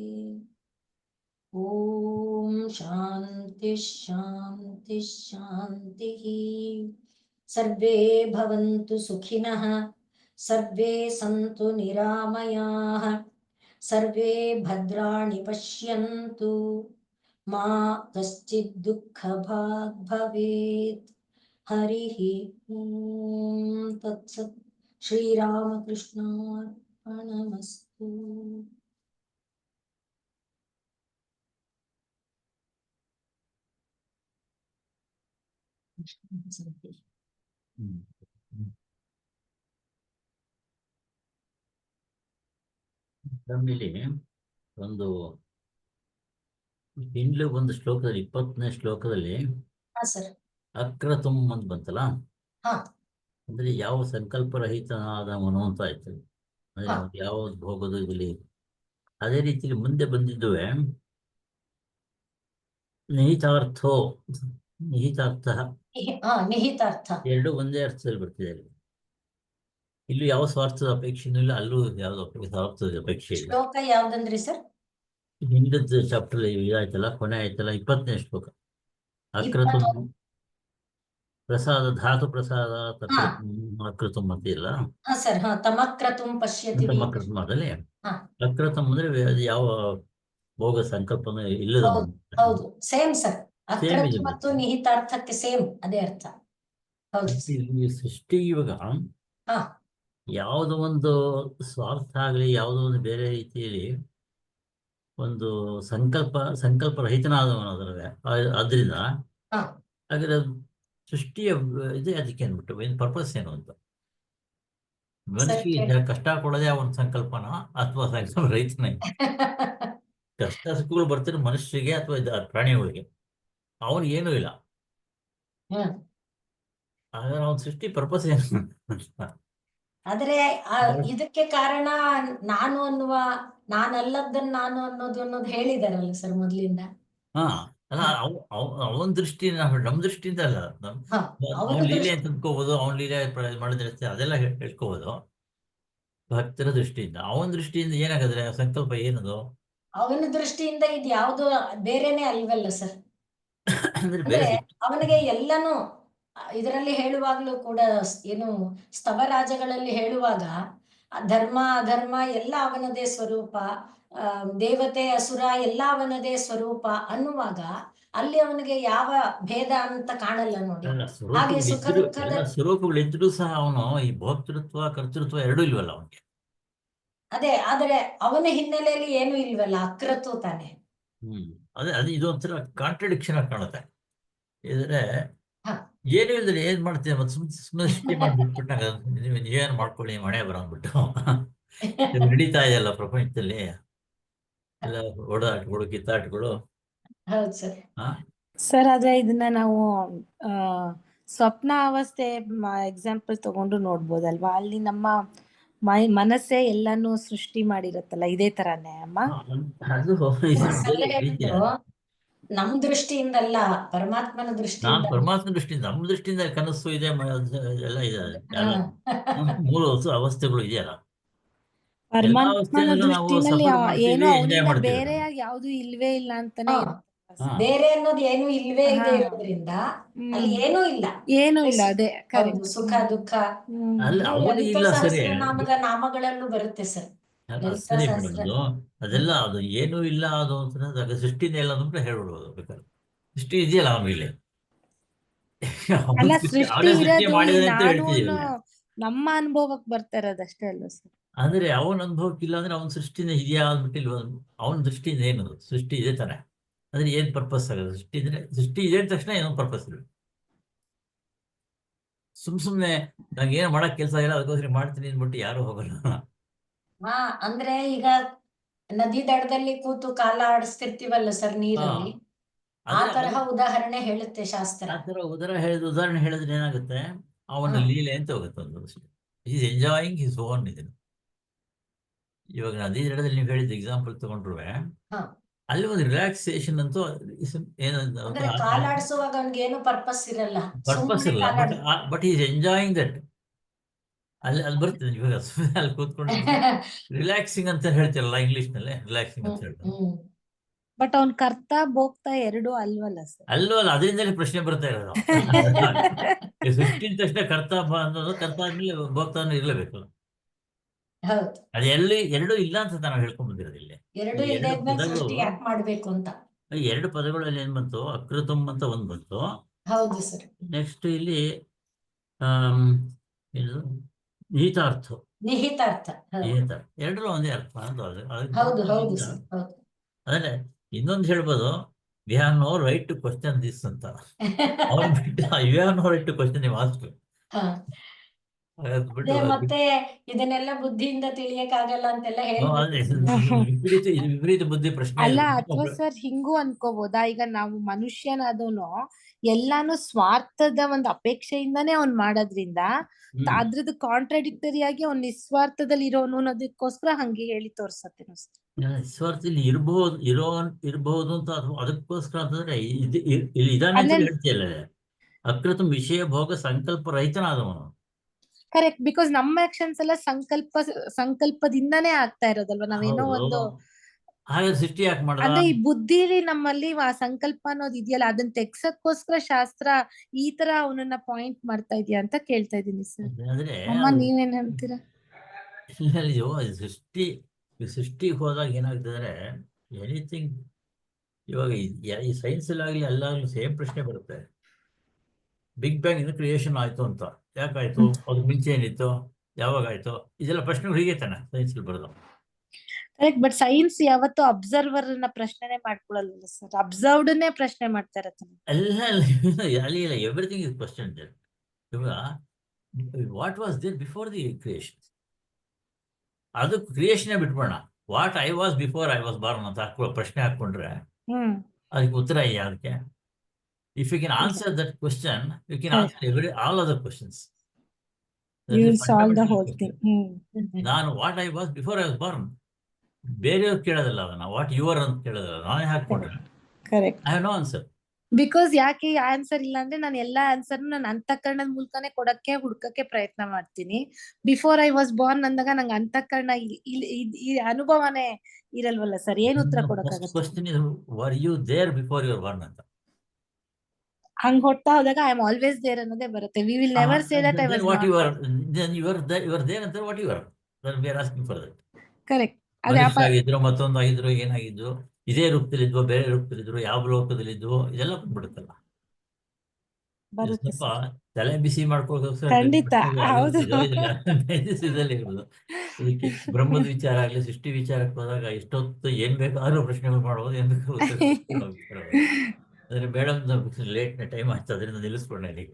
ಓಂ ಶಾಂತಿ ಶಾಂತಿ ಶಾಂತಿ. ಸರ್ವೇ ಭವಂತು ಸುಖಿನಃ, ಸರ್ವೇ ಸಂತು ನಿರಾಮಯಾಃ, ಸರ್ವೇ ಭದ್ರಾಣಿ ಪಶ್ಯಂತು, ಮಾ ಕಶ್ಚಿತ್ ದುಃಖಭಾಗ್ ಭವೇತ್. ಹರಿಃ ಓಂ ತತ್ಸತ್. ಶ್ರೀರಾಮಕೃಷ್ಣಾರ್ಪಣಮಸ್ತು. ನಮ್ಮಲ್ಲಿ ಒಂದು ಹಿಂದ್ಲು ಒಂದು ಶ್ಲೋಕದಲ್ಲಿ 20ನೇ ಶ್ಲೋಕದಲ್ಲಿ ಅಕ್ರತುಂ ಅಂತ ಬಂತಲ್ಲ, ಅಂದ್ರೆ ಯಾವ ಸಂಕಲ್ಪರಹಿತನಾದವನು ಅಂತ ಆಯ್ತು. ಅಂದ್ರೆ ಯಾವ ಹೋಗೋದು ಇಲ್ಲಿ ಅದೇ ರೀತಿಯಲ್ಲಿ ಮುಂದೆ ಬಂದಿದ್ದುವೆ ನಿಹಿತಾರ್ಥೋ ನಿಹಿತಾರ್ಥ ನಿಹಿತಾರ್ಥ ಎರಡು ಒಂದೇ ಅರ್ಥದಲ್ಲಿ ಬರ್ತಿದೆ. ಇಲ್ಲೂ ಯಾವ ಸ್ವಾರ್ಥದ ಅಪೇಕ್ಷೆನೂ ಇಲ್ಲ, ಅಲ್ಲೂ ಯಾವ್ದು ಸ್ವಾರ್ಥದ ಅಪೇಕ್ಷೆ ಇಲ್ಲ. ಶ್ಲೋಕ ಯಾವ್ದಂದ್ರಿ ಸರ್? ಹಿಂದದ ಚಾಪ್ಟರ್ ಇದಾಯ್ತಲ್ಲ, ಕೊನೆ ಆಯ್ತಲ್ಲ, 20ನೇ ಶ್ಲೋಕ. ಅಕೃತು ಪ್ರಸಾದ ಧಾತು ಪ್ರಸಾದ ಅಕೃತಂ ಅಂತ ಇಲ್ಲ ಸರ್. ತಮಕ್ರತುಂ ಪಶ್ಯತಿ. ತಮಕ್ರತುಮದಲ್ಲಿ ಅಕೃತಂ ಅಂದ್ರೆ ಯಾವ ಭೋಗ ಸಂಕಲ್ಪನ ಇಲ್ಲದ. ಹೌದು, ಸೇಮ್ ಸರ್. ಅಕೃತ ಮತ್ತು ನಿಹಿತಾರ್ಥಕ್ಕೆ ಸೇಮ್ ಅದೇ ಅರ್ಥ. ಈ ಸೃಷ್ಟಿ ಇವಾಗ ಯಾವುದೋ ಒಂದು ಸ್ವಾರ್ಥ ಆಗಲಿ, ಯಾವುದೋ ಒಂದು ಬೇರೆ ರೀತಿಯಲ್ಲಿ ಒಂದು ಸಂಕಲ್ಪರಹಿತನಾದವನು ಅದರಿಂದ ಹಾಗಾದ್ರೆ ಸೃಷ್ಟಿಯ ಇದೆ ಅದಕ್ಕೆ ಅಂದ್ಬಿಟ್ಟು ಏನು ಪರ್ಪಸ್ ಏನು ಅಂತ. ಮನುಷ್ಯ ಕಷ್ಟ ಕೊಡೋದೇ ಅವನ ಸಂಕಲ್ಪನ ಅಥವಾ ಸಂಕಲ್ಪ ರಹಿತನೇ? ಕಷ್ಟ ಸುಖಗಳು ಬರ್ತಿರೋ ಮನುಷ್ಯರಿಗೆ ಅಥವಾ ಪ್ರಾಣಿಗಳಿಗೆ, ಅವನು ಏನೂ ಇಲ್ಲ. ಹಾಗಾದ್ರೆ ಅವನ ಸೃಷ್ಟಿ ಪರ್ಪಸ್ ಏನು? ಆದ್ರೆ ಇದಕ್ಕೆ ಕಾರಣ ನಾನು ಅನ್ನುವ, ನಾನಲ್ಲದನ್ನ ನಾನು ಅನ್ನೋದು ಹೇಳಿದಾರಲ್ಲ ಸರ್ ಮೊದ್ಲಿಂದ. ಅಲ್ಲ, ಅವನ ದೃಷ್ಟಿಯಿಂದ, ನಮ್ಮ ದೃಷ್ಟಿಯಿಂದ ಅಲ್ಲ. ಅವನ ಲೀಲೆ ಅಂತ ತಿಳ್ಕೋಬಹುದು, ಅವನ ಲೀಲೆ ಮಾಡಿದ್ರೆ ಅದೆಲ್ಲ ಹೇಳ್ಕೋಬಹುದು. ಭಕ್ತರ ದೃಷ್ಟಿಯಿಂದ, ಅವನ ದೃಷ್ಟಿಯಿಂದ ಏನಾಗದ್ರೆ ಸಂಕಲ್ಪ ಏನದು? ಅವನ ದೃಷ್ಟಿಯಿಂದ ಇದು ಯಾವ್ದು ಬೇರೆನೆ ಅಲ್ವಲ್ಲ ಸರ್. ಅಂದ್ರೆ ಅವನಿಗೆ ಎಲ್ಲಾನು ಇದರಲ್ಲಿ ಹೇಳುವಾಗ್ಲೂ ಕೂಡ ಏನು ಸ್ತವರಾಜಗಳಲ್ಲಿ ಹೇಳುವಾಗ ಧರ್ಮ ಅಧರ್ಮ ಎಲ್ಲ ಅವನದೇ ಸ್ವರೂಪ, ದೇವತೆ ಅಸುರ ಎಲ್ಲ ಅವನದೇ ಸ್ವರೂಪ ಅನ್ನುವಾಗ ಅಲ್ಲಿ ಅವನಿಗೆ ಯಾವ ಭೇದ ಅಂತ ಕಾಣಲ್ಲ ನೋಡಿ. ಹಾಗೆ ಸುಖ ದುಃಖದ ಸ್ವರೂಪಗಳಿದ್ರು ಸಹ ಅವನು ಈ ಭೋಕ್ತೃತ್ವ ಕರ್ತೃತ್ವ ಎರಡೂ ಇಲ್ವಲ್ಲ ಅವನಿಗೆ. ಅದೇ, ಆದ್ರೆ ಅವನ ಹಿನ್ನೆಲೆಯಲ್ಲಿ ಏನು ಇಲ್ವಲ್ಲ, ಅಕೃತು ತಾನೆ. ಅದೇ ಇದು ಒಂಥರ ಕಾಂಟ್ರಡಿಕ್ಷನ್ ಆಗಿ ಕಾಣುತ್ತೆ. ಇದ್ರೆ ಏನು ಇಲ್ದ್ರೆ ಏನ್ ಮಾಡ್ತೀವಿ, ಮತ್ತೆ ಸುಮ್ಮನೆ ಸೃಷ್ಟಿ ಮಾಡಿ ಬಿಟ್ಬಿಟ್ಟಾಗ ನೀವೇನು ಮಾಡ್ಕೊಳ್ಳಿ, ಮಳೆ ಬರಂದ್ಬಿಟ್ಟು ನಡೀತಾ ಇದೆಯಲ್ಲ ಪ್ರಪಂಚದಲ್ಲಿ ಎಲ್ಲ ಓಡಾಟಗಳು ಕಿತ್ತಾಟಗಳು. ಸರ್, ಆದ್ರೆ ಇದನ್ನ ನಾವು ಸ್ವಪ್ನ ಅವಸ್ಥೆ ಎಕ್ಸಾಂಪಲ್ ತಗೊಂಡು ನೋಡ್ಬೋದಲ್ವಾ? ಅಲ್ಲಿ ನಮ್ಮ ಮನಸ್ಸೇ ಎಲ್ಲಾನು ಸೃಷ್ಟಿ ಮಾಡಿರತ್ತಲ್ಲ, ಇದೇ ತರಾನೇ ಅಮ್ಮ. ನಮ್ ದೃಷ್ಟಿಯಿಂದಲ್ಲ, ಪರಮಾತ್ಮನ ದೃಷ್ಟಿಯಿಂದ. ಪರಮಾತ್ಮ ದೃಷ್ಟಿಯಿಂದ, ನಮ್ಮ ದೃಷ್ಟಿಯಿಂದ ಕನಸು ಇದೆ, ಎಲ್ಲ ಇದೆ, ಮೂಲ ಅವಸ್ಥೆಗಳು ಇದೆಯಲ್ಲ. ಪರಮಾತ್ಮನ ದೃಷ್ಟಿನಲ್ಲಿ ಏನು ಬೇರೆ ಯಾವ್ದು ಇಲ್ವೇ ಇಲ್ಲ ಅಂತಾನೆ. ಬೇರೆ ಅನ್ನೋದು ಏನು ಇಲ್ವೇ ಇದೆ ಇರೋದ್ರಿಂದ ಅಲ್ಲಿ ಏನೂ ಇಲ್ಲ, ಏನೂ ಇಲ್ಲ. ಅದೇ ಸುಖ ದುಃಖ ನಾಮದ ನಾಮಗಳಲ್ಲೂ ಬರುತ್ತೆ ಸರ್. ಅದೆಲ್ಲ ಅದು ಏನೂ ಇಲ್ಲ, ಅದು ಅಂತ ಸೃಷ್ಟಿನೇ ಇಲ್ಲ ಅಂತ ಹೇಳ್ಬಿಡ್ಬೋದು. ಬೇಕಾದ್ರೆ ಸೃಷ್ಟಿ ಇದೆಯಲ್ಲ ಅವನಿಗೆ, ನಮ್ಮ ಅನುಭವಕ್ಕೆ ಬರ್ತಾ ಇರೋದಷ್ಟೇ ಅಲ್ವ ಸರ್? ಅಂದ್ರೆ ಅವನ ಅನುಭವಕ್ಕಿಲ್ಲ ಅಂದ್ರೆ ಅವನ ಸೃಷ್ಟಿನೇ ಇದೆಯಾ ಅಂದ್ಬಿಟ್ಟಿಲ್ವ? ಅವನ ದೃಷ್ಟಿಯಿಂದ ಏನದು ಸೃಷ್ಟಿ ಇದೆ ತಾನೆ, ಅಂದ್ರೆ ಏನ್ ಪರ್ಪಸ್ ಆಗೋದು? ಸೃಷ್ಟಿ ಇದ್ರೆ, ಸೃಷ್ಟಿ ಇದೆ ಅಂದ ತಕ್ಷಣ ಏನೋ ಪರ್ಪಸ್ ಇಲ್ಲ. ಸುಮ್ನೆ ನಂಗೆ ಏನು ಮಾಡಕ್ ಕೆಲಸ ಇಲ್ಲ ಅದಕ್ಕೋಸ್ಕರ ಮಾಡ್ತೀನಿ ಅಂದ್ಬಿಟ್ಟು ಯಾರು ಹೋಗಲ್ಲ. ಅಂದ್ರೆ ಈಗ ನದಿ ದಡದಲ್ಲಿ ಕೂತು ಕಾಲ ಆಡಿಸ್ತಿರ್ತೀವಲ್ಲ ಸರ್ ನೀರಲ್ಲಿ, ಆ ತರಹ ಉದಾಹರಣೆ ಹೇಳುತ್ತೆ ಶಾಸ್ತ್ರ. ಆ ತರ ಉದಾಹರಣೆ ಹೇಳಿದ್ರೆ ಏನಾಗುತ್ತೆ, ಅವನ ಲೀಲೆ ಅಂತ ಹೋಗುತ್ತೆ ಒಂದು. ಈಸ್ ಎಂಜಾಯಿಂಗ್ ಹಿಸ್ ಓನ್ ಇದನ್ನು. ಇವಾಗ ನದಿ ದಡದಲ್ಲಿ ನೀವು ಹೇಳಿದ ಎಕ್ಸಾಂಪಲ್ ತಗೊಂಡ್ರು ಹಾ. ಅಲ್ಲಿ ಒಂದು ರಿಲ್ಯಾಕ್ಸೇಷನ್ ಅಂತೂ ಅಂದ್ರೆ ಕಾಲಾಡಿಸುವಾಗ ಅವ್ನಿಗೆ ಏನು ಪರ್ಪಸ್ ಇರಲ್ಲ, ಪರ್ಪಸ್ ಸುಮ್ಮನೆ ಇಲ್ಲ, ಬಟ್ ಈಸ್ ಎಂಜಾಯಿಂಗ್ ದಟ್. ಅಲ್ಲಿ ಬರ್ತದೆ ಇವಾಗ ಸುಮ್ಮನೆ ಅಲ್ಲಿ ಕೂತ್ಕೊಂಡು ರಿಲ್ಯಾಕ್ಸಿಂಗ್ ಅಂತ ಹೇಳ್ತಿರಲ್ಲ ಇಂಗ್ಲಿಷ್ ನಲ್ಲಿ, ರಿಲ್ಯಾಕ್ಸಿಂಗ್ ಅಂತ ಹೇಳ್ತಾರೆ. ಬಟ್ ಅವ್ನ್ ಕರ್ತ ಭೋಗ್ತಾ ಎರಡು ಅಲ್ವಲ್ಲ ಸರ್? ಅಲ್ಲೂ ಅಲ್ಲ, ಅದರಿಂದಲೇ ಪ್ರಶ್ನೆ ಬರ್ತಾ ಇರೋದು. ಈ ಸೃಷ್ಟಿ ಅಂದ ತಕ್ಷಣ ಕರ್ತಾಪ ಅನ್ನೋದು, ಕರ್ತ ಆದ್ಮೇಲೆ ಭೋಕ್ತಾನು ಇರಲೇಬೇಕು. ಹೌದು, ಅದು ಎರಡೂ ಇಲ್ಲ ಅಂತ ನಾವು ಹೇಳ್ಕೊಂಡ್ ಬಂದಿರೋದು ಇಲ್ಲಿ. ಎರಡು ಈ ಇಲ್ಲದೆ ಎರಡು ಇದ್ಮೇಲೆ ಪದಗಳು, ಸೃಷ್ಟಿ ಯಾಕೆ ಮಾಡ್ಬೇಕು ಅಂತ. ಈ ಎರಡು ಪದಗಳಲ್ಲಿ ಏನ್ ಬಂತು, ಅಕೃತಂ ಅಂತ ಒಂದ್ ಬಂತು. ಹೌದು ಸರ್. ನೆಕ್ಸ್ಟ್ ಇಲ್ಲಿ ಆಮ್, ಇದು ನಿಹಿತಾರ್ಥ. ನಿಹಿತಾರ್ಥ. ಹೌದು ನಿಹಿತ ಎರಡರೂ ಒಂದೇ ಅರ್ಥ ಅಂತ ಹೌದು ಹೌದು ಸರ್. ಹೌದು. ಅಂದ್ರೆ ಇನ್ನೊಂದು ಹೇಳ್ಬೋದು, we have no right to question this ಅಂತ. ಅವ್ರು ಬಿಟ್ಟು you have no right to question you ask. ಹಾ. ಅದೇ ಮತ್ತೆ ಇದನ್ನೆಲ್ಲ ಬುದ್ಧಿಯಿಂದ ತಿಳಿಯಕ್ಕಾಗಲ್ಲ ಅಂತೆಲ್ಲ ವಿಪರೀತ ಬುದ್ಧಿ ಪ್ರಶ್ನೆ. ಅಲ್ಲ, ಅಥವಾ ಸರ್ ಹಿಂಗೂ ಅನ್ಕೋಬಹುದಾ, ಈಗ ನಾವು ಮನುಷ್ಯನಾದವನು ಎಲ್ಲಾನು ಸ್ವಾರ್ಥದ ಒಂದು ಅಪೇಕ್ಷೆಯಿಂದಾನೇ ಅವ್ನ್ ಮಾಡೋದ್ರಿಂದ ಅದ್ರದ್ದು ಕಾಂಟ್ರಾಡಿಕ್ಟರಿ ಆಗಿ ಅವ್ನ್ ನಿಸ್ವಾರ್ಥದಲ್ಲಿ ಇರೋನು ಅನ್ನೋದಕ್ಕೋಸ್ಕರ ಹಂಗೆ ಹೇಳಿ ತೋರ್ಸತ್ತೇನೋ ಸರ್. ನಿಸ್ವಾರ್ಥದಲ್ಲಿ ಇರಬಹುದು ಅಂತ, ಅದಕ್ಕೋಸ್ಕರ ಅಂತಂದ್ರೆ ಇಲ್ಲಿ ಇದಾನೆ ಅಂತ ಹೇಳ್ತಿಯಲ್ಲ, ಅಕೃತಂ ವಿಷಯ ಭೋಗ ಸಂಕಲ್ಪ ರಹಿತನಾದವನು. ಕರೆಕ್ಟ್, ಬಿಕಾಸ್ ನಮ್ಮ ಆಕ್ಷನ್ಸ್ ಎಲ್ಲ ಸಂಕಲ್ಪದಿಂದಾನೇ ಆಗ್ತಾ ಇರೋದಲ್ವಾ, ನಾವೇನೋ ಒಂದು ಹಾಗೆ ಸೃಷ್ಟಿ ಯಾಕೆ ಮಾಡ್ದ? ಅಂದ್ರೆ ಈ ಬುದ್ಧಿಲಿ ನಮ್ಮಲ್ಲಿ ಆ ಸಂಕಲ್ಪ ಅನ್ನೋದು ಇದೆಯಲ್ಲ, ಅದನ್ನ ತೆಗ್ಸಕ್ಕೋಸ್ಕರ ಶಾಸ್ತ್ರ ಈ ತರ ಅವನನ್ನ ಪಾಯಿಂಟ್ ಮಾಡ್ತಾ ಇದೆಯಾ ಅಂತ ಕೇಳ್ತಾ ಇದೀನಿ ಸರ್. ಅಂದ್ರೆ ಅಮ್ಮ ನೀವೇನ್ ಹೇಳ್ತೀರಾ? ಸೃಷ್ಟಿಗೆ ಹೋದಾಗ ಏನಾಗ್ತದೆ, ಎನಿಥಿಂಗ್ ಇವಾಗ ಈ ಸೈನ್ಸ್ ಅಲ್ಲಾಗ್ಲಿ ಎಲ್ಲಾಗ್ಲಿ ಸೇಮ್ ಪ್ರಶ್ನೆ ಬರುತ್ತೆ. ಬಿಗ್ ಬ್ಯಾಂಗ್ ಇಂದ ಕ್ರಿಯೇಷನ್ ಆಯ್ತು ಅಂತ, ಯಾಕಾಯ್ತು, ಅದಕ್ಕೆ ಮುಂಚೆ ಏನಿತ್ತು, ಯಾವಾಗ ಆಯ್ತು, ಇದೆಲ್ಲ ಪ್ರಶ್ನೆಗಳು ಹೀಗೆ ತಾನೆ ಸೈನ್ಸ್ ಬರೋದು. ಕರೆಕ್ಟ್, ಬಟ್ ಸೈನ್ಸ್ ಯಾವತ್ತು ಅಬ್ಸರ್ವರ್ ನ ಪ್ರಶ್ನೆ ಮಾಡ್ಕೊಳಲ್ಲ ಸರ್, ಅಬ್ಸರ್ವ್ಡ್ನೇ ಪ್ರಶ್ನೆ ಮಾಡ್ತಾ ಇರತ್ತೆ. ಅಲ್ಲಿ ಎವ್ರಿಥಿಂಗ್ ಇಸ್ ಕ್ವಶನ್. ಇವಾಗ what was there before the creation, ಅದು ಕ್ರಿಯೇಷನ್ ಬಿಟ್ಬೋಣ. What I was before I was born ಅಂತ ಪ್ರಶ್ನೆ ಹಾಕೊಂಡ್ರೆ ಅದಕ್ಕೆ ಉತ್ತರ ಇದೆಯಾ? ಅದಕ್ಕೆ if you can answer that question, you can answer all other questions. ನಾನು what I was before I was born, ಬೇರೆಯವ್ರು ಕೇಳೋದಲ್ಲ, ಅದನ್ನ ವಾಟ್ ಯುವರ್ ಅಂತ ಕೇಳೋದಲ್ಲ. ನಾನೇ ಹಾಕೊಂಡ್ರೆ I have no answer. Because ಯಾಕೆ ಆನ್ಸರ್ ಇಲ್ಲ ಅಂದ್ರೆ, ನಾನು ಎಲ್ಲಾ ಆನ್ಸರ್ ನನ್ನ ಅಂತಃಕರಣದ ಮೂಲಕನೇ ಹುಡ್ಕಕ್ಕೆ ಪ್ರಯತ್ನ ಮಾಡ್ತೀನಿ. ಬಿಫೋರ್ ಐ ವಾಸ್ ಬಾರ್ನ್ ಅಂದಾಗ ನಂಗೆ ಅಂತಃಕರಣ ಈ ಅನುಭವನೇ ಇರಲ್ವಲ್ಲ ಸರ್, ಏನ್ ಉತ್ತರ ಕೊಡಕ್ಕಾಗತ್ತೆ? Were you there before your born ಅಂತ ಹಂಗ್ ಹೊಡ್ತಾ ಹೋದಾಗ ಐ ಆಮ್ ಆಲ್ವೇಸ್ ದೇರ್ ಅನ್ನೋದೇ ಬರುತ್ತೆ. We will never say that I was what your there ಅಂತ what your we are asking for that. Correct. ಮನುಷ್ಯರಾಗಿದ್ರು, ಮತ್ತೊಂದಾಗಿದ್ರು, ಏನಾಗಿದ್ರು, ಇದೇ ರೂಪದಲ್ಲಿದ್ವು, ಬೇರೆ ರೂಪದಲ್ಲಿದ್ರು, ಯಾವ ಲೋಕದಲ್ಲಿದ್ವು, ಇದೆಲ್ಲ ಬಂದ್ಬಿಡುತ್ತಲ್ಲ. ಸ್ವಲ್ಪ ತಲೆ ಬಿಸಿ ಮಾಡ್ಕೊಳ್ಳೋದು ಇದಕ್ಕೆ ಬ್ರಹ್ಮದ ವಿಚಾರ ಆಗ್ಲಿ, ಸೃಷ್ಟಿ ವಿಚಾರಕ್ಕೆ ಹೋದಾಗ ಎಷ್ಟೊತ್ತು ಏನ್ ಬೇಕಾದ್ರೂ ಪ್ರಶ್ನೆಗಳು ಮಾಡ್ಬೋದು, ಏನ್ ಬೇಕಾದ್ರೂ ಅಂದ್ರೆ ಮೇಡಮ್ ಲೇಟ್ ಟೈಮ್ ಆಯ್ತು, ಅದರಿಂದ ನಿಲ್ಲಿಸ್ಕೊಂಡೆ ಈಗ.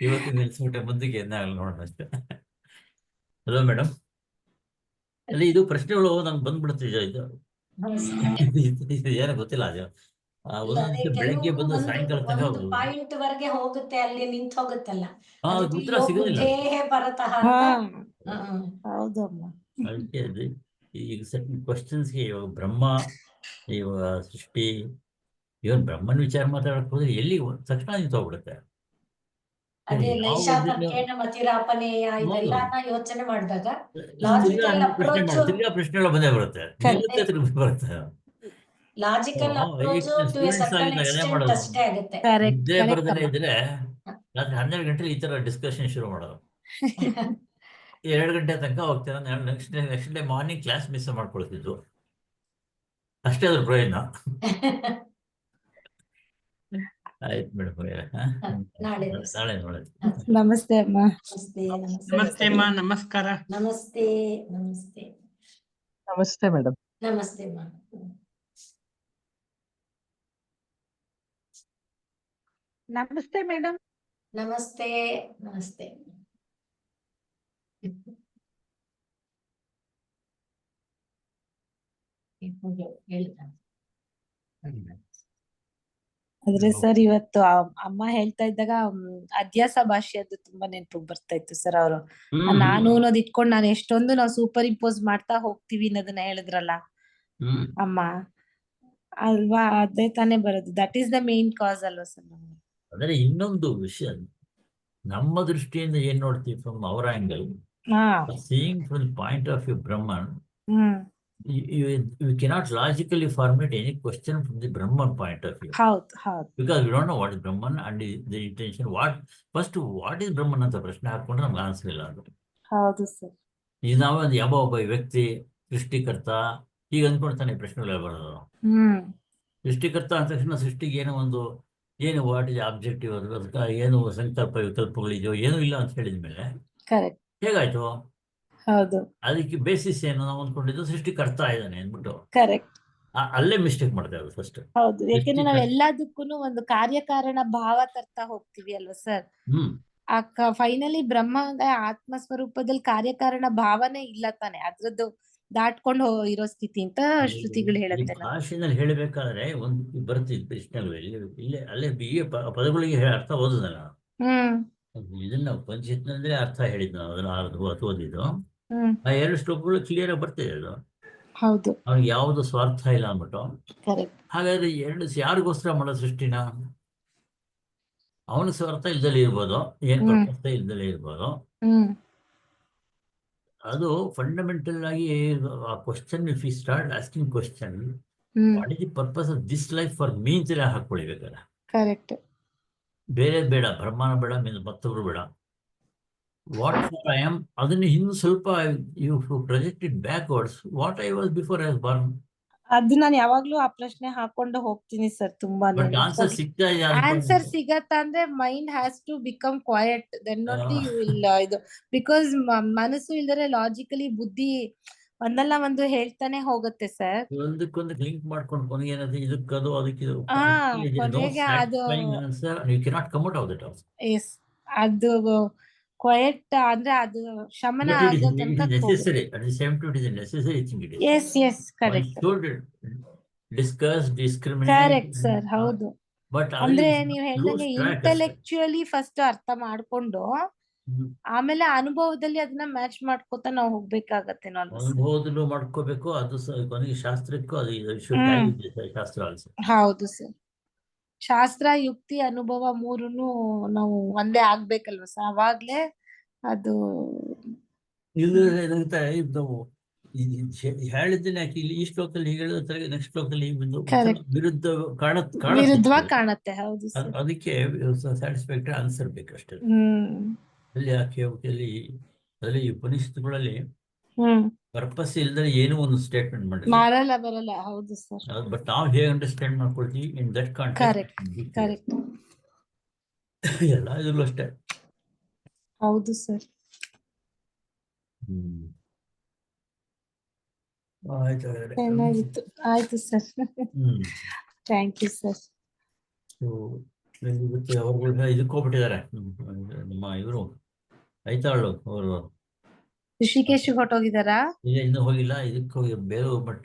ಇವತ್ತು ನಿಲ್ಲಿಸ್ಬಿಟ್ಟೆ, ಮುಂದಕ್ಕೆ ಏನಾಗಲ್ಲ ನೋಡೋಣ ಅಷ್ಟೇ. ಹಲೋ ಮೇಡಮ್, ಅಲ್ಲಿ ಇದು ಪ್ರಶ್ನೆಗಳು ನಂಗೆ ಬಂದ್ಬಿಡುತ್ತೆ. ಇದು ಏನೋ ಗೊತ್ತಿಲ್ಲ, ಅದು ಒಂದೊಂದು ಬೆಳಗ್ಗೆ ಬಂದು ಸಾಯಂಕಾಲ ತನಕ ಪಾಯಿಂಟ್ ವರೆಗೆ ಹೋಗುತ್ತೆ, ಅಲ್ಲಿ ನಿಂತು ಹೋಗುತ್ತಲ್ಲ, ಉತ್ತರ ಸಿಗೋದಿಲ್ಲ. ಅದಕ್ಕೆ ಈಗ ಕ್ವಶನ್ಸ್ಗೆ ಇವಾಗ ಬ್ರಹ್ಮ, ಇವಾಗ ಸೃಷ್ಟಿ, ಇವನ್ ಬ್ರಹ್ಮನ್ ವಿಚಾರ ಮಾತಾಡಕ್ ಹೋದ್ರೆ ಎಲ್ಲಿ ತಕ್ಷಣ ನಿಂತೋಗ್ಬಿಡುತ್ತೆ. ಯೋಚನೆ ಮಾಡಿದಾಗ ಪ್ರಶ್ನೆಗಳು ಬಂದೇ ಬರುತ್ತೆ, ಬರುತ್ತೆ. Logical approach to a certain extent ಅಷ್ಟೇ ಆಗುತ್ತೆ. ಇದೇ ಬರದಲ್ಲೇ ಇದ್ರೆ ರಾತ್ರಿ 12 ಗಂಟೆ ಈ ತರ ಡಿಸ್ಕಷನ್ ಶುರು ಮಾಡೋದು. 2 ಗಂಟೆ ತನಕ ಹೋಗ್ತಾರೆ. Next day morning class miss ಮಾಡ್ಕೊಳ್ತಿದ್ದು, ಅಷ್ಟೇ ಅದ್ರ ಪ್ರಯೋಜನ. ಆಯ್ತು ಮೇಡಮ್, ನಾಳೆ ನೋಡೋದು. ನಮಸ್ತೆ ಅಮ್ಮ. ನಮಸ್ತೆ ಅಮ್ಮ. ನಮಸ್ಕಾರ. ನಮಸ್ತೆ. ನಮಸ್ತೆ. ನಮಸ್ತೆ ಮೇಡಮ್. ನಮಸ್ತೆ ಅಮ್ಮ. ನಮಸ್ತೆ ಮೇಡಮ್. ನಮಸ್ತೆ. ನಮಸ್ತೆ. ಹೇಳ್ತಾರೆ. ಆದ್ರೆ ಸರ್ ಇವತ್ತು ಅಮ್ಮ ಹೇಳ್ತಾ ಇದ್ದಾಗ ಅಧ್ಯಾಸ ಭಾಷೆಯದ್ದು ತುಂಬಾ ನೆನಪು ಬರ್ತಾ ಇತ್ತು ಸರ್. ಅವರು ನಾನು ಅನ್ನೋದು ಇಟ್ಕೊಂಡು ನಾನು ಎಷ್ಟೊಂದು ನಾವು ಸೂಪರ್ ಇಂಪೋಸ್ ಮಾಡ್ತಾ ಹೋಗ್ತೀವಿ ಅನ್ನೋದನ್ನ ಹೇಳಿದ್ರಲ್ಲ ಅಮ್ಮ, ಅಲ್ವಾ? ಅದೇ ತಾನೇ ಬರೋದು. That is the main cause ಅಲ್ವಾ ಸರ್? ಆದರೆ ಇನ್ನೊಂದು ವಿಷಯ, ನಮ್ಮ ದೃಷ್ಟಿಯಿಂದ ಏನ್ ನೋಡ್ತೀವಿ ಫ್ರಮ್ ಅವರ್ ಆಂಗಲ್, ಹಾ. Seeing from the point of view Brahman, hmm. you cannot logically formulate any question from the Brahman point of view. ಹೌದು. Because we don't know what is Brahman and the intention. What is Brahman ಅಂತ ಪ್ರಶ್ನೆ ಹಾಕೊಂಡ್ರೆ ನಮ್ಗೆ answer ಇಲ್ಲ ಅದು. ಹೌದು sir. ಈಗ ನಾವು ಒಂದು ಯಾವ ಒಬ್ಬ ವ್ಯಕ್ತಿ ಸೃಷ್ಟಿಕರ್ತ ಈಗ ಅಂದ್ಕೊಳ್ತಾನೆ ಪ್ರಶ್ನೆಗಳು ಬರೋದು. ಸೃಷ್ಟಿಕರ್ತ ಅಂದ ತಕ್ಷಣ ಸೃಷ್ಟಿಗೆ ಏನು ವಾಟ್ ಇಸ್ ಆಬ್ಜೆಕ್ಟಿವ್, ಅದಕ್ಕೆ ಏನು ಸಂಕಲ್ಪ ವಿಕಲ್ಪಗಳಿದೆಯೋ ಏನೂ ಇಲ್ಲ ಅಂತ ಹೇಳಿದ್ಮೇಲೆ ಕರೆಕ್ಟ್. ಹೇಗಾಯ್ತು? ಹೌದು. ಅದಕ್ಕೆ ಬೇಸಿಸ್ ಏನು? ನಾವು ಅಂದ್ಕೊಂಡಿದ್ದು ಸೃಷ್ಟಿಕರ್ತ ಇದ್ದಾನೆ ಅಂದ್ಬಿಟ್ಟು ಕರೆಕ್ಟ್. ಅಲ್ಲೇ ಮಿಸ್ಟೇಕ್ ಮಾಡ್ತಾ ಇರೋದು ಫಸ್ಟ್. ಹೌದು, ಯಾಕೆಂದ್ರೆ ನಾವ್ ಎಲ್ಲದಕ್ಕೂನು ಒಂದು ಕಾರ್ಯಕಾರಣ ಭಾವ ತರ್ತಾ ಹೋಗ್ತೀವಿ ಅಲ್ವಾ ಸರ್? ಫೈನಲಿ ಬ್ರಹ್ಮದ ಆತ್ಮ ಸ್ವರೂಪದಲ್ಲಿ ಕಾರ್ಯಕಾರಣ ಭಾವನೆ ಇಲ್ಲ ತಾನೆ, ಅದ್ರದ್ದು ದಾಟ್ಕೊಂಡು ಇರೋ ಸ್ಥಿತಿ ಅಂತ ಶ್ರುತಿಗಳು ಹೇಳುತ್ತೆ. ಭಾಷೆನಲ್ಲಿ ಹೇಳಬೇಕಾದ್ರೆ ಒಂದು ಬರ್ತಿದ್ ಪ್ರಶ್ನೆಗಳಲ್ಲಿ ಇಲ್ಲೇ ಅಲ್ಲೇ ಪದಗಳಿಗೆ ಅರ್ಥ ಓದುದಲ್ಲ. ಇದನ್ನ ಉಪನಿಷತ್ನಂದ್ರೆ ಅರ್ಥ ಹೇಳಿದ್ ನಾವು ಅದನ್ನ ಓದಿದ್ದು. ಆ 2 ಶ್ಲೋಕಗಳು ಕ್ಲಿಯರ್ ಆಗಿ ಬರ್ತಿದೆ ಅದು. ಹೌದು. ಅವ್ನಿಗೆ ಯಾವ್ದು ಸ್ವಾರ್ಥ ಇಲ್ಲ ಅಂದ್ಬಿಟ್ಟು. ಕರೆಕ್ಟ್. ಹಾಗಾದ್ರೆ ಯಾರಿಗೋಸ್ಕರ ಮಾಡೋ ಸೃಷ್ಟಿನ? ಅವನ ಸ್ವಾರ್ಥ ಇಲ್ದಲೇ ಇರ್ಬೋದು, ಏನ್ ಪರ್ಪಸ್ ಇಲ್ದಲೇ ಇರ್ಬೋದು. ಅದು ಫಂಡಮೆಂಟಲ್ ಆಗಿ ಆ question, if you start asking question, what is the purpose of this life for me ಅಂತ ಹಾಕೊಳ್ಬೇಕಲ್ಲ. ಕರೆಕ್ಟ್. ಬೇರೆ ಬೇಡ, ಬ್ರಹ್ಮಾನ ಬೇಡ, ಮತ್ತೊಬ್ರು ಬೇಡ. ವಾಟ್ ಫಾರ್ ಐ ಆಮ್, ಅದನ್ನ ಇನ್ನು ಸ್ವಲ್ಪ you project it backwards, what I was before I was born. ಅದು ನಾನು ಯಾವಾಗ್ಲೂ ಆ ಪ್ರಶ್ನೆ ಹಾಕೊಂಡು ಹೋಗ್ತೀನಿ ಸರ್. ತುಂಬಾ ಆನ್ಸರ್ ಸಿಗತ್ತ ಅಂದ್ರೆ mind has to become quiet, then only you will ಇದು. ಬಿಕಾಸ್ ಮನಸ್ಸು ಇಲ್ದರೆ ಲಾಜಿಕಲಿ ಬುದ್ಧಿ ಒಂದಲ್ಲ ಒಂದು ಹೇಳ್ತಾನೆ ಹೋಗುತ್ತೆ ಸರ್. ಒಂದಕ್ಕೊಂದು ಲಿಂಕ್ ಮಾಡ್ಕೊಂಡು ಕೊನೆಗೆ ಏನಾದ್ರು ಇದಕ್ಕದು ಅದಕ್ಕೆ ಕೊನೆಗೆ ಅದು you cannot come out of that also. Yes, ಅದು ಕ್ವಯಟ್ ಅಂದ್ರೆ ಅದು ಶಮನ ಆಗೋ ತನಕ necessary. At the same time, it is a necessary thing. It is. Yes, correct. One should discuss, discriminate. Correct, sir. ಹೌದು. But ಅಂದ್ರೆ ನೀವು ಹೇಳ್ದಂಗೆ ಇಂಟೆಲೆಕ್ಚುಯಲಿ ಫಸ್ಟ್ ಅರ್ಥ ಮಾಡ್ಕೊಂಡು ಆಮೇಲೆ ಅನುಭವದಲ್ಲಿ ಅದನ್ನ ಮ್ಯಾಚ್ ಮಾಡ್ಕೋತಾ ನಾವು ಹೋಗ್ಬೇಕಾಗತ್ತೆ. ಅನುಭವದಲ್ಲೂ ಮಾಡ್ಕೋಬೇಕು, ಅದು ಕೊನೆಗೆ ಶಾಸ್ತ್ರಕ್ಕೂ ಅದು ಶಾಸ್ತ್ರ ಆಲ್ಸೋ. ಹೌದು ಸರ್. ಶಾಸ್ತ್ರ, ಯುಕ್ತಿ, ಅನುಭವ ಮೂರನ್ನು ನಾವು ಒಂದೇ ಆಗ್ಬೇಕಲ್ವ ಸರ್? ಅವಾಗ್ಲೇ ಅದು ಹೇಳಿದ್ದೇನೆ. ಇಲ್ಲಿ ಈ ಶ್ಲೋಕದಲ್ಲಿ ಹೀಗೆ ಹೇಳಿದ್ರೆ ನೆಕ್ಸ್ಟ್ ಶ್ಲೋಕದಲ್ಲಿ ವಿರುದ್ಧವಾಗಿ ಕಾಣತ್ತೆ. ಹೌದು ಸರ್. ಅದಕ್ಕೆ ಸ್ಯಾಟಿಸ್ಫ್ಯಾಕ್ಟರಿ ಆನ್ಸರ್ ಬೇಕಷ್ಟೇ. ಅಲ್ಲಿ ಅದರಲ್ಲಿ ಉಪನಿಷತ್ತುಗಳಲ್ಲಿ ಪರ್ಪಸ್ ಇಲ್ಲದೆ ಏನೋ ಒಂದು ಸ್ಟೇಟ್ಮೆಂಟ್ ಬರಲ್ಲ. ಹೌದು ಸರ್. ಬಟ್ ನಾವು ಹೇಗೆ ಅಂಡರ್ಸ್ಟ್ಯಾಂಡ್ ಮಾಡ್ಕೊಳ್ತೀವಿ ಇನ್ ದಟ್ ಕಾಂಟೆಕ್ಸ್ಟ್. ಕರೆಕ್ಟ್. ಎಲ್ಲ ಇದ್ರಲ್ಲೂ ಅಷ್ಟೇ. ಹೌದು ಸರ್. ಚೆನ್ನಾಗಿತ್ತು. ಆಯ್ತು ಸರ್. Thank you sir. ಇದಕ್ಕೆ ಹೋಗ್ಬಿಟ್ಟಿದ್ದಾರೆ ನಮ್ಮ ಇವರು ಐತಾಳು ಅವರು. ಋಷಿಕೇಶ್ ಹೊರಟೋಗಿದಾರಾ? ಇನ್ನೂ ಹೋಗಿಲ್ಲ. ಇದಕ್ಕೆ ಹೋಗಿ ಬೇರೆ ಮಟ್ಟ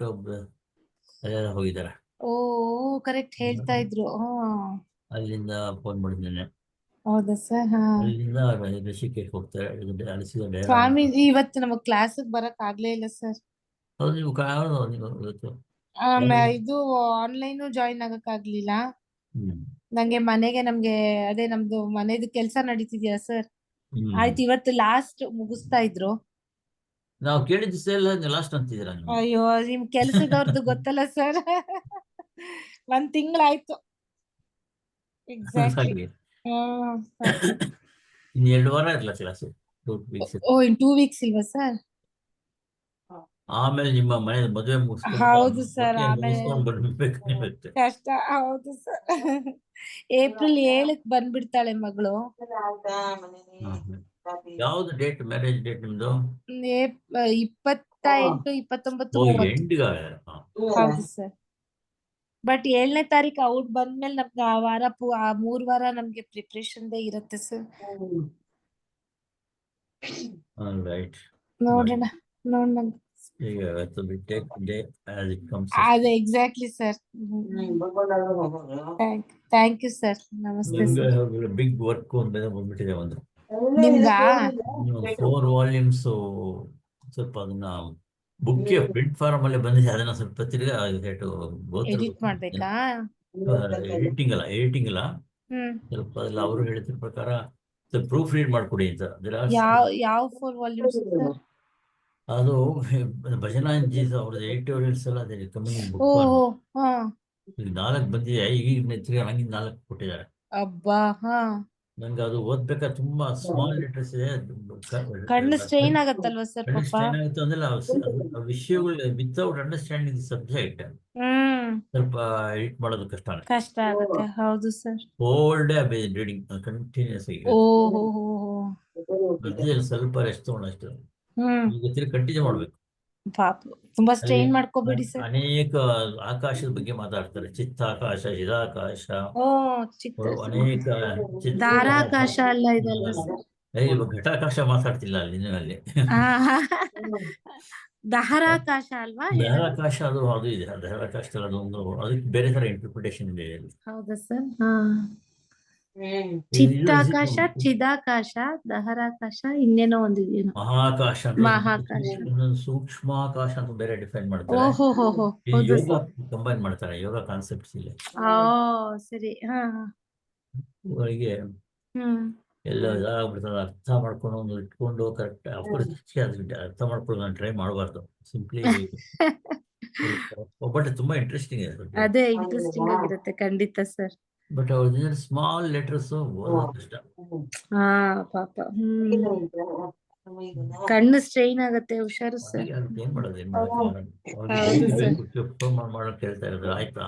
ಹೋಗಿದ್ದಾರೆ. ಓ ಕರೆಕ್ಟ್ ಹೇಳ್ತಾ ಇದ್ರು. ಅಲ್ಲಿಂದ ಫೋನ್ ಮಾಡಿದ್ದೇನೆ. ಹೌದಾ ಸರ್? ಅಲ್ಲಿಂದ ಋಷಿಕೇಶ್ ಹೋಗ್ತಾರೆ. ಸ್ವಾಮೀಜಿ ಇವತ್ತು ನಮಗ್ ಕ್ಲಾಸ್ ಬರಕ್ ಆಗ್ಲೇ ಇಲ್ಲ ಸರ್. ಹೌದು, ನೀವು ಇವತ್ತು ಇದು ಆನ್ಲೈನ್ ಜಾಯಿನ್ ಆಗಕ್ ಆಗ್ಲಿಲ್ಲ ನಂಗೆ. ನಮ್ಗೆ ಅದೇ ನಮ್ದು ಮನೆದು ಕೆಲ್ಸ ನಡೀತಿದ್ಯಾ ಸರ್. ಆಯ್ತು, ಇವತ್ತು ಲಾಸ್ಟ್ ಮುಗಿಸ್ತಾ ಇದ್ರು. ನಾವು ಕೇಳಿದ್ದು ಲಾಸ್ಟ್ ಅಂತಿದ್ದೀರಾ? ಅಯ್ಯೋ, ನಿಮ್ ಕೆಲ್ಸದವ್ರದ್ದು ಗೊತ್ತಲ್ಲ ಸರ್. 1 ತಿಂಗಳಾಯ್ತು ಎಕ್ಸಾಕ್ಟ್ಲಿ. ಇನ್ನು 2 ವಾರ ಇರಲ್ಲ ಕ್ಲಾಸ್. 2 weeks. ಓ, ಇನ್ 2 weeks ಇಲ್ವಾ ಸರ್? ಆಮೇಲೆ ನಿಮ್ಮ ಮನೆ ಮದುವೆ ಹೌದು ಸರ್. ಆಮೇಲೆ ಬರ್ಬೇಕು ಕಷ್ಟ. ಹೌದು ಸರ್. ಏಪ್ರಿಲ್ 7ಕ್ಕೆ ಬಂದ್ಬಿಡ್ತಾಳೆ ಮಗಳು. ಯಾವ್ದು ಡೇಟ್, ಮ್ಯಾರೇಜ್ ಡೇಟ್ ನಿಮ್ದು? 28, 29, 30. ಹೌದು ಸರ್. ಬಟ್ 7ನೇ ತಾರೀಕು ಔಟ್ ಬಂದ್ಮೇಲೆ ನಮ್ಗೆ ಆ ವಾರ 3 ವಾರ ನಮ್ಗೆ ಪ್ರಿಪ್ರೇಷನ್ ದೇ ಇರುತ್ತೆ ಸರ್. ನೋಡೋಣ ಈಗ we take the day as it comes. ಅದೇ exactly sir. Thank you sir. ನಮಸ್ತೆ ಸರ್. ಬಿಗ್ ವರ್ಕ್ ಅಂತ ಬಂದ್ಬಿಟ್ಟಿದೆ ಒಂದು ನಿಮ್ಗಾ 4 ವಾಲ್ಯೂಮ್ಸ್. ಸ್ವಲ್ಪ ಅದನ್ನ ಬುಕ್ ಪ್ರಿಂಟ್ ಫಾರ್ಮ್ ಅಲ್ಲೇ ಬಂದಿದೆ, ಅದನ್ನ ಸ್ವಲ್ಪ ತಿರ್ಗಾ ಎಡಿಟ್ ಮಾಡ್ಬೇಕಾ? ಎಡಿಟಿಂಗ್ ಅಲ್ಲ ಸ್ವಲ್ಪ ಅದೆಲ್ಲ ಅವರು ಹೇಳಿದ ಪ್ರಕಾರ ಪ್ರೂಫ್ ರೀಡ್ ಮಾಡ್ಕೊಡಿ ಅಂತ. ಯಾವ 4 ವಾಲ್ಯೂಮ್ಸ್ ಸರ್? ಅದು ಭಜನಾಂಜಿ ಅವ್ರದ್ದು 8 ವಾಲ್ಯೂಮ್ಸ್ ಎಲ್ಲ ಅದೇ ಕಮ್ಮಿಂಗ್ ಬುಕ್ ಓಹೋ ಹಾ. ಈಗ 4 ಬಂದಿದೆ, ಈಗ ತಿರ್ಗಾ ಹಂಗಿಂದ 4 ಕೊಟ್ಟಿದ್ದಾರೆ. ಅಬ್ಬಾ ಹಾ. ನಂಗೆ ಅದು ಓದ್ಬೇಕಾದ್ರೆ ತುಂಬಾ ಸ್ಮಾಲ್ ಲೆಟರ್ಸ್ ಇದೆ, ಕಣ್ಣು ಸ್ಟ್ರೈನ್ ಆಗತ್ತಲ್ವಾ ಸರ್ ಕಣ್ಣು ಪಾಪ? ಸ್ಟ್ರೈನ್ ಆಗುತ್ತೆ ಅಂದ್ರೆ ಆ ವಿಷಯಗಳು ವಿತೌಟ್ ಅಂಡರ್ಸ್ಟ್ಯಾಂಡಿಂಗ್ ದಿ ಸಬ್ಜೆಕ್ಟ್ ಸ್ವಲ್ಪ ಎಡಿಟ್ ಮಾಡೋದು ಕಷ್ಟ ಆಗುತ್ತೆ. ಹೌದು sir. Whole day reading continuous ಆಗಿ ಓಹೋ ಮಧ್ಯದಲ್ಲಿ ಸ್ವಲ್ಪ ರೆಸ್ಟ್ ತಗೊಂಡಷ್ಟು ಈಗ ತಿರ್ಗಿ ಕಂಟಿನ್ಯೂ ಮಾಡ್ಬೇಕು. ಪಾಪ ತುಂಬಾ ಸ್ಟ್ರೈನ್ ಅಲ್ಲಿ ಮಾಡ್ಕೋಬೇಡಿ ಸರ್. ಅನೇಕ ಆಕಾಶದ ಬಗ್ಗೆ ಮಾತಾಡ್ತಾರೆ, ಚಿತ್ತಾಕಾಶ, ಚಿದಾಕಾಶ, ಓ ಚಿಕ್ಕ ಅನೇಕ ಧಾರಾಕಾಶ ಎಲ್ಲ ಇದಲ್ವಾ ಸರ್? ಇವಾಗ ಘಟಾಕಾಶ ಮಾತಾಡ್ತಿಲ್ಲ ಅಲ್ಲಿ ದಹರಾಕಾಶ ಅಲ್ವಾ? ದಹರಾಕಾಶ ಅದು ಇದೆ. ದಹರಾಕಾಶದಲ್ಲಿ ಅದೊಂದು ಅದಕ್ಕೆ ಬೇರೆ ತರ ಇಂಟರ್ಪ್ರಿಟೇಷನ್ ಇದೆ. ಹೌದಾ ಸರ್? ಚಿತ್ತಾಕಾಶ, ಚಿದಾಕಾಶ, ದಹರಾಕಾಶ, ಇನ್ನೇನೋ ಒಂದಿದೆಯೇನೋ ಮಹಾಕಾಶ, ಮಹಾಕಾಶ, ಸೂಕ್ಷ್ಮಾಕಾಶ ಅಂತ ಬೇರೆ ಡಿಫೈನ್ ಮಾಡ್ತಾರೆ. ಓಹೋ ಹೋ ಈ ಹೌದು ಯೋಗ ಸರ್. ಕಂಬೈನ್ ಮಾಡ್ತಾರೆ, ಯೋಗ ಕಾನ್ಸೆಪ್ಟ್ಸ್ ಇಲ್ಲಿ ಸರಿ ಅವರಿಗೆ ಹ್ಮ್ ಎಲ್ಲ ಇದಾಗ್ಬಿಡ್ತದೆ. ಅರ್ಥ ಮಾಡ್ಕೊಂಡು ಒಂದು ಇಟ್ಕೊಂಡು ಕರೆಕ್ಟ್ ಅರ್ಥ ಮಾಡ್ಕೊಂಡು ಟ್ರೈ ಮಾಡಬಾರ್ದು. ಸಿಂಪ್ಲಿ ಬಟ್ ತುಂಬಾ ಇಂಟ್ರೆಸ್ಟಿಂಗ್ ಇದೆ. ಅದೇ ಇಂಟ್ರೆಸ್ಟಿಂಗ್ ಆಗಿರುತ್ತೆ ಖಂಡಿತ ಸರ್. ಬಟ್ ಅವ್ರ ಸ್ಮಾಲ್ ಲೆಟರ್ಸ್ ಕಷ್ಟ. ಪಾಪ ಕಣ್ಣು ಸ್ಟ್ರೈನ್ ಆಗತ್ತೆ. ಹುಷಾರು ಸರ್. ಏನ್ ಮಾಡೋದು ಮಾಡೋಕ್ ಹೇಳ್ತಾ ಇರೋದು. ಆಯ್ತಾ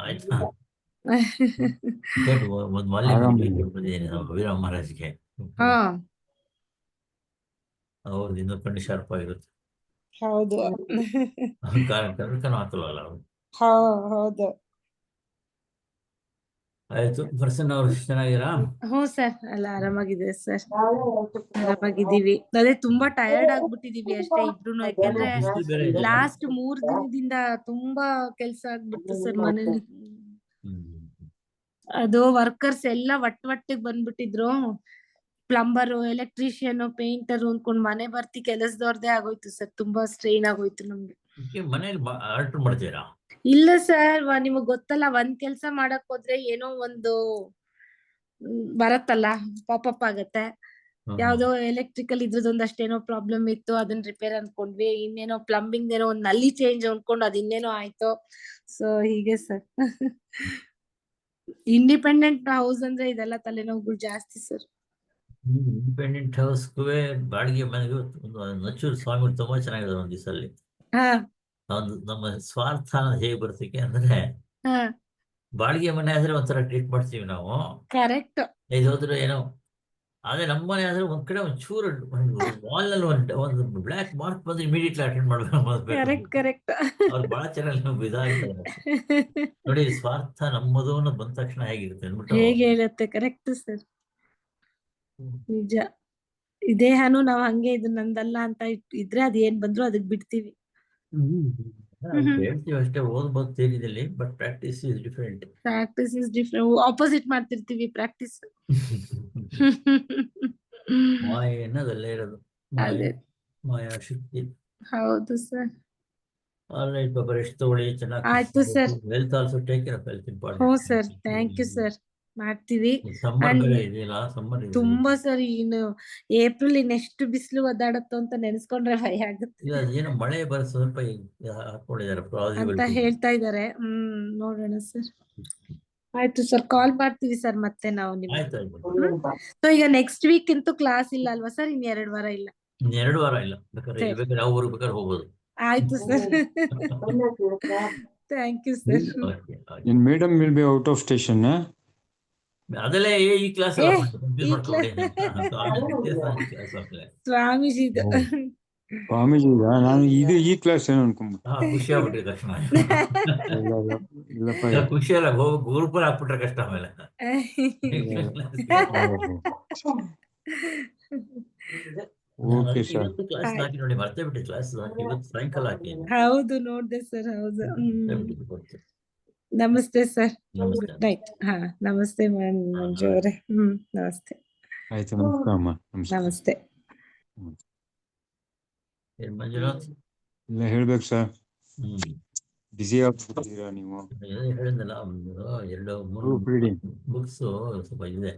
ಒಂದ್ ವೀರ ಮಹಾರಾಜ್ಗೆ ಅವ್ರದ್ದು ಇನ್ನೂ ಕಣ್ಣು ಶಾರ್ಪ್ ಆಗಿರುತ್ತೆ. ಹೌದು ಹಾಕಲ್ವಲ್ಲ ಅವ್ರು. ಹೌದು. ಆಯ್ತು. ಪರ್ಸನ್ ಅವ್ರು ಚೆನ್ನಾಗಿರಾ? ಹ್ಞೂ ಸರ್, ಎಲ್ಲ ಆರಾಮಾಗಿದೆ ಸರ್. ಆರಾಮಾಗಿದ್ದೀವಿ. ಅದೇ ತುಂಬಾ ಟಯರ್ಡ್ ಆಗ್ಬಿಟ್ಟಿದೀವಿ ಅಷ್ಟೇ ಇಬ್ರು. ಯಾಕಂದ್ರೆ ಲಾಸ್ಟ್ 3 ದಿನದಿಂದ ತುಂಬಾ ಕೆಲ್ಸ ಆಗ್ಬಿಡ್ತು ಸರ್ ಮನೇಲಿ. ಅದು ವರ್ಕರ್ಸ್ ಎಲ್ಲ ಒಟ್ಟಿಗೆ ಬಂದ್ಬಿಟ್ಟಿದ್ರು. ಪ್ಲಂಬರು, ಎಲೆಕ್ಟ್ರಿಷಿಯನ್, ಪೇಂಟರ್ ಅಂದ್ಕೊಂಡ್ ಮನೆ ಬರ್ತಿ ಕೆಲಸದವ್ರದೇ ಆಗೋಯ್ತು ಸರ್. ತುಂಬಾ ಸ್ಟ್ರೈನ್ ಆಗೋಯ್ತು ನಮ್ಗೆ. ಮನೇಲಿ ಆರ್ಡರ್ ಮಾಡ್ತೀರಾ? ಇಲ್ಲ ಸರ್, ನಿಮಗ್ ಗೊತ್ತಲ್ಲ, ಒಂದ್ ಕೆಲ್ಸ ಮಾಡಕ್ ಹೋದ್ರೆ ಏನೋ ಒಂದು ಬರತ್ತಲ್ಲ, ಪಾಪಪ್ ಆಗತ್ತೆ. ಯಾವ್ದೋ ಎಲೆಕ್ಟ್ರಿಕಲ್ ಇದ್ರದೊಂದಷ್ಟೇನೋ ಪ್ರಾಬ್ಲಮ್ ಇತ್ತು, ಅದನ್ನ ರಿಪೇರ್ ಅನ್ಕೊಂಡ್ವಿ. ಇನ್ನೇನೋ ಪ್ಲಂಬಿಂಗ್ ಏನೋ ಒಂದ್ ನಲ್ಲಿ ಚೇಂಜ್ ಅನ್ಕೊಂಡು ಅದ್ ಇನ್ನೇನೋ ಆಯ್ತು. ಸೊ ಹೀಗೆ ಸರ್. ಇಂಡಿಪೆಂಡೆಂಟ್ ಹೌಸ್ ಅಂದ್ರೆ ಇದೆಲ್ಲ ತಲೆನೋವುಗಳು ಜಾಸ್ತಿ ಸರ್. ಇಂಡಿಪೆಂಡೆಂಟ್ ಹೌಸ್ಗೂ ಬಾಡಿಗೆ ಮನೆಗೂ ನಚ್ಚೂರು ಸ್ವಾಮಿ ತುಂಬಾ ಚೆನ್ನಾಗಿದೆ. ಒಂದ್ ದಿವಸಲ್ಲಿ ನಮ್ಮ ಸ್ವಾರ್ಥ ಹೇಗೆ ಬರ್ತಕ್ಕೆ ಅಂದ್ರೆ, ಬಾಡಿಗೆ ಮನೆ ಆದ್ರೆ ಒಂಥರ ಟ್ರೀಟ್ ಮಾಡ್ತೀವಿ ನಾವು, ಕರೆಕ್ಟ್. ಇದು ಹೋದ್ರೆ ಏನೋ. ಆದ್ರೆ ನಮ್ಮ ಮನೆ ಆದ್ರೆ ಒಂದ್ ಕಡೆ ಒಂದ್ ಚೂರು ವಾಲ್ ನಲ್ಲಿ ಒಂದು ಬ್ಲಾಕ್ ಮಾರ್ಕ್ ಬಂದ್ರೆ ಇಮಿಡಿಯೇಟ್ಲಿ ಅಟೆಂಡ್ ಮಾಡ್ಬೇಕು. ಕರೆಕ್ಟ್. ಅವ್ರು ಬಹಳ ಚೆನ್ನಾಗಿ ಇದಾಗ್ತಾರೆ ನೋಡಿ. ಸ್ವಾರ್ಥ ನಮ್ಮದು ಅನ್ನೋದು ಬಂದ ತಕ್ಷಣ ಹೇಗಿರುತ್ತೆ ಅಂದ್ಬಿಟ್ಟು ಹೇಗೆ ಹೇಳುತ್ತೆ. ಕರೆಕ್ಟ್ ಸರ್, ನಿಜ. ಈ ದೇಹನು ನಾವ್ ಹಂಗೆ ಇದು ನಂದಲ್ಲ ಅಂತ ಇದ್ರೆ ಅದ್ ಏನ್ ಬಂದ್ರು ಅದಕ್ ಬಿಡ್ತೀವಿ. ಹೇಳ್ತೀವಿ ಅಷ್ಟೇ, ಓದ್ಬೋದು ಥಿಯರಿದಲ್ಲಿ, but practice is different. Opposite ಮಾಡ್ತಿರ್ತೀವಿ ಪ್ರಾಕ್ಟೀಸ್. ಮಾಯ ಅನ್ನೋದಲ್ಲೇ ಇರೋದು, ಮಾಯಾ ಶಕ್ತಿ. ಹೌದು ಸರ್. ಆಲ್ರೈಟ್ ಬಾಬಾ, ರೆಸ್ಟ್ ತಗೊಳ್ಳಿ, ಚೆನ್ನಾಗಿ. ಆಯ್ತು sir. Health also take care of health. Important. ಹ್ಞೂ ಸರ್, ಥ್ಯಾಂಕ್ ಯು ಸರ್. ಮಾಡ್ತೀವಿ. ಸಮ್ಮರ್ ಬೇರೆ ಇದೆಯಲ್ಲ, ಸಮ್ಮರ್ ತುಂಬಾ ಸರ್. ಇನ್ನು ಏಪ್ರಿಲ್ ಇನ್ನೆಷ್ಟು ಬಿಸಿಲು ಒದ್ದಾಡತ್ತೋ ಅಂತ ನೆನೆಸ್ಕೊಂಡ್ರೆ ಭಯ ಆಗುತ್ತೆ. ಏನೋ ಮಳೆ ಬರೋ ಸ್ವಲ್ಪ ಹಾಕೊಂಡಿದ್ದಾರೆ ಅಂತ ಹೇಳ್ತಾ ಇದಾರೆ. ನೋಡೋಣ ಸರ್. ಆಯ್ತು ಸರ್, ಕಾಲ್ ಮಾಡ್ತೀವಿ ಸರ್ ಮತ್ತೆ ನಾವು ನಿಮ್ಗೆ. ಸೊ ಈಗ ನೆಕ್ಸ್ಟ್ ವೀಕ್ ಅಂತೂ ಕ್ಲಾಸ್ ಇಲ್ಲ ಅಲ್ವಾ ಸರ್? ಇನ್ 2 ವಾರ ಇಲ್ಲ. 2 ವಾರ ಇಲ್ಲ. ಬೇಕಾದ್ರೆ ಯಾವ ಊರಿಗೆ ಬೇಕಾದ್ರೆ ಹೋಗ್ಬೋದು. ಆಯ್ತು sir. Thank you sir. Madam will be out of station. ಅದೆಲ್ಲ ಈ ಕ್ಲಾಸ್ ಸ್ವಾಮೀಜಿ. ಸ್ವಾಮೀಜಿ ನಾನು ಈ ಕ್ಲಾಸ್ ಏನು ಅನ್ಕೊಂಡ್ಬಿಟ್ಟು ಖುಷಿ ಆಗ್ಬಿಟ್ರಿ ತಕ್ಷಣ. ಖುಷಿ ಅಲ್ಲ, ಗುರುಪುರ ಹಾಕ್ಬಿಟ್ರೆ ಕಷ್ಟ. ಆಮೇಲೆ ಓಕೆ ಸರ್. ಇವತ್ತು ಕ್ಲಾಸ್ ಆಯ್ತು. ಹಾಕಿ ನೋಡಿ, ಮರ್ತೇ ಬಿಟ್ಟು ಕ್ಲಾಸ್ ಹಾಕಿ ಇವತ್ತು ಸಾಯಂಕಾಲ ಹಾಕಿ. ಹೌದು ನೋಡ್ದೆ ಸರ್, ಹೌದು. ದಯವಿಟ್ಟು ಗೊತ್ತು. ನಮಸ್ತೆ ಸರ್, ನಮಸ್ತೆ. Good night. ಹಾ, ನಮಸ್ತೆ ಮಂಜು ಅವರೇ. ನಮಸ್ತೆ. ಆಯ್ತು, ನಮಸ್ಕಾರ ಅಮ್ಮ. ನಮಸ್ಕಾರ. ನಮಸ್ತೆ. ಏನ್ ಮಂಜುನಾಥ್? ಇಲ್ಲ ಹೇಳ್ಬೇಕು ಸರ್. ಹ್ಮ್ ಬಿಸಿ ಆಗ್ಬಿಟ್ಟಿದ್ದೀರಾ ನೀವು? ಹೇಳಿದ್ನಲ್ಲ, ಒಂದು 2-3 Group reading. ಬುಕ್ಸ್ ಸ್ವಲ್ಪ ಇದೆ,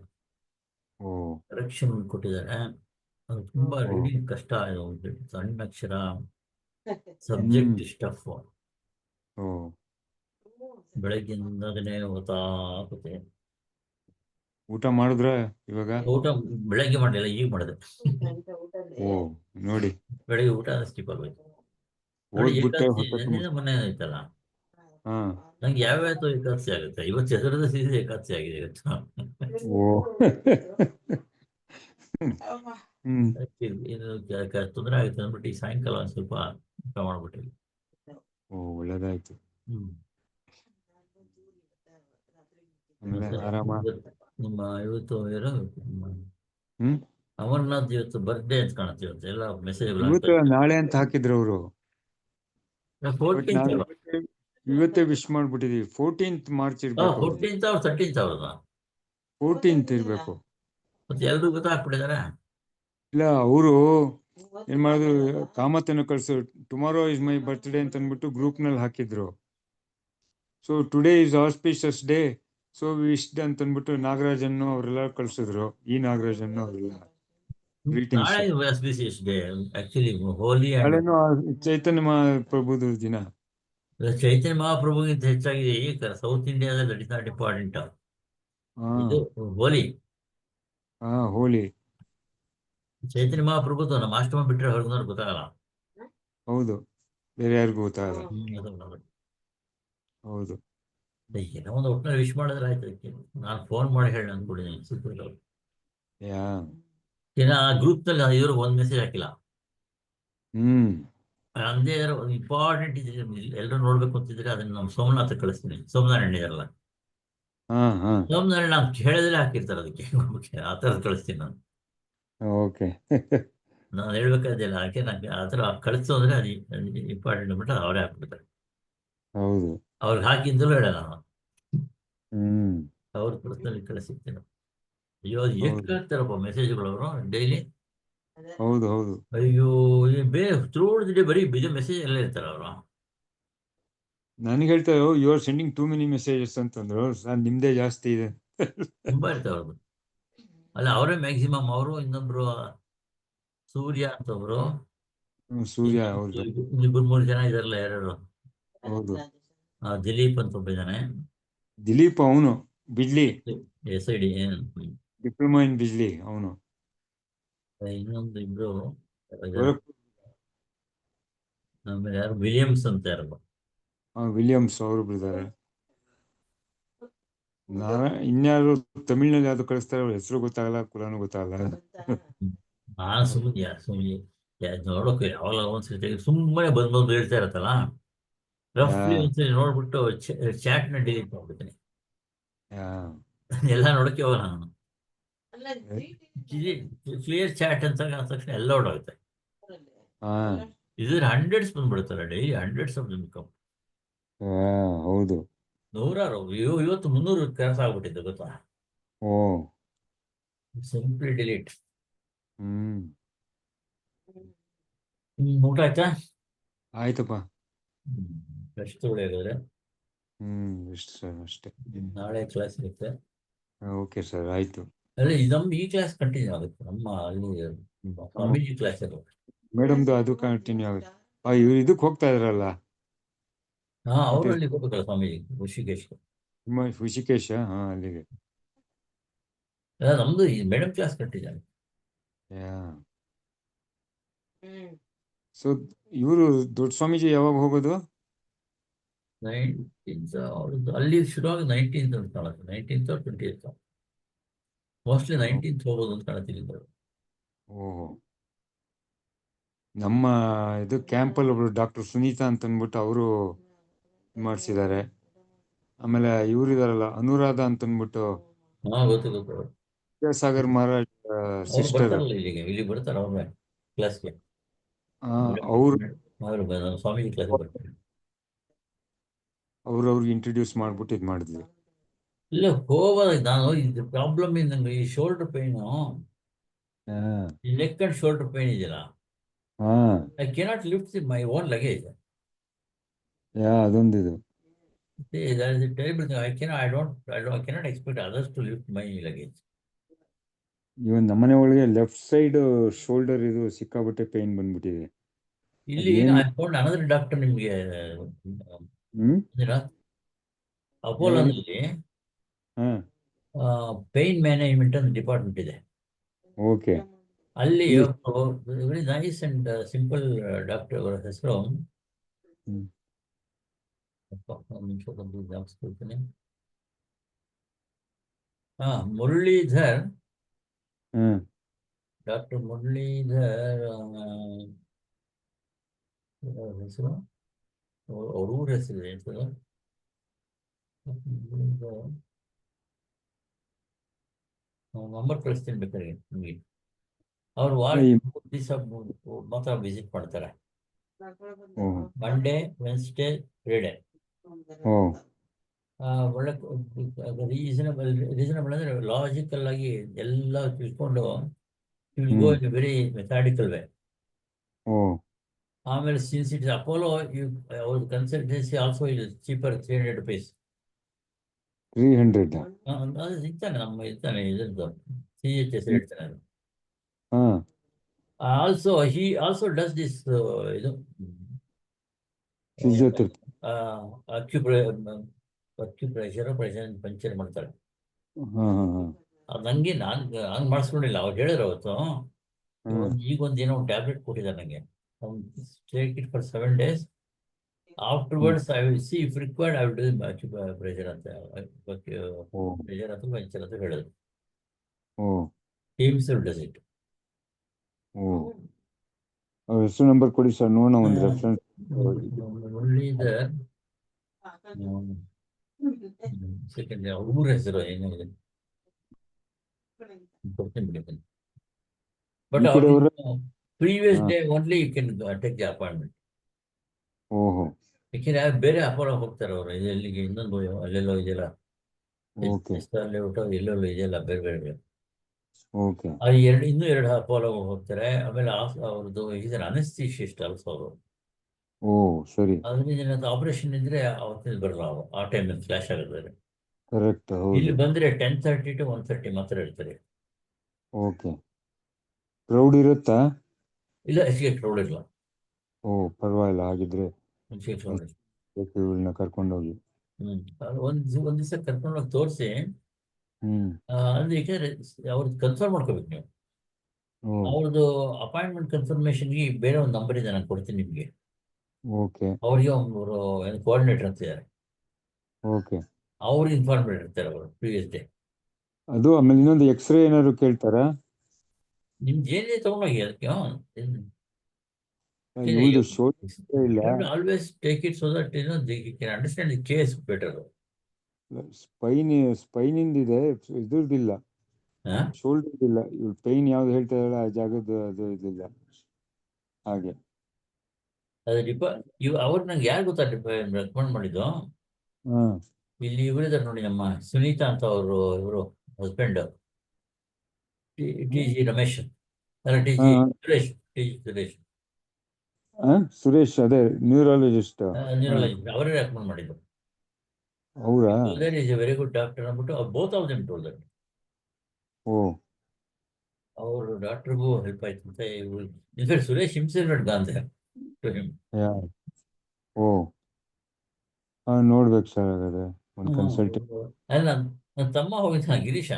ಓ ಕರೆಕ್ಷನ್ ಕೊಟ್ಟಿದ್ದಾರೆ. ಅದು ತುಂಬಾ ಓ. ರೀಡಿಂಗ್ ಕಷ್ಟ ಇದೆ, ಸಣ್ಣ ಅಕ್ಷರ, ಸಬ್ಜೆಕ್ಟ್ ಸ್ಟಫ್. ಓ ಬೆಳಗ್ಗಿಂದನೇ ಓದ್ತಾ ಆಗುತ್ತೆ. ಊಟ ಮಾಡಿದ್ರ ಇವಾಗ? ಊಟ ಬೆಳಗ್ಗೆ ಮಾಡಿಲ್ಲ, ಈಗ ಮಾಡಿದೆ. ಓ ನೋಡಿ, ಬೆಳಗ್ಗೆ ಊಟ ಸ್ಕಿಪ್ ಆಗೋಯ್ತು. ನೋಡಿ, ಓದ್ಬಿಟ್ಟೆ ಏಕಾದಶಿ ಹೊಟ್ಟೆ ತುಂಬ. ನಿನ್ನೆ ಮೊನ್ನೆ ಐತಲ್ಲ, ಹಾ. ನಂಗೆ ಯಾವ್ಯಾವ ಏಕಾದಶಿ ಆಗುತ್ತೆ. ಇವತ್ತು ಚತುರ್ದಶಿ ಸೀಸೆ ಏಕಾದಶಿ ಆಗಿದೆ ಇವತ್ತು. ಓ ಹ್ಮ್. ಇದು ತೊಂದರೆ ಆಗುತ್ತೆ ಅಂದ್ಬಿಟ್ಟು ಈ ಸಾಯಂಕಾಲ ಒಂದ್ ಸ್ವಲ್ಪ ಊಟ ಮಾಡ್ಬಿಟ್ಟಿವಿ. ಓ ಒಳ್ಳೇದಾಯ್ತು. ಹ್ಮ್ ಆಮೇಲೆ ಮತ್ತೆ ಆರಾಮ? ನಿಮ್ಮ ಇವತ್ತು ಏನೋ ಹ್ಮ್. ಅಮರ್ನಾಥ್ ಇವತ್ತು ಬರ್ಡೇ ಅಂತ ಕಾಣುತ್ತೆ. ಇವತ್ತು ಎಲ್ಲ ಮೆಸೇಜ್ ಇವತ್ತು ನಾಳೆ ಅಂತ ಹಾಕಿದ್ರು ಅವರು. ಇವತ್ತೇ ವಿಶ್ ಮಾಡ್ಬಿಟ್ಟಿದೀವಿ. 14th ಮಾರ್ಚ್ ಇರ್ಬೇಕು. 14th or 13th ಅವ್ರದ್ದು. 14th ಇರ್ಬೇಕು. ಮತ್ತೆ ಎಲ್ರಿಗೂ ಗೊತ್ತಾಗ್ಬಿಟ್ಟಿದ್ದಾರೆ. ಇಲ್ಲ, ಅವರು ಏನ್ ಮಾಡಿದ್ರು, ಕಾಮತನ ಕಳ್ಸು ಟುಮಾರೋ ಇಸ್ ಮೈ ಬರ್ತ್ಡೇ ಅಂತ ಅಂದ್ಬಿಟ್ಟು ಗ್ರೂಪ್ ನಲ್ಲಿ ಹಾಕಿದ್ರು. So today is auspicious day, so wished ಅಂತ ಅಂದ್ಬಿಟ್ಟು ನಾಗರಾಜನ್ನು ಅವರೆಲ್ಲ ಕಳ್ಸಿದ್ರು. ಈ ನಾಗರಾಜನ್ನು ಅವರೆಲ್ಲ ಗ್ರೀಟಿಂಗ್ಸ್. ನಾಳೆ auspicious day, actually ಹೋಲಿ ನಾಳೆನೂ ಚೈತನ್ಯ ಪ್ರಭುದು ದಿನ. ಚೈತನ್ಯ ಮಹಾಪ್ರಭುಗಿಂತ ಹೆಚ್ಚಾಗಿ ಸೌತ್ ಇಂಡಿಯಾದಲ್ಲಿ ದಟ್ ಇಸ್ ನಾಟ್ ಇಂಪಾರ್ಟೆಂಟ್. ಹಾ ಇದು ಹೋಲಿ. ಹಾ ಹೋಲಿ. ಚೈತನ್ಯ ಮಹಾಪ್ರಭುದು ನಮ್ಮ ಆಶ್ರಮ ಬಿಟ್ಟರೆ ಹೊರಗಿನವ್ರು ಗೊತ್ತಾಗಲ್ಲ. ಹೌದು, ಬೇರೆ ಯಾರಿಗೂ ಗೊತ್ತಾಗಲ್ಲ. ಹೌದು. ಏನೋ ಒಂದು ಒಟ್ಟಿನಲ್ಲಿ ವಿಶ್ ಮಾಡಿದ್ರೆ ಆಯ್ತು. ಅದಕ್ಕೆ ನಾನು ಫೋನ್ ಮಾಡಿ ಹೇಳಿ ಅಂದ್ಬಿಟ್ಟಿದ್ದೀನಿ ಸುತ್ತೂರು. ಯಾ ಇನ್ನು ಆ ಗ್ರೂಪ್ನಲ್ಲಿ ಇವರು ಒಂದು ಮೆಸೇಜ್ ಹಾಕಿಲ್ಲ. ಹ್ಮ್. ಅಂದೇ ಇಂಪಾರ್ಟೆಂಟ್ ಇದೆ, ಎಲ್ಲರೂ ನೋಡ್ಬೇಕು ಅಂತಿದ್ರೆ ಅದನ್ನ ನಾವು ಸೋಮನಾಥ ಕಳಿಸ್ತೀನಿ. ಸೋಮನಾರಾಯಣ ಇದಾರಲ್ಲ, ಹಾ ಹಾ ಸೋಮನಾರಾಯಣ ನಾನು ಹೇಳಿದ್ರೆ ಹಾಕಿರ್ತಾರೆ. ಅದಕ್ಕೆ ಆ ಥರದ್ದು ಕಳಿಸ್ತೀನಿ ನಾನು. ಓಕೆ. ನಾನು ಹೇಳ್ಬೇಕಾದಿಲ್ಲ, ಯಾಕೆ ನಂಗೆ ಆ ಥರ ಕಳಿಸು ಅಂದರೆ ಅದು ಇಂಪಾರ್ಟೆಂಟ್ ಅಂದ್ಬಿಟ್ಟು ಅವರೇ ಹಾಕ್ಬಿಡ್ತಾರೆ. ಹೌದು. ಅವ್ರಿಗೆ ಹಾಕಿಂದಲೂ ಹೇಳಲ್ಲ ನಾನು, ಹ್ಮ್. ಅವ್ರ ಪರ್ಸನಲಿ ಕಳಿಸಿರ್ತೀನಿ. ಅಯ್ಯೋ, ಅದು ಎಷ್ಟು ಹಾಕ್ತಾರಪ್ಪ ಮೆಸೇಜ್ಗಳು ಅವರು ಡೈಲಿ. ಹೌದು ಹೌದು. ಅಯ್ಯೋ, ಥ್ರೂಔಟ್ ದಿ ಡೇ ಬರೀ ಬಿಜಿ ಮೆಸೇಜ್ ಎಲ್ಲ ಇರ್ತಾರೆ ಅವರು. ನನಗೆ ಹೇಳ್ತಾರೆ, you are sending too many messages ಅಂತಂದ್ರು. ಸರ್ ನಿಮ್ದೇ ಜಾಸ್ತಿ ಇದೆ. ತುಂಬಾ ಇರ್ತಾರೆ ಅವ್ರದ್ದು. ಅಲ್ಲ, ಅವರೇ ಮ್ಯಾಕ್ಸಿಮಮ್. ಅವರು ಇನ್ನೊಬ್ರು ಸೂರ್ಯ ಅಂತೊಬ್ರು, ಸೂರ್ಯ ಅವ್ರದ್ದು. ಇಬ್ಬರು 3 ಜನ ಇದಾರಲ್ಲ, ಯಾರು ಹೌದು. ದಿಲೀಪ್ ಅಂತ ಒಬ್ಬ ಇದ್ದಾನೆ. ದಿಲೀಪ್ ಅವನು Bijli, SID. Diploma in Bijli ಅವನು. ಇನ್ನೊಂದು ಇಬ್ರು ಆಮೇಲೆ ಯಾರು ವಿಲಿಯಮ್ಸ್ ಅಂತ ಯಾರಲ್ಲ. ವಿಲಿಯಮ್ಸ್ ಅವರು ಬಿಡ್ತಾರೆ. ಇನ್ಯಾರು ತಮಿಳ್ನಲ್ಲಿ ಯಾವ್ದು ಕಳಿಸ್ತಾರೆ, ಅವ್ರ ಹೆಸರು ಗೊತ್ತಾಗಲ್ಲ, ಕುಲನೂ ಗೊತ್ತಾಗಲ್ಲ. ನಾನು ಸುಮ್ಮನೆ ನೋಡೋಕೆ ಯಾವಾಗ ಒಂದ್ಸತಿ ಸುಮ್ಮನೆ ಬಂದು ಹೇಳ್ತಾ ಇರತ್ತಲ್ಲ, ರಫ್ಲಿ ಒಂದ್ಸರಿ ನೋಡ್ಬಿಟ್ಟು ಚಾಟ್ನ ಡಿಲೀಟ್ ಮಾಡ್ಬಿಡ್ತೀನಿ. ಎಲ್ಲ ನೋಡಕ್ಕೆ ಹೋಗಲ್ಲ ನಾನು. ಕ್ಲಿಯರ್ ಚಾಟ್ ಅಂತ ಅಂದ ತಕ್ಷಣ ಎಲ್ಲ ಹೊಡೋಗುತ್ತೆ. ಇದ್ರ 100s ಬಂದ್ಬಿಡ್ತಾರೆ ಡೈಲಿ, 100s ಆಫ್ ಇನ್ಕಮ್. ಹೌದು. 100 ಇವತ್ತು 300 ಕೆಲಸ ಆಗ್ಬಿಟ್ಟಿದ್ದು ಗೊತ್ತಾ. ಓ ಸಿಂಪ್ಲಿ ಡಿಲೀಟ್. ಹ್ಮ್. ಊಟ ಆಯ್ತಾ? ಆಯ್ತಪ್ಪ. ಎಷ್ಟು ಒಳ್ಳೆಯದಾದ್ರೆ ಇಷ್ಟು ಸರ್ ಅಷ್ಟೇ. ನಾಳೆ ಕ್ಲಾಸ್ ಇರುತ್ತೆ. ಓಕೆ ಸರ್, ಆಯ್ತು. ಅಲ್ಲ, ನಮ್ಮ ಈ ಕ್ಲಾಸ್ ಕಂಟಿನ್ಯೂ ಆಗುತ್ತೆ. ನಮ್ಮ ಅಲ್ಲಿ ಸ್ವಾಮೀಜಿ ಕ್ಲಾಸ್ ಇರುತ್ತೆ. ಮೇಡಮ್ದು ಅದು ಕಂಟಿನ್ಯೂ ಆಗುತ್ತೆ. ಇವ್ರು ಇದಕ್ಕೆ ಹೋಗ್ತಾ ಇದ್ರಲ್ಲ, ಅವರು ಅಲ್ಲಿ ಹೋಗ್ಬೇಕಲ್ಲ ಸ್ವಾಮೀಜಿ, ಋಷಿಕೇಶ್. ಋಷಿಕೇಶ. ಅಲ್ಲಿಗೆ. ನಮ್ದು ಈ ಮೇಡಮ್ ಕ್ಲಾಸ್ ಕಂಟಿನ್ಯೂ ಆಗುತ್ತೆ. ಸೊ ಇವರು ದೊಡ್ಡ ಸ್ವಾಮೀಜಿ ಯಾವಾಗ ಹೋಗೋದು? 19th ಅವ್ರದ್ದು ಅಲ್ಲಿ ಶುರುವಾಗಿ 19th ಅಂತ ಕಾಣುತ್ತೆ. 19th or 20th mostly 19th ಹೋಗೋದು ಅಂತ ಕಾಣುತ್ತೀನಿ. ಓಹೋ. ನಮ್ಮ ಇದು ಕ್ಯಾಂಪಲ್ಲಿ ಒಬ್ರು ಡಾಕ್ಟರ್ ಸುನೀತಾ ಅಂತ ಅಂದ್ಬಿಟ್ಟು ಅವರು ಮಾಡಿಸಿದ್ದಾರೆ. ಆಮೇಲೆ ಇವ್ರು ಇದಾರಲ್ಲ, ಅನುರಾಧ ಅಂತ ಅಂದ್ಬಿಟ್ಟು, ಗೊತ್ತು ವಿದ್ಯಾಸಾಗರ್ ಮಹಾರಾಜ್ ಸಿಸ್ಟರ್. ಇಲ್ಲಿ ಬರ್ತಾರೆ ಅವ್ರೆ. ಕ್ಲಾಸ್ಗೆ. ಅವ್ರು ಸ್ವಾಮೀಜಿ ಕ್ಲಾಸ್ಗೆ ಬರ್ತಾರೆ. ಅವ್ರಿಗೆ ಇಂಟ್ರೊಡ್ಯೂಸ್ ಮಾಡ್ಬಿಟ್ಟು ಇದು ಮಾಡಿದ್ವಿ. ಇಲ್ಲ ಹೋಗೋದಾಗ ನಾನು ಇದು ಪ್ರಾಬ್ಲಮ್ ನಂಗೆ ಈ ಶೋಲ್ಡರ್ ಪೇನು, ಈ ನೆಕ್ ಅಂಡ್ ಶೋಲ್ಡರ್ ಪೇನ್ ಇದೆಯಲ್ಲ, I cannot lift my own luggage. ಅದೊಂದಿದು. That is a terrible thing. I cannot expect others to lift my luggage. ಇವನ್ ನಮ್ಮನೆ ಒಳಗೆ ಲೆಫ್ಟ್ ಸೈಡ್ ಶೋಲ್ಡರ್ ಇದು ಸಿಕ್ಕಾಬಟ್ಟೆ ಪೇನ್ ಬಂದ್ಬಿಟ್ಟಿದೆ. ಇಲ್ಲಿ I found another doctor ನಿಮ್ಗೆ ಅಪೋಲೋನಲ್ಲಿ pain management ಅಂತ ಡಿಪಾರ್ಟ್ಮೆಂಟ್ ಇದೆ. ಓಕೆ. ಅಲ್ಲಿ very nice and simple doctor. ಅವರ ಹೆಸರು ಮುರಳೀಧರ್. ಡಾಕ್ಟರ್ ಮುರಳೀಧರ್ ಹೆಸರು, ಅವ್ರ ಊರ ಹೆಸರು ಹೇಳ್ತದೆ. ನಂಬರ್ ಕಳಿಸ್ತೀನಿ ಬೇಕಾದ್ರೆ ನಿಮಗೆ. ಅವ್ರು ವಾರ ದಿವಸ ಮಾತ್ರ ವಿಸಿಟ್ ಮಾಡ್ತಾರೆ. Monday, Wednesday, Friday. ಒಳ್ಳೆ ರೀಸನಬಲ್ ಅಂದ್ರೆ ಲಾಜಿಕಲ್ ಆಗಿ ಎಲ್ಲ ತಿಳ್ಕೊಂಡು ಗೋ ಇನ್ ವೆರಿ ಮೆಥಾಡಿಕಲ್ ವೇ. ಆಮೇಲೆ ಸಿನ್ಸ್ ಇಟ್ಸ್ ಅಪೋಲೋ, ಅವ್ರ consultancy also is cheaper, 300 rupees. 300? ಅದು ಸಿಗ್ತಾನೆ, ನಮ್ಮ ಇರ್ತಾನೆ ಇದ್ರದ್ದು CHS ಹೇಳ್ತಾನೆ ಅದು. Also he also does this ಇದು ಅಕ್ಯುಪ್ರೆಷರ್ ಪಂಚರ್ ಮಾಡ್ತಾರೆ. ಅದು ನಂಗೆ ನಾನು ಮಾಡಿಸ್ಕೊಂಡಿಲ್ಲ, ಅವ್ರು ಹೇಳಿದ್ರು ಅವತ್ತು. ಈಗೊಂದು ಏನೋ ಒಂದು ಟ್ಯಾಬ್ಲೆಟ್ ಕೊಟ್ಟಿದ್ದಾರೆ ನನಗೆ. Take it for 7 days. Afterwards, I will see if required. I will do acupressure ಅಂತ, ಪ್ರೆಷರ್ ಅಥವಾ ಪಂಚರ್ ಅಂತ ಹೇಳಿದ್ರು. Himself does it. ಹೆಸರು ನಂಬರ್ ಕೊಡಿ ಸರ್, ನೋಡೋಣ ಒಂದು ರೆಫರೆನ್ಸ್. ಮುರಳೀಧರ್ ಸೆಕೆಂಡ್ ಊರ ಹೆಸರು ಏನಿದೆ ಕೊಡ್ತೀನಿ ಬಿಡಿ. But previous day only you can take the appointment. ಯಾಕೆಂದ್ರೆ ಬೇರೆ ಅಪೋಲೋ ಹೋಗ್ತಾರೆ ಅವರು, ಎಲ್ಲಿಗೆ ಇನ್ನೊಂದು ಅಲ್ಲೆಲ್ಲೋ ಇದೆಯಲ್ಲ, ಎಲ್ಲೆಲ್ಲೋ ಇದೆಯಲ್ಲ, ಬೇರೆ ಬೇರೆ. ಇನ್ನೂ 2 ಅಪೋಲೋ ಹೋಗ್ತಾರೆ. ಆಮೇಲೆ ಅವ್ರದ್ದು ಇದರ ಅನೆಸ್ಥಿಷಿಸ್ಟ್ ಆಲ್ಸೋ ಅವರು. ಸರಿ. ಅದರಿಂದ ಆಪರೇಷನ್ ಇದ್ರೆ ಅವತ್ತಿನ ಬರಲ್ಲ, ಆ ಟೈಮಲ್ಲಿ ಫ್ಲಾಶ್ ಆಗುತ್ತೆ. ಕರೆಕ್ಟ್. ಇಲ್ಲಿ ಬಂದ್ರೆ 10:30 to 1:30 ಮಾತ್ರ ಇರ್ತಾರೆ. ಓಕೆ. ಕ್ರೌಡ್ ಇರುತ್ತಾ? ಇಲ್ಲ, ಹೆಚ್ಚಿಗೆ ಕ್ರೌಡ್ ಇಲ್ಲ. ಪರವಾಗಿಲ್ಲ ಹಾಗಿದ್ರೆ. ಕರ್ಕೊಂಡೋಗಿ ಒಂದ್ ದಿವಸ ಕರ್ಕೊಂಡೋಗಿ ತೋರಿಸಿ, ಅಂದ್ರೆ ಯಾಕಂದ್ರೆ ಅವ್ರದ್ದು ಕನ್ಫರ್ಮ್ ಮಾಡ್ಕೋಬೇಕು ನೀವು. ಅವ್ರದ್ದು ಅಪಾಯಿಂಟ್ಮೆಂಟ್ ಕನ್ಫರ್ಮೇಶನ್ಗೆ ಬೇರೆ ಒಂದು ನಂಬರ್ ಇದೆ, ನಾನು ಕೊಡ್ತೀನಿ ನಿಮ್ಗೆ. ಅವ್ರಿಗೆ ಒಬ್ಬರು ಕೋಆರ್ಡಿನೇಟರ್ ಅಂತ ಇದ್ದಾರೆ, ಅವ್ರು ಇನ್ಫಾರ್ಮ್ ಮಾಡಿರ್ತಾರೆ ಅವರು ಪ್ರೀವಿಯಸ್ ಡೇ. ಅದು ಆಮೇಲೆ ಇನ್ನೊಂದು ಎಕ್ಸ್ರೇ ಏನಾದ್ರು ಕೇಳ್ತಾರಾ? ನಿಮ್ದು ಏನಿದೆ ತಗೊಂಡೋಗಿ ಅದಕ್ಕೆ. Always take it so that they can understand the case better. ಸ್ಪೈನಿಂದಿದೆ, ಇದ್ರದ್ದಿಲ್ಲ, ಶೋಲ್ಡರ್ ಇಲ್ಲ. ಇವ್ರು ಪೈನ್ ಯಾವ್ದು ಹೇಳ್ತಾ ಇದ್ದಾಳೆ ಆ ಜಾಗದ ಅದು ಇದಿಲ್ಲ ಹಾಗೆ. ಅವ್ರು ನಂಗೆ ಯಾರು ಗೊತ್ತಾ ರೆಕಮೆಂಡ್ ಮಾಡಿದ್ದು? ಇಲ್ಲಿ ಇವರಿದ್ದಾರೆ ನೋಡಿ, ನಮ್ಮ ಸುನೀತಾ ಅಂತ ಅವರು, ಇವರು ಹಸ್ಬೆಂಡ್ TG ರಮೇಶ್, ಅಲ್ಲ ಸುರೇಶ್, ಸುರೇಶ್, ಅದೇ ನ್ಯೂರಾಲಜಿಸ್ಟ್, ಅವರೇ ರೆಕಮೆಂಡ್ ಮಾಡಿದ್ದು. ಅವರಾ? Is a very good doctor ಅಂದ್ಬಿಟ್ಟು both of them told that. ಅವರು ಡಾಕ್ಟರ್ಗೂ ಹೆಲ್ಪ್ ಆಯ್ತು ಅಂತ. In fact Suresh himself had gone there to him. ನೋಡ್ಬೇಕು ಸರ್ ಹಾಗಾದ್ರೆ ಒಂದು ಕನ್ಸಲ್ಟೆಂಟ್. ಅಲ್ಲ, ನನ್ನ ತಮ್ಮ ಹೋಗಿದ್ದ ಗಿರೀಶ,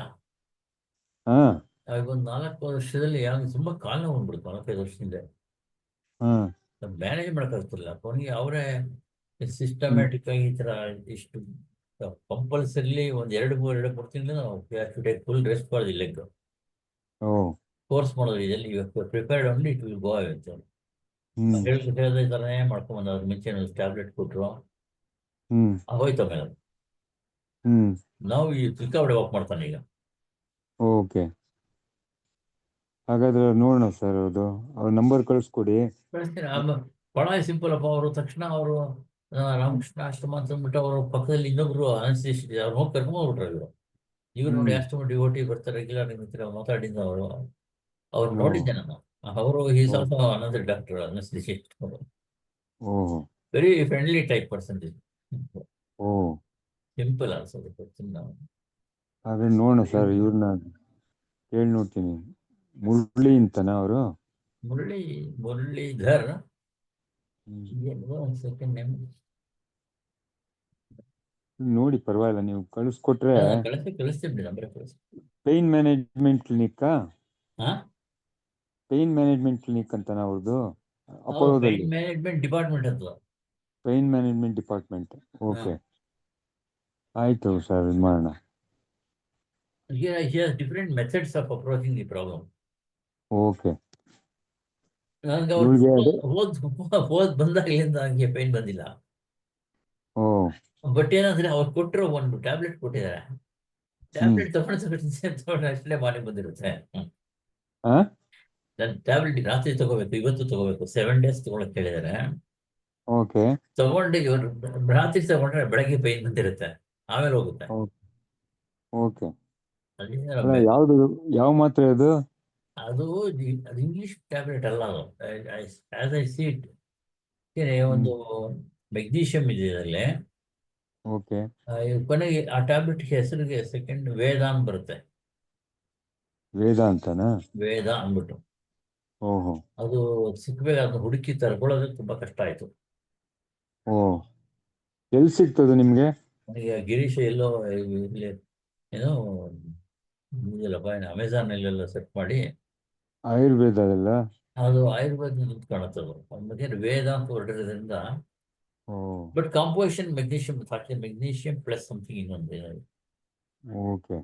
ಒಂದು 4 ವರ್ಷದಲ್ಲಿ ತುಂಬಾ ಕಾಲು ನೋವು ಬಂದ್ಬಿಡ್ತು. 4-5 ವರ್ಷದಿಂದ ಮ್ಯಾನೇಜ್ ಮಾಡೋಕ್ಕಾಗ್ತಿಲ್ಲ. ಕೊನೆಗೆ ಅವರೇ ಸಿಸ್ಟಮ್ಯಾಟಿಕ್ ಆಗಿ ಈ ಥರ ಇಷ್ಟು ಕಂಪಲ್ಸರಿಲಿ ಒಂದು 2-3 ತಿಂಗಳು full rest for the leg course ಮಾಡೋದು. ಇದೆಲ್ಲಿ prepared only it will go away ಅಂತ ಹೇಳಿದ ಥರನೇ ಮಾಡ್ಕೊಂಡ್ಬಂದು. ಅದ್ರ ಮುಂಚೆ ಟ್ಯಾಬ್ಲೆಟ್ ಕೊಟ್ಟರು, ಹೋಯ್ತು. ಆಮೇಲೆ ನಾವು ಈ ತಿರ್ಕಾವಡೆ ವಾಕ್ ಮಾಡ್ತಾನೆ ಈಗ. ಹಾಗಾದ್ರೆ ನೋಡೋಣ ಸರ್ ಅದು ಅವ್ರ ನಂಬರ್ ಕಳಿಸ್ಕೊಡಿ. ಕಳಿಸ್ತೀನಿ. ಬಹಳ ಸಿಂಪಲ್ ಅಪ್ಪ. ಅವರು ತಕ್ಷಣ ಅವರು ರಾಮಕೃಷ್ಣ ಆಶ್ರಮ ಅಂತ ಅಂದ್ಬಿಟ್ಟು ಅವರು ಪಕ್ಕದಲ್ಲಿ ಇನ್ನೊಬ್ರು ಅನಸ್ತಿಷ್ಟಿ ಅವ್ರು ಹೋಗಿ ಕರ್ಕೊಂಡ್ಬಿಟ್ರು. ಇವ್ರು ನೋಡಿ ಆಶ್ರಮ ಡಿವೋಟಿ ಬರ್ತಾರೆ ರೆಗ್ಯುಲರ್ ಮಾತಾಡಿದ್ದ ಅವ್ರು ನೋಡಿದ್ದೆ ನಾನು. ಅವರು is also another doctor anaesthetist. Oh very friendly type person. Oh simple ಅನ್ಸೋದು ಪರ್ಸನ್. ಹಾಗಾದ್ರೆ ನೋಡೋಣ ಸರ್, ಇವ್ರನ್ನ ಕೇಳಿ ನೋಡ್ತೀನಿ. ಮುರಳಿ ಅಂತನಾ ಅವರು? ಮುರಳೀಧರ್ ಸೆಕೆಂಡ್ ನೇಮ್ ನೋಡಿ, ಪರವಾಗಿಲ್ಲ, ನೀವು ಕಳಿಸ್ಕೊಟ್ರೆ. ಕಳಿಸ್ತೀನಿ ಬಿಡಿ, ನಂಬರ್ ಕಳಿಸಿ. ಪೇನ್ ಮ್ಯಾನೇಜ್ಮೆಂಟ್ ಕ್ಲಿನಿಕ್ಕಾ? ಹಾ, ಪೇನ್ ಮ್ಯಾನೇಜ್ಮೆಂಟ್ ಕ್ಲಿನಿಕ್ ಅಂತನಾ ಅವ್ರದ್ದು? ಅಪೋಲೋದಲ್ಲಿ ಮ್ಯಾನೇಜ್ಮೆಂಟ್ ಡಿಪಾರ್ಟ್ಮೆಂಟ್ ಅಂತ. Pain management department. ಓಕೆ, ಆಯ್ತು ಸರ್, ಇದು ಮಾಡೋಣ. He has different methods of approaching the problem. Okay. ನನಗೆ ಹೋದ್ ಬಂದಾಗಲಿಂದ ಹಂಗೆ ಪೇನ್ ಬಂದಿಲ್ಲ. ಓ, ಬಟ್ ಏನಂದ್ರೆ ಅವ್ರು ಕೊಟ್ಟರು ಒಂದು ಟ್ಯಾಬ್ಲೆಟ್ ಕೊಟ್ಟಿದ್ದಾರೆ. ಟ್ಯಾಬ್ಲೆಟ್ ತಗೊಂಡು ಅಷ್ಟೇ ಮಾರ್ನಿಂಗ್ ಬಂದಿರುತ್ತೆ. ನಾನು ಟ್ಯಾಬ್ಲೆಟ್ ರಾತ್ರಿ ತಗೋಬೇಕು, ಇವತ್ತು ತಗೋಬೇಕು, 7 days ತಗೊಳಕ್ ಹೇಳಿದ್ದಾರೆ. ಓಕೆ. ತಗೊಂಡು ಇವರು ರಾತ್ರಿ ತಗೊಂಡ್ರೆ ಬೆಳಗ್ಗೆ ಪೇನ್ ಬಂದಿರುತ್ತೆ, ಆಮೇಲೆ ಹೋಗುತ್ತೆ. ಓಕೆ. ಯಾವ್ದು, ಯಾವ ಮಾತ್ರೆ ಅದು? ಅದು ಇಂಗ್ಲಿಷ್ ಟ್ಯಾಬ್ಲೆಟ್ ಅಲ್ಲ ಅದು. ಆಸ್ ಐ ಸಿ ಇಟ್, ಒಂದು ಮೆಗ್ನೀಷಿಯಂ ಇದೆ ಇದರಲ್ಲಿ. ಓಕೆ. ಕೊನೆಗೆ ಆ ಟ್ಯಾಬ್ಲೆಟ್ ಹೆಸರಿಗೆ ಸೆಕೆಂಡ್ ವೇದ ಅಂತ ಬರುತ್ತೆ. ವೇದ ಅಂತನಾ? ವೇದ ಅಂದ್ಬಿಟ್ಟು. ಓಹೋ. ಅದು ಸಿಕ್ಬೇಕು, ಅದನ್ನ ಹುಡುಕಿ ತರ್ಕೊಳ್ಳೋದು ತುಂಬಾ ಕಷ್ಟ ಆಯ್ತು. ಓ, ಎಲ್ಲಿ ಸಿಗ್ತದೆ ನಿಮ್ಗೆ? ನನಗೆ ಗಿರೀಶ್ ಎಲ್ಲೋ ಇಲ್ಲಿ ಏನೋ ಇಲ್ಲಪ್ಪ, ಅಮೆಝಾನ್ ಅಲ್ಲೆಲ್ಲ ಸೆಟ್ ಮಾಡಿ. ಆಯುರ್ವೇದ ಅಲ್ಲ? ಅದು ಆಯುರ್ವೇದ ಕಾಣುತ್ತದು. ಮತ್ತೆ ವೇದ ಅಂತ ಹೊರಟಿರೋದ್ರಿಂದ. ಬಟ್ ಕಾಂಪೋಸಿಷನ್ ಮೆಗ್ನೀಷಿಯಂ ಹಾಕ್ತೀನಿ, ಮೆಗ್ನೀಷಿಯಂ ಪ್ಲಸ್ ಸಮಥಿಂಗ್ ಇನ್ನೊಂದು. ಓಕೆ.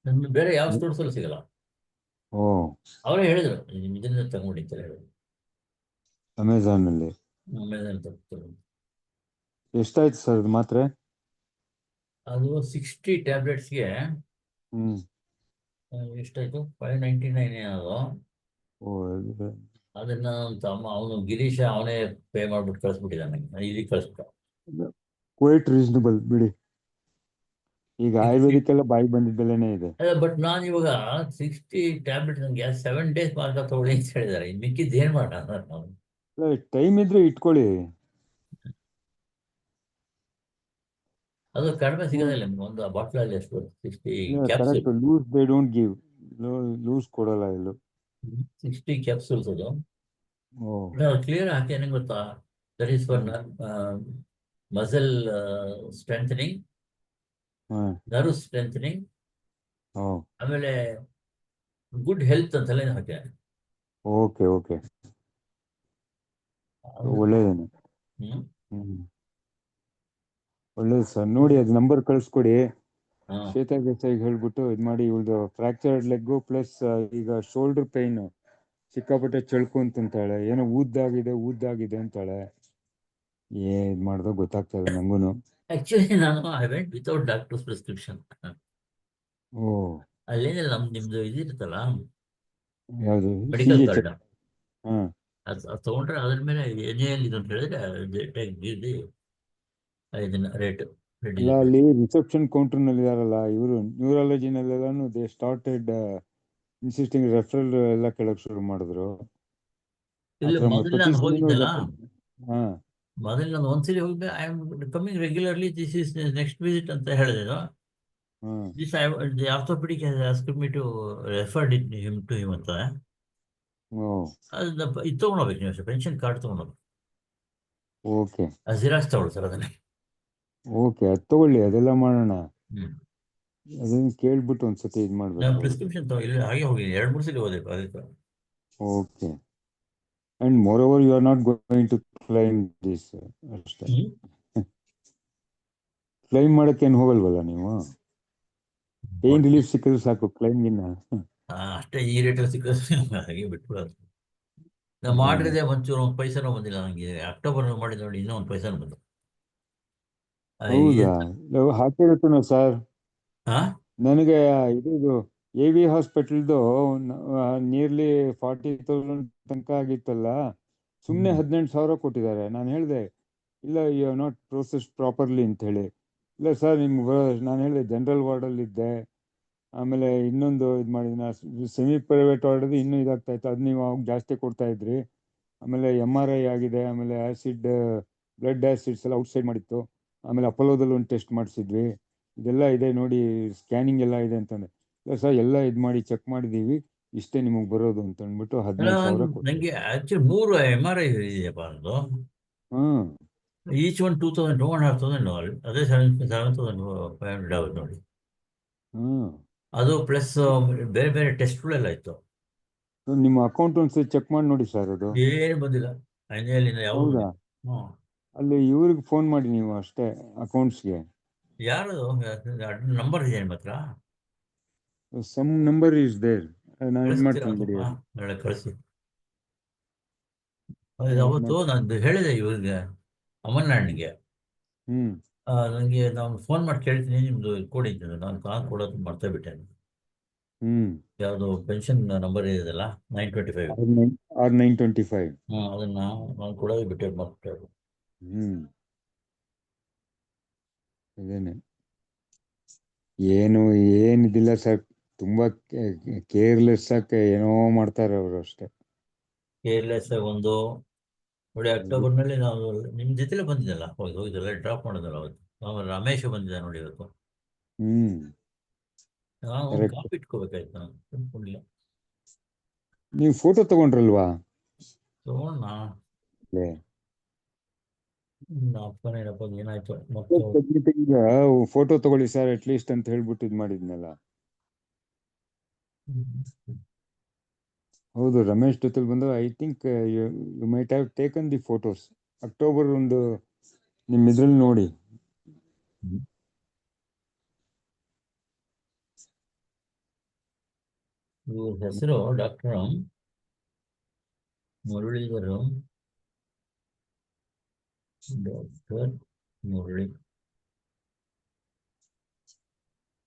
ನಮ್ಗೆ ಬೇರೆ ಯಾವ ಸ್ಟೋರ್ಸ್ ಅಲ್ಲಿ ಸಿಗಲ್ಲ. ಓ, ಅವರೇ ಹೇಳಿದ್ರು ಇದನ್ನ ತಗೊಂಡಿ ಅಂತ ಹೇಳಿದ್ರು. ಅಮೆಝಾನ್ ಅಲ್ಲಿ? ಅಮೆಝಾನ್ ತಗೊಂಡು. ಎಷ್ಟಾಯ್ತು ಸರ್ ಅದು ಮಾತ್ರೆ? ಅದು 60 ಟ್ಯಾಬ್ಲೆಟ್ಸ್ಗೆ ಎಷ್ಟಾಯ್ತು? 599 ಏನದು. ಅದನ್ನ ಅವನು ಗಿರೀಶ ಅವನೇ ಪೇ ಮಾಡ್ಬಿಟ್ಟು ಕಳಿಸ್ಬಿಟ್ಟಿದ್ದಾನೆ, ಇಲ್ಲಿ ಕಳಿಸ್ಬಿಟ್ಟ. ಕ್ವೈಟ್ ರೀಸನಬಲ್ ಬಿಡಿ. ಈಗ ಆಯುರ್ವೇದಿಕ್ ಎಲ್ಲ ಬಾಯಿ ಬಂದಿದ್ದೆಲ್ಲೇ ಇದೆ. ಬಟ್ ನಾನು ಇವಾಗ 60 ಟ್ಯಾಬ್ಲೆಟ್ ನನಗೆ 7 days ಮಾತ್ರ ತಗೊಳ್ಳಿ ಅಂತ ಹೇಳಿದ್ದಾರೆ. ಮಿಕ್ಕಿದ್ದು ಏನ್ ಮಾಡೋಣ ನಾವು? ಟೈಮ್ ಇದ್ರೆ ಇಟ್ಕೊಳ್ಳಿ. ಅದು ಕಡಿಮೆ ಸಿಗೋದಿಲ್ಲ ನಿಮ್ಗೆ ಒಂದು ಬಾಟ್ಲಲ್ಲಿ ಎಷ್ಟು 60 capsule. Loose they don't give, loose ಕೊಡಲ್ಲ ಇಲ್ಲ. 60 ಕ್ಯಾಪ್ಸೂಲ್ಸ್ ಅದು. ಕ್ಲಿಯರ್ ಹಾಕಿ ಏನೇನು ಗೊತ್ತಾ? That is for muscle strengthening, nerve strengthening, ಆಮೇಲೆ ಗುಡ್ ಹೆಲ್ತ್ ಅಂತೆಲ್ಲ ಹಾಕ್ಯ. Okay okay, ಒಳ್ಳೇದೇನು. ಒಳ್ಳೇದು ಸರ್, ನೋಡಿ ಅದು ನಂಬರ್ ಕಳಿಸ್ಕೊಡಿ. ಶ್ವೇತಾ ದೇಸಾಯಿಗೆ ಹೇಳ್ಬಿಟ್ಟು ಇದು ಮಾಡಿ. ಇವಳ್ದು ಫ್ರಾಕ್ಚರ್ಡ್ ಲೆಗ್ಗು ಪ್ಲಸ್ ಈಗ ಶೋಲ್ಡರ್ ಪೈನ್ ಸಿಕ್ಕಾಪಟ್ಟೆ ಚಳ್ಕೊಂತಾಳೆ. ಏನೋ ಊದ್ದಾಗಿದೆ ಅಂತಾಳೆ. ಏನ್ ಮಾಡ್ದೋ ಗೊತ್ತಾಗ್ತಾ ಇಲ್ಲ ನಂಗೂನು. ಆಕ್ಚುಲಿ ನಾನು I went without doctor's prescription. ಓ, ಅಲ್ಲೇನಿಲ್ಲ, ನಿಮ್ದು ಇದಿರುತ್ತಲ್ಲ ಯಾವುದು? ಮೆಡಿಕಲ್ ಕಾರ್ಡ್, ಅದು ತಗೊಂಡ್ರೆ ಅದ್ರ ಮೇಲೆ ಏನೇನು ಇದು ಅಂತ ಹೇಳಿದ್ರೆ ಇದನ್ನ ರೇಟ್. ಅಲ್ಲಿ ರಿಸೆಪ್ಷನ್ ಕೌಂಟರ್ ನಲ್ಲಿ ಇದಾರಲ್ಲ ಇವರು, ನ್ಯೂರಾಲಜಿನಲ್ಲೆಲ್ಲಾನು ದೇ ಸ್ಟಾರ್ಟೆಡ್ ಇನ್ಸಿಸ್ಟಿಂಗ್ ರೆಫರಲ್ ಎಲ್ಲ ಕೆಳಗೆ ಶುರು ಮಾಡಿದ್ರು. ಮೊದಲು ನಾನು ಹೋಗಿದ್ದಲ್ಲ, ಮೊದಲು ನಾನು ಒಂದ್ಸರಿ ಹೋಗಿದ್ದೆ. I am coming regularly, this is next visit ಅಂತ ಹೇಳಿದ್ರು. This the orthopedic has asked me to referred him to him ಅಂತ. ಅದು ಇದು ತಗೊಂಡೋಗ್ಬೇಕು ನೀವು, ಪೆನ್ಷನ್ ಕಾರ್ಡ್ ತಗೊಂಡೋಗ್ಬೇಕು. ಓಕೆ, ಜಿರಾಕ್ಸ್ ತಗೊಳ್ಳಿ ಸರ್ ಅದನ್ನೇ. ಓಕೆ, ಅದು ತಗೊಳ್ಳಿ, ಅದೆಲ್ಲ ಮಾಡೋಣ. ಅದನ್ನ ಕೇಳ್ಬಿಟ್ಟು ಒಂದ್ಸತಿ ಇದು ಮಾಡ್ಬೇಕು. ಪ್ರಿಸ್ಕ್ರಿಪ್ಷನ್ ತಗೊಳ್ಳಿ, ಹಾಗೆ ಹೋಗಿ 2-3 ಸಲ ಹೋಗ್ಬೇಕು ಅದಕ್ಕೆ. Okay. And more over you are not going to claim this ಅಷ್ಟೇ. ಕ್ಲೈಮ್ ಮಾಡಕ್ಕೆ ಏನು ಹೋಗಲ್ವಲ್ಲ ನೀವು? ಪೇನ್ ರಿಲೀಫ್ ಸಿಕ್ಕಿದ್ರೆ ಸಾಕು, ಕ್ಲೈಮ್ಗಿನ್ನ. ಅಷ್ಟೇ, ಈ ರೇಟಲ್ಲಿ ಸಿಕ್ಕಿದ್ರೆ ಹಾಗೆ ಬಿಟ್ಬಿಡೋದು. ನಾವು ಮಾಡಿದ್ರೆ ಒಂಚೂರು ಒಂದು ಪೈಸಾನು ಬಂದಿಲ್ಲ ನನಗೆ. ಅಕ್ಟೋಬರ್ ಮಾಡಿದ ನೋಡಿ, ಇನ್ನೂ ಒಂದು ಪೈಸಾನು ಬಂದು. ಹೌದಾ? ಹಾಕಿರುತ್ತೇನೋ ಸರ್. ನನಗೆ ಇದು AV ಹಾಸ್ಪಿಟಲ್ದು ನಿಯರ್ಲಿ 40,000 ತನಕ ಆಗಿತ್ತಲ್ಲ, ಸುಮ್ಮನೆ 18,000 ಕೊಟ್ಟಿದ್ದಾರೆ. ನಾನು ಹೇಳಿದೆ ಇಲ್ಲ, you have not process properly ಅಂತ ಹೇಳಿ. ಇಲ್ಲ ಸರ್ ನಿಮ್ಗೆ ನಾನು ಹೇಳಿದೆ ಜನರಲ್ ವಾರ್ಡಲ್ಲಿ ಇದ್ದೆ, ಆಮೇಲೆ ಇನ್ನೊಂದು ಇದು ಮಾಡಿದ್ದೀನಿ, ಸೆಮಿ ಪ್ರೈವೇಟ್ ವಾರ್ಡಲ್ಲಿ ಇನ್ನೂ ಇದಾಗ್ತಾ ಇತ್ತು, ಅದು ನೀವು ಅವಾಗ ಜಾಸ್ತಿ ಕೊಡ್ತಾ ಇದ್ರಿ. ಆಮೇಲೆ MRI ಆಗಿದೆ, ಆಮೇಲೆ ಆ್ಯಸಿಡ್ ಬ್ಲಡ್ ಆ್ಯಸಿಡ್ಸ್ ಎಲ್ಲ ಔಟ್ಸೈಡ್ ಮಾಡಿತ್ತು. ಆಮೇಲೆ ಅಪೋಲೋದಲ್ಲಿ ಒಂದು ಟೆಸ್ಟ್ ಮಾಡಿಸಿದ್ವಿ, ಇದೆಲ್ಲ ಇದೆ ನೋಡಿ, ಸ್ಕ್ಯಾನಿಂಗ್ ಎಲ್ಲ ಇದೆ ಅಂತಂದೆ. ಇಲ್ಲ ಸರ್ ಎಲ್ಲ ಇದು ಮಾಡಿ ಚೆಕ್ ಮಾಡಿದ್ದೀವಿ, ಇಷ್ಟೇ ನಿಮಗೆ ಬರೋದು ಅಂತ ಅಂದ್ಬಿಟ್ಟು 15,000 ಕೊಟ್ಟು. ನನಗೆ ಆಕ್ಚುಲಿ 3 MRI ಇದೆಯಪ್ಪ ಅದು. ಹ್ಮ್ ಈಚ್ ಒನ್ 2,000 2,500 ಅದೇ 7,500 ಆಗುತ್ತೆ ನೋಡಿ. ಹ್ಮ್ ಅದು ಪ್ಲಸ್ ಬೇರೆ ಬೇರೆ ಟೆಸ್ಟ್ಗಳೆಲ್ಲ ಇತ್ತು. ನಿಮ್ಮ ಅಕೌಂಟ್ ಒಂದ್ಸರಿ ಚೆಕ್ ಮಾಡಿ ನೋಡಿ ಸರ್. ಅದು ಏನು ಬಂದಿಲ್ಲ ಅಂಜಲಿಂದ ಯಾವುದು. ಹೌದಾ? ಹ್ಞೂ. ಅಲ್ಲಿ ಇವ್ರಿಗೆ ಫೋನ್ ಮಾಡಿ ನೀವು ಅಷ್ಟೇ, ಅಕೌಂಟ್ಸ್ಗೆ. ಯಾರು ನಂಬರ್ ಇದೆ ನಿಮ್ಮ ಹತ್ರ? ಸಮ್ ನಂಬರ್ ಈಸ್ ದೇರ್, ನಾನು ಇದು ಮಾಡ್ತೀನಿ ಬಿಡಿ. ನಾಳೆ ಕಳಿಸಿ. ಅವತ್ತು ನಾನು ಹೇಳಿದೆ ಇವ್ರಿಗೆ, ಅಮರನಾಡ್ನಿಗೆ, ಹ್ಮ್ ನನಗೆ ನಾನು ಫೋನ್ ಮಾಡಿ ಕೇಳ್ತೀನಿ ನಿಮ್ಮದು ಕೊಡಿ ಅಂತ. ನಾನು ಕೊಡೋದು ಮರ್ತೇ ಬಿಟ್ಟೆ. ಹ್ಮ್ ಯಾವುದು ಪೆನ್ಷನ್ ನಂಬರ್ ಇದೆಯಲ್ಲ 925. R925. ಅದನ್ನ ನಾನು ಕೊಡೋದು ಬಿಟ್ಟೆ ಮರ್ತೇ. ಹ್ಮ್ ಅದೇನೆ, ಏನಿದಿಲ್ಲ ಸರ್, ತುಂಬಾ ಕೇರ್ಲೆಸ್ ಆಗಿ ಏನೋ ಮಾಡ್ತಾರೆ ಅವರು ಅಷ್ಟೇ. ಕೇರ್ಲೆಸ್ ಒಂದು ನೋಡಿ. ಅಕ್ಟೋಬರ್ನಲ್ಲಿ ನಾವು ನಿಮ್ಮ ಜೊತೆಲೇ ಬಂದಿದ್ದಲ್ಲ, ಹೋಗಿದ್ದಲ್ಲ, ಡ್ರಾಪ್ ಮಾಡೋದಲ್ಲ ಅವತ್ತು. ಆಮೇಲೆ ರಮೇಶ್ ಬಂದಿದ್ದ ನೋಡಿ ಇವತ್ತು. ಹ್ಮ್ ನಾನು ಒಂದು Correct. ಕಾಪಿ ಇಟ್ಕೋಬೇಕಾಯ್ತು, ನಾನು ತಿಳ್ಕೊಂಡಿಲ್ಲ. ನೀವು ಫೋಟೋ ತಗೊಂಡ್ರಲ್ವಾ? ತಗೊಂಡ ಲೇ. ಅಪ್ಪನೇನಪ್ಪ ಏನಾಯ್ತು ಮತ್ತೆ. ಈಗ ಫೋಟೋ ತಗೊಳ್ಳಿ ಸರ್ ಅಟ್ಲೀಸ್ಟ್ ಅಂತ ಹೇಳ್ಬಿಟ್ಟು ಇದು ಮಾಡಿದ್ನಲ್ಲ. ಹೌದು, ರಮೇಶ್ ಜೊತೆಲಿ ಬಂದು I think you might have taken the photos. October ಒಂದು ನಿಮ್ಮ ಇದ್ರಲ್ಲಿ ನೋಡಿ. ಇವ್ರ ಹೆಸರು ಡಾಕ್ಟರ್ ಮುರಳೀಧರ್. ಡಾಕ್ಟರ್ ಮುರಳಿ.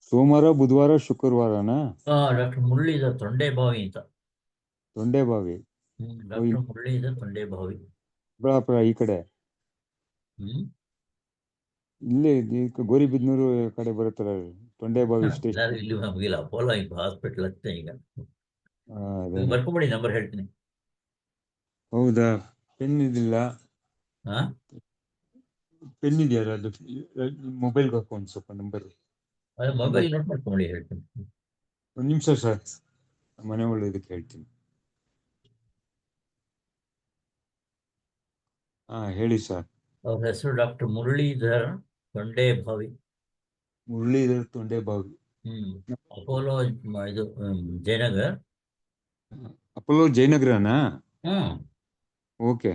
ಸೋಮವಾರ, ಬುಧವಾರ, ಶುಕ್ರವಾರನಾ? ಡಾಕ್ಟರ್ ಮುರಳೀಧರ್ ತೊಂಡೆಬಾವಿ ಅಂತ. ತೊಂಡೆಬಾವಿ. ಡಾಕ್ಟರ್ ಮುರಳೀಧರ್ ತೊಂಡೆಬಾವಿ. ಚಿಕ್ಕಬಳ್ಳಾಪುರ ಈ ಕಡೆ, ಇಲ್ಲಿ ಗೋರಿಬಿದ್ನೂರು ಕಡೆ ಬರುತ್ತಲ್ಲ ತೊಂಡೆಬಾವಿ ಸ್ಟೇಷನ್. ಇಲ್ಲಿ ನಮಗಿಲ್ಲ, ಅಪೋಲೋ ಹಾಸ್ಪಿಟಲ್ ಅಷ್ಟೇ. ಈಗ ಅದೇ. ಬರ್ಕೊಂಬಿಡಿ, ನಂಬರ್ ಹೇಳ್ತೀನಿ. ಹೌದಾ? ಪೆನ್ ಇದಿಲ್ಲ? ಹಾ, ಪೆನ್ ಇದೆಯಾ? ಅದು ಮೊಬೈಲ್ಗೆ ಹಾಕೋ ಒಂದು ಸ್ವಲ್ಪ ನಂಬರ್. ಅದೇ ಮೊಬೈಲ್ ನೋಟ್ ಮಾಡ್ಕೊಂಬಿಡಿ, ಹೇಳ್ತೀನಿ. ಒಂದು ನಿಮಿಷ ಸರ್, ಮನೆ ಒಳ್ಳೆದಕ್ಕೆ ಹೇಳ್ತೀನಿ. ಹೇಳಿ ಸರ್. ಅವ್ರ ಹೆಸರು ಡಾಕ್ಟರ್ ಮುರಳೀಧರ್ ತೊಂಡೆಬಾವಿ. ಮುರಳೀಧರ್ ತೊಂಡೆಬಾವಿ. ಅಪೋಲೋ ಇದು ಜಯನಗರ್. ಅಪೋಲೋ ಜಯನಗರನಾ? ಓಕೆ.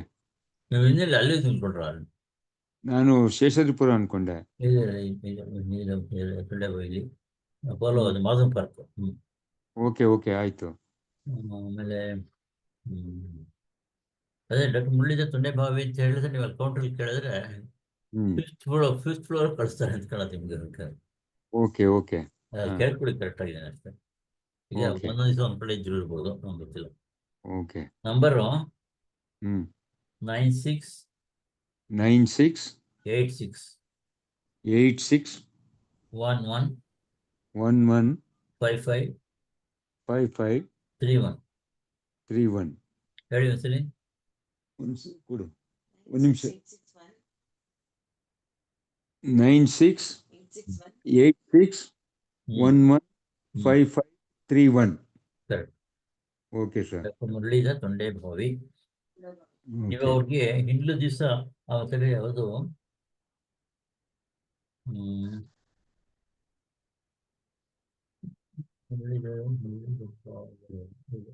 ನೀವು ಇನ್ನೆಲ್ಲ ಅಲ್ಲಿ ತಿಳ್ಕೊಂಡ್ರ? ನಾನು ಶೇಷಾದ್ರಿಪುರ ಅನ್ಕೊಂಡೆ. ತೊಂಡೆಬಾವಿಲಿ ಅಪೋಲೋ ಅದು ಮಾಧವ್ ಪಾರ್ಕ್. ಓಕೆ ಓಕೆ ಆಯ್ತು. ಆಮೇಲೆ ಅದೇ ಡಾಕ್ಟರ್ ಮುರಳೀಧರ್ ತೊಂಡೆಬಾವಿ ಅಂತ ಹೇಳಿದ್ರೆ ನೀವು ಅಲ್ಲಿ ಕೌಂಟ್ರಲ್ಲಿ ಕೇಳಿದ್ರೆ ಫಿಫ್ತ್ ಫ್ಲೋರ್ ಕಳಿಸ್ತಾರೆ ಅಂತ ಕಾಣುತ್ತೆ ನಿಮ್ಗೆ. Okay okay. ಕೇಳ್ಕೊಳ್ಳಿ, ಕರೆಕ್ಟ್ ಆಗಿದೆ ಅಷ್ಟೇ. ಈಗ ಒಂದೊಂದು ದಿವಸ ಒಂದ್ ಕಡೆ ಇದ್ರು ಇರ್ಬೋದು, ನಮ್ಗೆ ಗೊತ್ತಿಲ್ಲ. ಓಕೆ. ನಂಬರು 96 86 11 55 31. ಹೇಳಿ ಒಂದ್ಸಲಿ. ಕೊಡು ಒಂದು ನಿಮಿಷ. 96 86 11 5531. Okay sir. ಮುರಳೀಧರ್ ತೊಂಡೆಬಾವಿ. ನೀವು ಅವ್ರಿಗೆ ಹಿಂದ್ಲು ದಿವಸ ಅವತ್ತಲ್ಲಿ ಯಾವುದು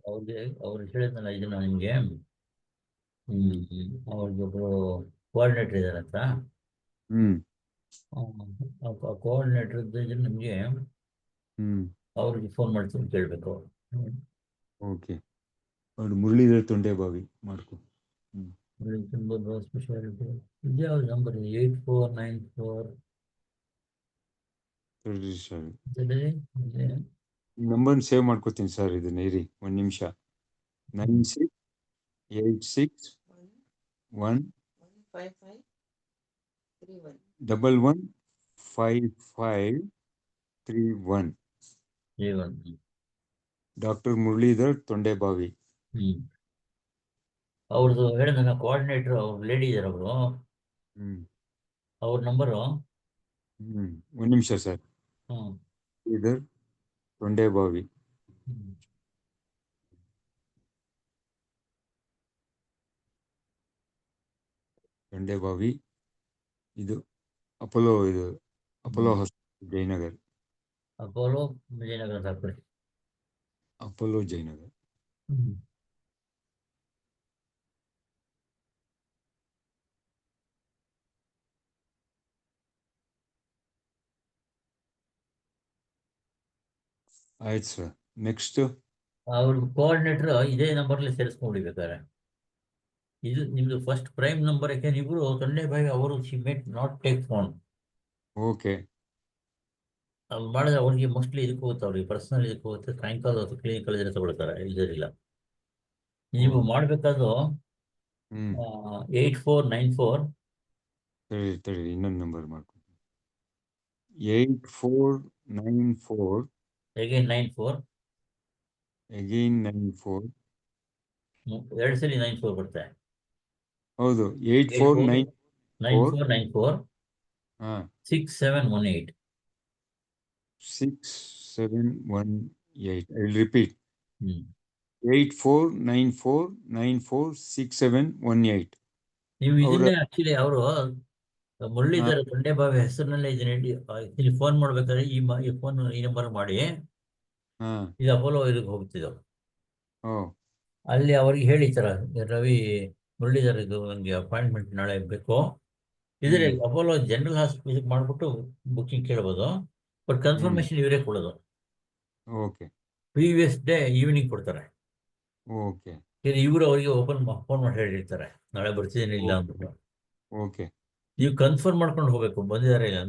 ಅವ್ರಿಗೆ ಅವ್ರು ಹೇಳಿದ್ನಲ್ಲ ಇದನ್ನ ನಿಮ್ಗೆ, ಅವ್ರಿಗೊಬ್ರು ಕೋಆರ್ಡಿನೇಟರ್ ಇದಾರಂತ. ಕೋಆರ್ಡಿನೇಟರ್ ನಿಮ್ಗೆ ಅವ್ರಿಗೆ ಫೋನ್ ಮಾಡ್ತೀನಿ ಕೇಳ್ಬೇಕು. ಓಕೆ. ಅವ್ರು ಮುರಳೀಧರ್ ತೊಂಡೆಬಾವಿ ಮಾಡ್ಕೊ. ಸ್ಪೆಷಾಲಿಟಿ ಇದ್ಯಾವ್ದು ನಂಬರ್? 8494. ನಂಬರ್ ಸೇವ್ ಮಾಡ್ಕೋತೀನಿ ಸರ್, ಇದನ್ನ ಇರಿ 1 ನಿಮಿಷ. 9686115531. ಡಾಕ್ಟರ್ ಮುರಳೀಧರ್ ತೊಂಡೆಬಾವಿ. ಅವ್ರದ್ದು ಹೇಳಿ, ನನ್ನ ಕೋಆರ್ಡಿನೇಟರ್ ಅವ್ರು ಲೇಡಿ ಇದ್ದಾರೆ, ಅವರು ಅವ್ರ ನಂಬರು. 1 ನಿಮಿಷ ಸರ್. ಮುರಳೀಧರ್ ತೊಂಡೆಬಾವಿ. ತೊಂಡೆಬಾವಿ, ಇದು Apollo hospital, Jayanagar. Apollo Vijayanagara ಅಂತ ಹಾಕ್ಬಿಡಿ. ಅಪೋಲೋ ಜಯನಗರ್. ಆಯ್ತು ಸರ್. ನೆಕ್ಸ್ಟ್ ಅವ್ರ ಕೋಆರ್ಡಿನೇಟರ್ ಇದೇ ನಂಬರ್ಲಿ ಸೇರಿಸ್ಕೊಂಡಿರ್ಬೇಕಾರೆ. ಇದು ನಿಮ್ದು ಫಸ್ಟ್ ಪ್ರೈಮ್ ನಂಬರ್. ಯಾಕೆಂದ್ರೆ ಇಬ್ರು ತೊಂಡೆಬಾವಿ ಅವರು she might not take phone. Okay. ಅವ್ರು ಮಾಡಿದ್ರೆ ಅವ್ರಿಗೆ ಮೋಸ್ಟ್ಲಿ ಇದಕ್ಕೆ ಹೋಗುತ್ತೆ, ಅವ್ರಿಗೆ ಪರ್ಸನಲ್ ಇದಕ್ಕೆ ಹೋಗುತ್ತೆ. ಸಾಯಂಕಾಲ ಹೊತ್ತು ಕ್ಲಿನಿಕಲ್ ಇದ್ರೆ ತಗೊಳ್ತಾರೆ, ಇಲ್ದಿರಿಲ್ಲ. ನೀವು ಮಾಡಬೇಕಾದ್ರು 8494 ತಡಿ ಇನ್ನೊಂದು ನಂಬರ್ ಮಾಡ್ಕೊಂಡು 8494 again 94 ಅಗೈನ್ 94. ಎರಡು ಸಲ 94 ಬರುತ್ತೆ. ಹೌದು, 8494 9494 ಹಾ 6718. 6718. I will repeat. 8494946718. ನೀವು ಇದನ್ನೇ ಆಕ್ಚುಲಿ ಅವರು ಮುರಳೀಧರ ತೊಂಡೆಬಾವಿ ಹೆಸರಿನಲ್ಲೇ ಇದನ್ನ ಫೋನ್ ಮಾಡ್ಬೇಕಾದ್ರೆ ಈ ಫೋನ್ ಈ ನಂಬರ್ ಮಾಡಿ, ಇದು ಅಪೋಲೋ ಇದಕ್ಕೆ ಹೋಗ್ತಿದ್ದವು. ಅಲ್ಲಿ ಅವ್ರಿಗೆ ಹೇಳಿ ಈ ಥರ ರವಿ ಮುರಳೀಧರ್ ಇದು ನನಗೆ ಅಪಾಯಿಂಟ್ಮೆಂಟ್ ನಾಳೆ ಬೇಕು, ಇದ್ರೆ ಅಪೋಲೋ ಜನರಲ್ ಹಾಸ್ಪಿಟಲ್ ಮಾಡಿಬಿಟ್ಟು ಬುಕ್ಕಿಂಗ್ ಕೇಳ್ಬೋದು. ಬಟ್ ಕನ್ಫರ್ಮೇಶನ್ ಇವರೇ ಕೊಡೋದು. ಓಕೆ. ಪ್ರೀವಿಯಸ್ ಡೇ ಈವ್ನಿಂಗ್ ಕೊಡ್ತಾರೆ. ಓಕೆ. ಇವರು ಅವರಿಗೆ ಫೋನ್ ಮಾಡಿ ಹೇಳಿರ್ತಾರೆ ನಾಳೆ ಬರ್ತಿದ್ದೀನಿ ಇಲ್ಲ ಅಂದ್ಬಿಟ್ಟು. ಓಕೆ. ನೀವು ಕನ್ಫರ್ಮ್ ಮಾಡ್ಕೊಂಡು ಹೋಗ್ಬೇಕು, ಬಂದಿದ್ದಾರೆ ಇಲ್ಲ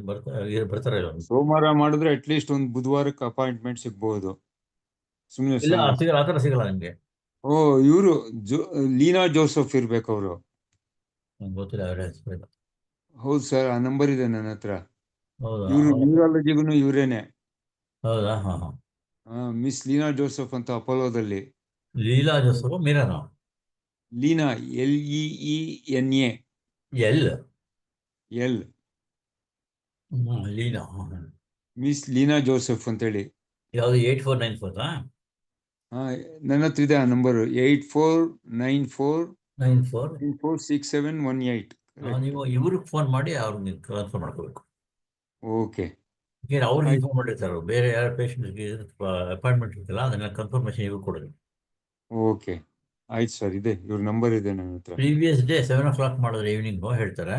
ಬರ್ತಾರೆ ಇಲ್ಲ. ಸೋಮವಾರ ಮಾಡಿದ್ರೆ ಅಟ್ಲೀಸ್ಟ್ ಒಂದು ಬುಧವಾರಕ್ಕೆ ಅಪಾಯಿಂಟ್ಮೆಂಟ್ ಸಿಗ್ಬಹುದು. ಸುಮ್ಮನೆ ಸಿಗಲ್ಲ, ಆ ಥರ ಸಿಗಲ್ಲ ನಿಮಗೆ. ಓ, ಇವರು ಲೀನಾ ಜೋಸೆಫ್ ಇರ್ಬೇಕು ಅವರು. ನಂಗೆ ಗೊತ್ತಿಲ್ಲ ಅವರ ಹೆಸರು. ಹೌದು ಸರ್, ಆ ನಂಬರ್ ಇದೆ ನನ್ನ ಹತ್ರ. ಹೌದಾ? ಇವರು ನ್ಯೂರಾಲಜಿಗೂ ಇವರೇನೆ. ಹೌದಾ? ಹಾಂ ಹಾಂ. ಮಿಸ್ ಲೀನಾ ಜೋಸೆಫ್ ಅಂತ ಅಪೋಲೋದಲ್ಲಿ. ಲೀಲಾ ಜೋಸಫ್ ಮೀರಾನ? Leena LEENA. L Leena. Miss Leena Joseph ಅಂತೇಳಿ. ಯಾವುದು 8494? ನನ್ನ ಹತ್ರ ಇದೆ ಆ ನಂಬರು. 8494946718. ನೀವು ಇವ್ರಿಗೆ ಫೋನ್ ಮಾಡಿ ಅವ್ರಿಗೆ ಕನ್ಫರ್ಮ್ ಮಾಡ್ಕೋಬೇಕು. ಓಕೆ. ಅವ್ರಿಗೆ ಇನ್ಫಾರ್ಮ್ ಮಾಡಿರ್ತಾರೆ, ಬೇರೆ ಯಾರು ಪೇಷಂಟ್ಗೆ ಅಪಾಯಿಂಟ್ಮೆಂಟ್ ಇರ್ತಲ್ಲ ಅದನ್ನ ಕನ್ಫರ್ಮೇಶನ್ ಇವ್ರು ಕೊಡೋದು. ಓಕೆ, ಆಯ್ತು ಸರ್. ಇದೆ ಇವ್ರ ನಂಬರ್ ಇದೆ ನನ್ನ ಹತ್ರ. ಪ್ರೀವಿಯಸ್ ಡೇ 7 o'clock ಮಾಡಿದ್ರೆ ಈವ್ನಿಂಗ್ ಹೇಳ್ತಾರೆ.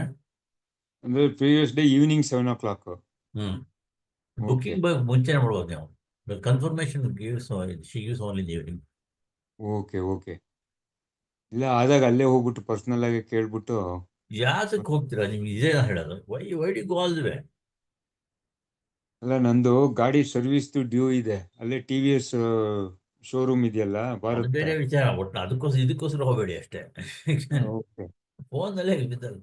ಅಂದ್ರೆ previous day evening 7 o'clock. Booking ಮುಂಚೆನೆ ಮಾಡ್ಬೋದು ನೀವು. Confirmation she gives only in evening. Okay. Okay. ಇಲ್ಲ ಆದಾಗ ಅಲ್ಲೇ ಹೋಗ್ಬಿಟ್ಟು ಪರ್ಸನಲ್ ಆಗಿ ಕೇಳ್ಬಿಟ್ಟು. ಯಾತಕ್ಕೆ ಹೋಗ್ತೀರಾ ನಿಮ್ಗೆ ಇದೇ ಹೇಳೋದು. ವೈ ಡಿ ಗೋ ಆಲ್ ದಿ ವೇ? ಅಲ್ಲ, ನಂದು ಗಾಡಿ ಸರ್ವಿಸ್ ಡ್ಯೂ ಇದೆ. ಅಲ್ಲೇ TVS ಶೋರೂಮ್ ಇದೆಯಲ್ಲ ಅದು ಬೇರೆ ವಿಚಾರ. ಒಟ್ಟು ಇದಕ್ಕೋಸ್ಕರ ಹೋಗಬೇಡಿ ಅಷ್ಟೇ. ಫೋನಲ್ಲೇ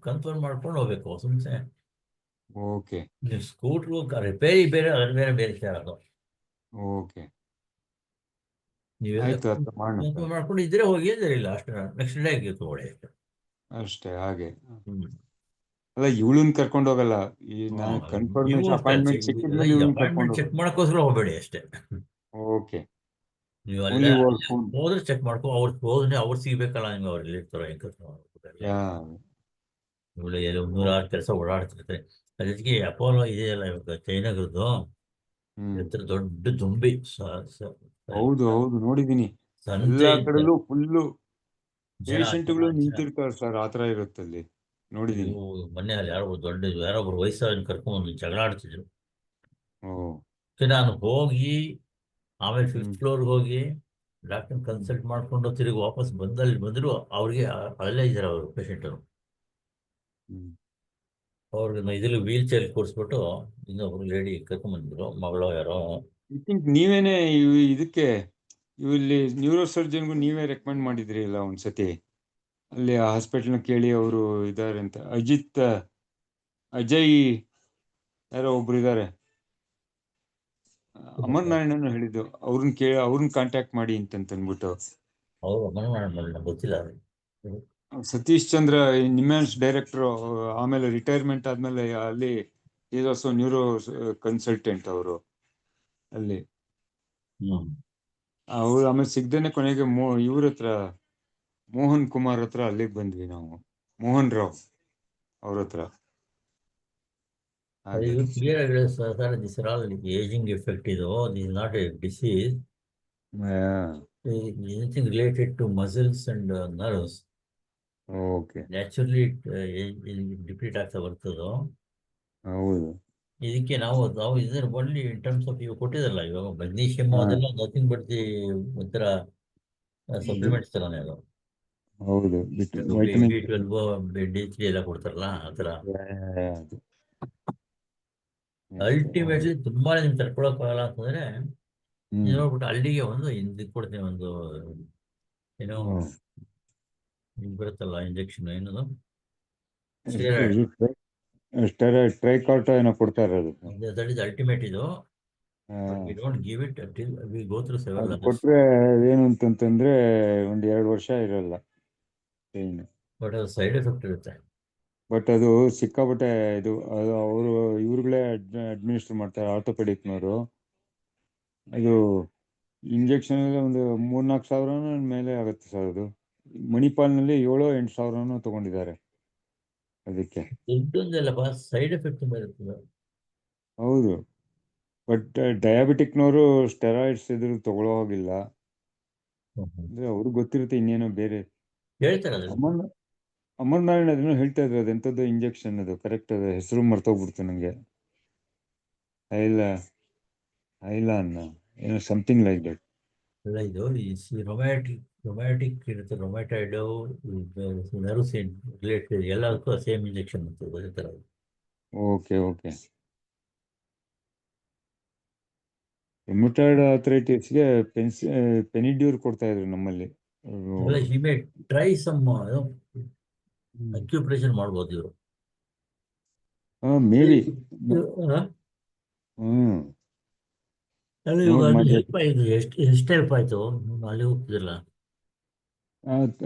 ಕನ್ಫರ್ಮ್ ಮಾಡ್ಕೊಂಡು ಹೋಗ್ಬೇಕು ಸುಮ್ಮನೆ. ಓಕೆ. ನೀವು ಸ್ಕೂಟ್ರು ರಿಪೇರಿ ಬೇರೆ, ಅದ್ರ ಬೇರೆ ವಿಚಾರ ಅದು. ಓಕೆ. ನೀವೆಲ್ಲ ಕನ್ಫರ್ಮ್ ಮಾಡ್ಕೊಂಡು ಇದ್ರೆ ಹೋಗಿ, ಇಲ್ಲ ಅಷ್ಟೇ. ನೆಕ್ಸ್ಟ್ ಡೇ ತಗೊಳ್ಳಿ ಅಷ್ಟೇ. ಹಾಗೆ ಅಲ್ಲ, ಇವಳನ್ನ ಕರ್ಕೊಂಡು ಹೋಗಲ್ಲ. ಕನ್ಫರ್ಮೇಶನ್ ಅಪಾಯಿಂಟ್ಮೆಂಟ್ ಅಪಾಯಿಂಟ್ಮೆಂಟ್ ಚೆಕ್ ಮಾಡೋಕ್ಕೋಸ್ಕರ ಹೋಗಬೇಡಿ ಅಷ್ಟೇ. ಓಕೆ. ನೀವು ಅಲ್ಲೇ ಹೋದ್ರೆ ಚೆಕ್ ಮಾಡ್ಕೊ. ಹೋದ್ರೆ ಅವ್ರು ಸಿಗ್ಬೇಕಲ್ಲ ನಿಮ್ಗೆ. ಅವ್ರು ಎಲ್ಲಿರ್ತಾರೋ ಇವಳು 106 ಕೆಲಸ ಓಡಾಡ್ತಿರ್ತಾರೆ. ಅದಕ್ಕೆ ಅಪೋಲೋ ಇದೆಯಲ್ಲ ಇವಾಗ ಜಯನಗರದ್ದು ಹತ್ರ ದೊಡ್ಡ ದುಂಬಿ. ಹೌದು ಹೌದು, ನೋಡಿದೀನಿ. ಎಲ್ಲಾ ಕಡೆಲೂ ಫುಲ್ಲು ಪೇಷಂಟ್ಗಳು ನಿಂತಿರ್ತಾರೆ ಸರ್. ಆತರ ಇರುತ್ತಲ್ಲಿ, ನೋಡಿದೀನಿ. ಮೊನ್ನೆ ಅಲ್ಲಿ ಯಾರೊಬ್ರು ವಯಸ್ಸಾಗಿ ಕರ್ಕೊಂಡು ಜಗಳ ಆಡ್ತಿದ್ರು. ನಾನು ಹೋಗಿ ಆಮೇಲೆ 5th floor ಹೋಗಿ ಡಾಕ್ಟರ್ ಕನ್ಸಲ್ಟ್ ಮಾಡ್ಕೊಂಡು ತಿರುಗಿ ವಾಪಸ್ ಬಂದ್ರು. ಅವ್ರಿಗೆ ಅಲ್ಲೇ ಇದ್ದಾರೆ ಅವರು ಪೇಷಂಟರು. ಅವ್ರಿಗೆ ಇದ್ರಲ್ಲಿ ವೀಲ್ ಚೇರ್ ಕೂರಿಸ್ಬಿಟ್ಟು ಇನ್ನೊಬ್ರು ಲೇಡಿ ಕರ್ಕೊಂಡ್ಬಂದಿದ್ರು, ಮಗಳೋ ಯಾರೋ. ಐ ಥಿಂಕ್ ನೀವೇನೆ ಇದಕ್ಕೆ ಇಲ್ಲಿ ನ್ಯೂರೋ ಸರ್ಜನ್ಗೂ ನೀವೇ ರೆಕಮೆಂಡ್ ಮಾಡಿದ್ರಿ ಅಲ್ಲ ಒಂದ್ಸತಿ, ಅಲ್ಲಿ ಆ ಹಾಸ್ಪಿಟಲ್ನ ಕೇಳಿ ಅವರು ಇದ್ದಾರೆ ಅಂತ. ಅಜಯ್ ಯಾರೋ ಒಬ್ರು ಇದ್ದಾರೆ, ಅಮರ್ ನಾರಾಯಣನು ಹೇಳಿದ್ದು, ಅವ್ರನ್ನ ಕಾಂಟ್ಯಾಕ್ಟ್ ಮಾಡಿ ಅಂತಂದ್ಬಿಟ್ಟು. ಅವರು ಮನೋಣ್ಣ ಗೊತ್ತಿಲ್ಲ ಅದು. ಸತೀಶ್ ಚಂದ್ರ ನಿಮ್ಯಾನ್ಸ್ ಡೈರೆಕ್ಟರ್, ಆಮೇಲೆ ರಿಟೈರ್ಮೆಂಟ್ ಆದ್ಮೇಲೆ ಅಲ್ಲಿ ಈಸ್ ಆಲ್ಸೋ ನ್ಯೂರೋ ಕನ್ಸಲ್ಟೆಂಟ್ ಅವರು ಅಲ್ಲಿ. ಅವ್ರು ಆಮೇಲೆ ಸಿಗ್ದೇನೆ ಕೊನೆಗೆ ಇವ್ರ ಹತ್ರ ಮೋಹನ್ ಕುಮಾರ್ ಹತ್ರ ಅಲ್ಲಿಗೆ ಬಂದ್ವಿ ನಾವು, ಮೋಹನ್ ರಾವ್ ಅವ್ರ ಹತ್ರ. ಹಾಗೆ ಇದು ಕ್ಲಿಯರ್ ಆಗಿ sir, this are all ageing effect. ಇದು this not a disease, anything related to muscles and nerves. Okay, naturally deplete ಆಗ್ತಾ ಬರ್ತದೋ. ಹೌದು. ಇದಕ್ಕೆ ನಾವು ಇದರ ಓನ್ಲಿ ಇನ್ ಟರ್ಮ್ಸ್ ಆಫ್ ಇವು ಕೊಟ್ಟಿದಲ್ಲ, ಇವಾಗ ಮೆಗ್ನೀಷಿಯಮ್ ಅದೆಲ್ಲ ನಥಿಂಗ್ ಬಟ್ ದಿ ಒಂಥರ ಸಪ್ಲಿಮೆಂಟ್ಸ್ ತರಾನೇ ಅದು. ಹೌದು, B12, D3 ಎಲ್ಲ ಕೊಡ್ತಾರಲ್ಲ ಆ ಥರ. ಅಲ್ಟಿಮೇಟ್ಲಿ ತುಂಬಾ ನಿಮ್ಗೆ ತಡ್ಕೊಳಕ್ಕಾಗಲ್ಲ ಅಂತಂದ್ರೆ ಇದು ನೋಡ್ಬಿಟ್ಟು ಅಲ್ಲಿಗೆ ಒಂದು ಇದು ಕೊಡ್ತೀನಿ, ಒಂದು ಏನೋ ಇದು ಬರುತ್ತಲ್ಲ ಇಂಜೆಕ್ಷನ್, ಏನದು ಟ್ರೈಕಾಟ ಏನೋ ಕೊಡ್ತಾರೆ ಅದು. That is ultimate. ಇದು we don't give it till we go through several ಅದು ಅದರ್ಸ್. ಕೊಟ್ರೆ ಏನು ಅಂತಂತಂದ್ರೆ 1-2 ವರ್ಷ ಇರಲ್ಲ ಪೇನ್. ಬಟ್ ಅದು ಸೈಡ್ ಎಫೆಕ್ಟ್ ಇರುತ್ತೆ. ಬಟ್ ಅದು ಸಿಕ್ಕಾಪಟ್ಟೆ ಅದು ಅವರು ಇವ್ರುಗಳೇ ಅಡ್ಮಿನಿಸ್ಟರ್ ಮಾಡ್ತಾರೆ, ಆರ್ಥೋಪೆಡಿಕ್ನವರು. ಅದು ಇಂಜೆಕ್ಷನ್ ಒಂದು 3-4 ಸಾವಿರ ಮೇಲೆ ಆಗುತ್ತೆ ಸರ್. ಅದು ಮಣಿಪಾಲ್ನಲ್ಲಿ 7-8 ಸಾವಿರನೂ ತಗೊಂಡಿದ್ದಾರೆ ಅದಕ್ಕೆ. ದುಡ್ಡೊಂದೆಲ್ಲಪ್ಪ, ಸೈಡ್ ಎಫೆಕ್ಟ್ ತುಂಬ ಇರ್ತದೆ. ಹೌದು, ಬಟ್ ಡಯಾಬಿಟಿಕ್ನವರು ಸ್ಟೆರಾಯ್ಡ್ಸ್ ಇದ್ರು ತಗೊಳ್ಳೋ ಹೋಗಿಲ್ಲ ಅಂದ್ರೆ ಅವ್ರಿಗೆ ಗೊತ್ತಿರುತ್ತೆ ಇನ್ನೇನೋ ಬೇರೆ ಹೇಳ್ತಾರೆ ಅದು. ಅಮರ್ ನಾರಾಯಣ ಅದನ್ನು ಹೇಳ್ತಾ ಇದ್ರು, ಅದೆಂಥದ್ದು ಇಂಜೆಕ್ಷನ್ ಅದು ಕರೆಕ್ಟ್, ಅದು ಹೆಸರು ಮರ್ತೋಗ್ಬಿಡ್ತು ನಂಗೆ. ಐಲ ಅನ್ನ ಏನೋ ಸಮಥಿಂಗ್ ಲೈಕ್ ದಟ್. ಅಲ್ಲ, ಇದು ರೊಮ್ಯಾಟಿಕ್ ಇರುತ್ತೆ, ರೊಮ್ಯಾಟೈಡು, ನರ್ವ್ಸ್ ರಿಲೇಟೆಡ್ ಎಲ್ಲದಕ್ಕೂ ಸೇಮ್ ಇಂಜೆಕ್ಷನ್ ಅಂತ ಅದೇ ಥರ. Okay okay. ರುಮಟಾಯ್ಡ್ ಆರ್ಥರೈಟಿಸ್ಗೆ ಪೆನಿಡ್ಯೂರ್ ಕೊಡ್ತಾ ಇದ್ರು ನಮ್ಮಲ್ಲಿ. ಹಿ ಮೇ ಟ್ರೈ ಸಮ್ ಅಕ್ಯುಪ್ರೆಷರ್ ಮಾಡ್ಬೋದು ಇವರು. May be. ಅಲ್ಲಿ ಹೆಲ್ಪ್ ಆಯಿತು, ಎಷ್ಟು ಹೆಲ್ಪ್ ಆಯಿತು ಅಲ್ಲಿ ಹೋಗ್ತಿದ್ರಲ್ಲ.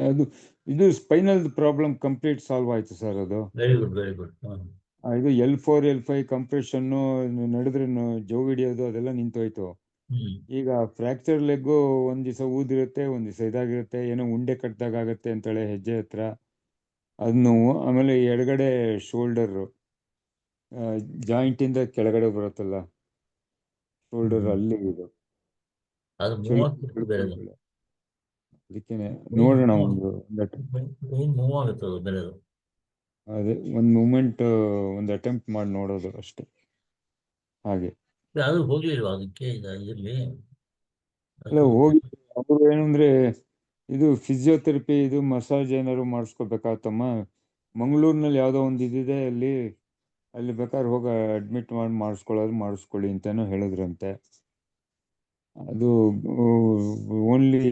ಅದು ಇದು ಸ್ಪೈನಲ್ ಪ್ರಾಬ್ಲಮ್ ಕಂಪ್ಲೀಟ್ ಸಾಲ್ವ್ ಆಯ್ತು ಸರ್ ಅದು. Very good, very good. ಇದು L4 L5 ಕಂಪ್ರೆಷನ್ನು ನಡೆದ್ರೆ ಜೋಗ್ ಹಿಡಿಯೋದು ಅದೆಲ್ಲ ನಿಂತೋಯ್ತು. ಈಗ ಫ್ರಾಕ್ಚರ್ ಲೆಗ್ಗು ಒಂದ್ ದಿವಸ ಊದಿರುತ್ತೆ, ಒಂದ್ ದಿವಸ ಇದಾಗಿರುತ್ತೆ, ಏನೋ ಉಂಡೆ ಕಟ್ಟಿದಾಗ ಆಗತ್ತೆ ಅಂತೇಳಿ ಹೆಜ್ಜೆ ಹತ್ರ ಅದು ನೋವು. ಆಮೇಲೆ ಎಡಗಡೆ ಶೋಲ್ಡರ್ ಜಾಯಿಂಟ್ ಇಂದ ಕೆಳಗಡೆ ಬರುತ್ತಲ್ಲ ಶೋಲ್ಡರ್, ಅಲ್ಲಿ ಇದು ಅದು ಅದಕ್ಕೇನೆ ನೋಡೋಣ ಮೂವ್ ಆಗುತ್ತೆ ಅದು ಬೇರೆದು. ಅದೇ ಒಂದು ಮೂಮೆಂಟ್ ಒಂದು ಅಟೆಂಪ್ಟ್ ಮಾಡಿ ನೋಡೋದು ಅಷ್ಟೇ. ಹಾಗೆ ಅದು ಹೋಗ್ಲಿಲ್ವಾ ಅದಕ್ಕೆ ಇದರಲ್ಲಿ? ಅಲ್ಲ ಹೋಗಿ ಅವರು ಏನಂದ್ರೆ ಇದು ಫಿಸಿಯೋಥೆರಪಿ, ಇದು ಮಸಾಜ್ ಏನಾದ್ರು ಮಾಡಿಸ್ಕೋಬೇಕಾಗತ್ತಮ್ಮ, ಮಂಗಳೂರಿನಲ್ಲಿ ಯಾವುದೋ ಒಂದು ಇದಿದೆ, ಅಲ್ಲಿ ಬೇಕಾದ್ರೆ ಹೋಗಿ ಅಡ್ಮಿಟ್ ಮಾಡಿಸ್ಕೊಳ್ಳಿ ಅಂತಾನು ಹೇಳಿದ್ರಂತೆ. ಅದು ಓನ್ಲಿ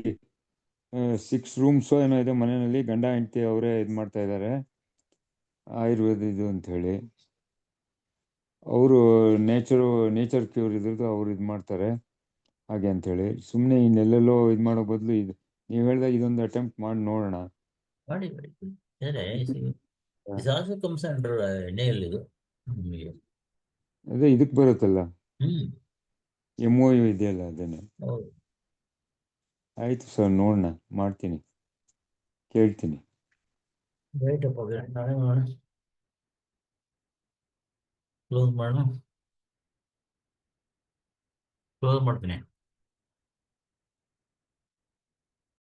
6 ರೂಮ್ಸ್ ಏನೋ ಇದೆ ಮನೆಯಲ್ಲಿ, ಗಂಡ ಹೆಂಡತಿ ಅವರೇ ಇದು ಮಾಡ್ತಾ ಇದ್ದಾರೆ, ಆಯುರ್ವೇದ ಇದು ಅಂತ ಹೇಳಿ. ಅವರು ನೇಚರ್ ಕ್ಯೂರ್ ಇದ್ರದ್ದು ಅವ್ರು ಇದು ಮಾಡ್ತಾರೆ ಹಾಗೆ ಅಂಥೇಳಿ. ಸುಮ್ಮನೆ ಇನ್ನೆಲ್ಲೆಲ್ಲೋ ಇದು ಮಾಡೋ ಬದಲು ಇದು ನೀವು ಹೇಳಿದಾಗ ಇದೊಂದು ಅಟೆಂಪ್ಟ್ ಮಾಡಿ ನೋಡೋಣ. ಮಾಡಿ ಎಣ್ಣೆಯಲ್ಲಿದು ಅದೇ ಇದಕ್ಕೆ ಬರುತ್ತಲ್ಲ, MOU ಇದೆಯಲ್ಲ ಅದೇನೆ. ಆಯ್ತು ಸರ್, ನೋಡೋಣ, ಮಾಡ್ತೀನಿ, ಕೇಳ್ತೀನಿ. ಕ್ಲೋಸ್ ಮಾಡ್ತೀನಿ.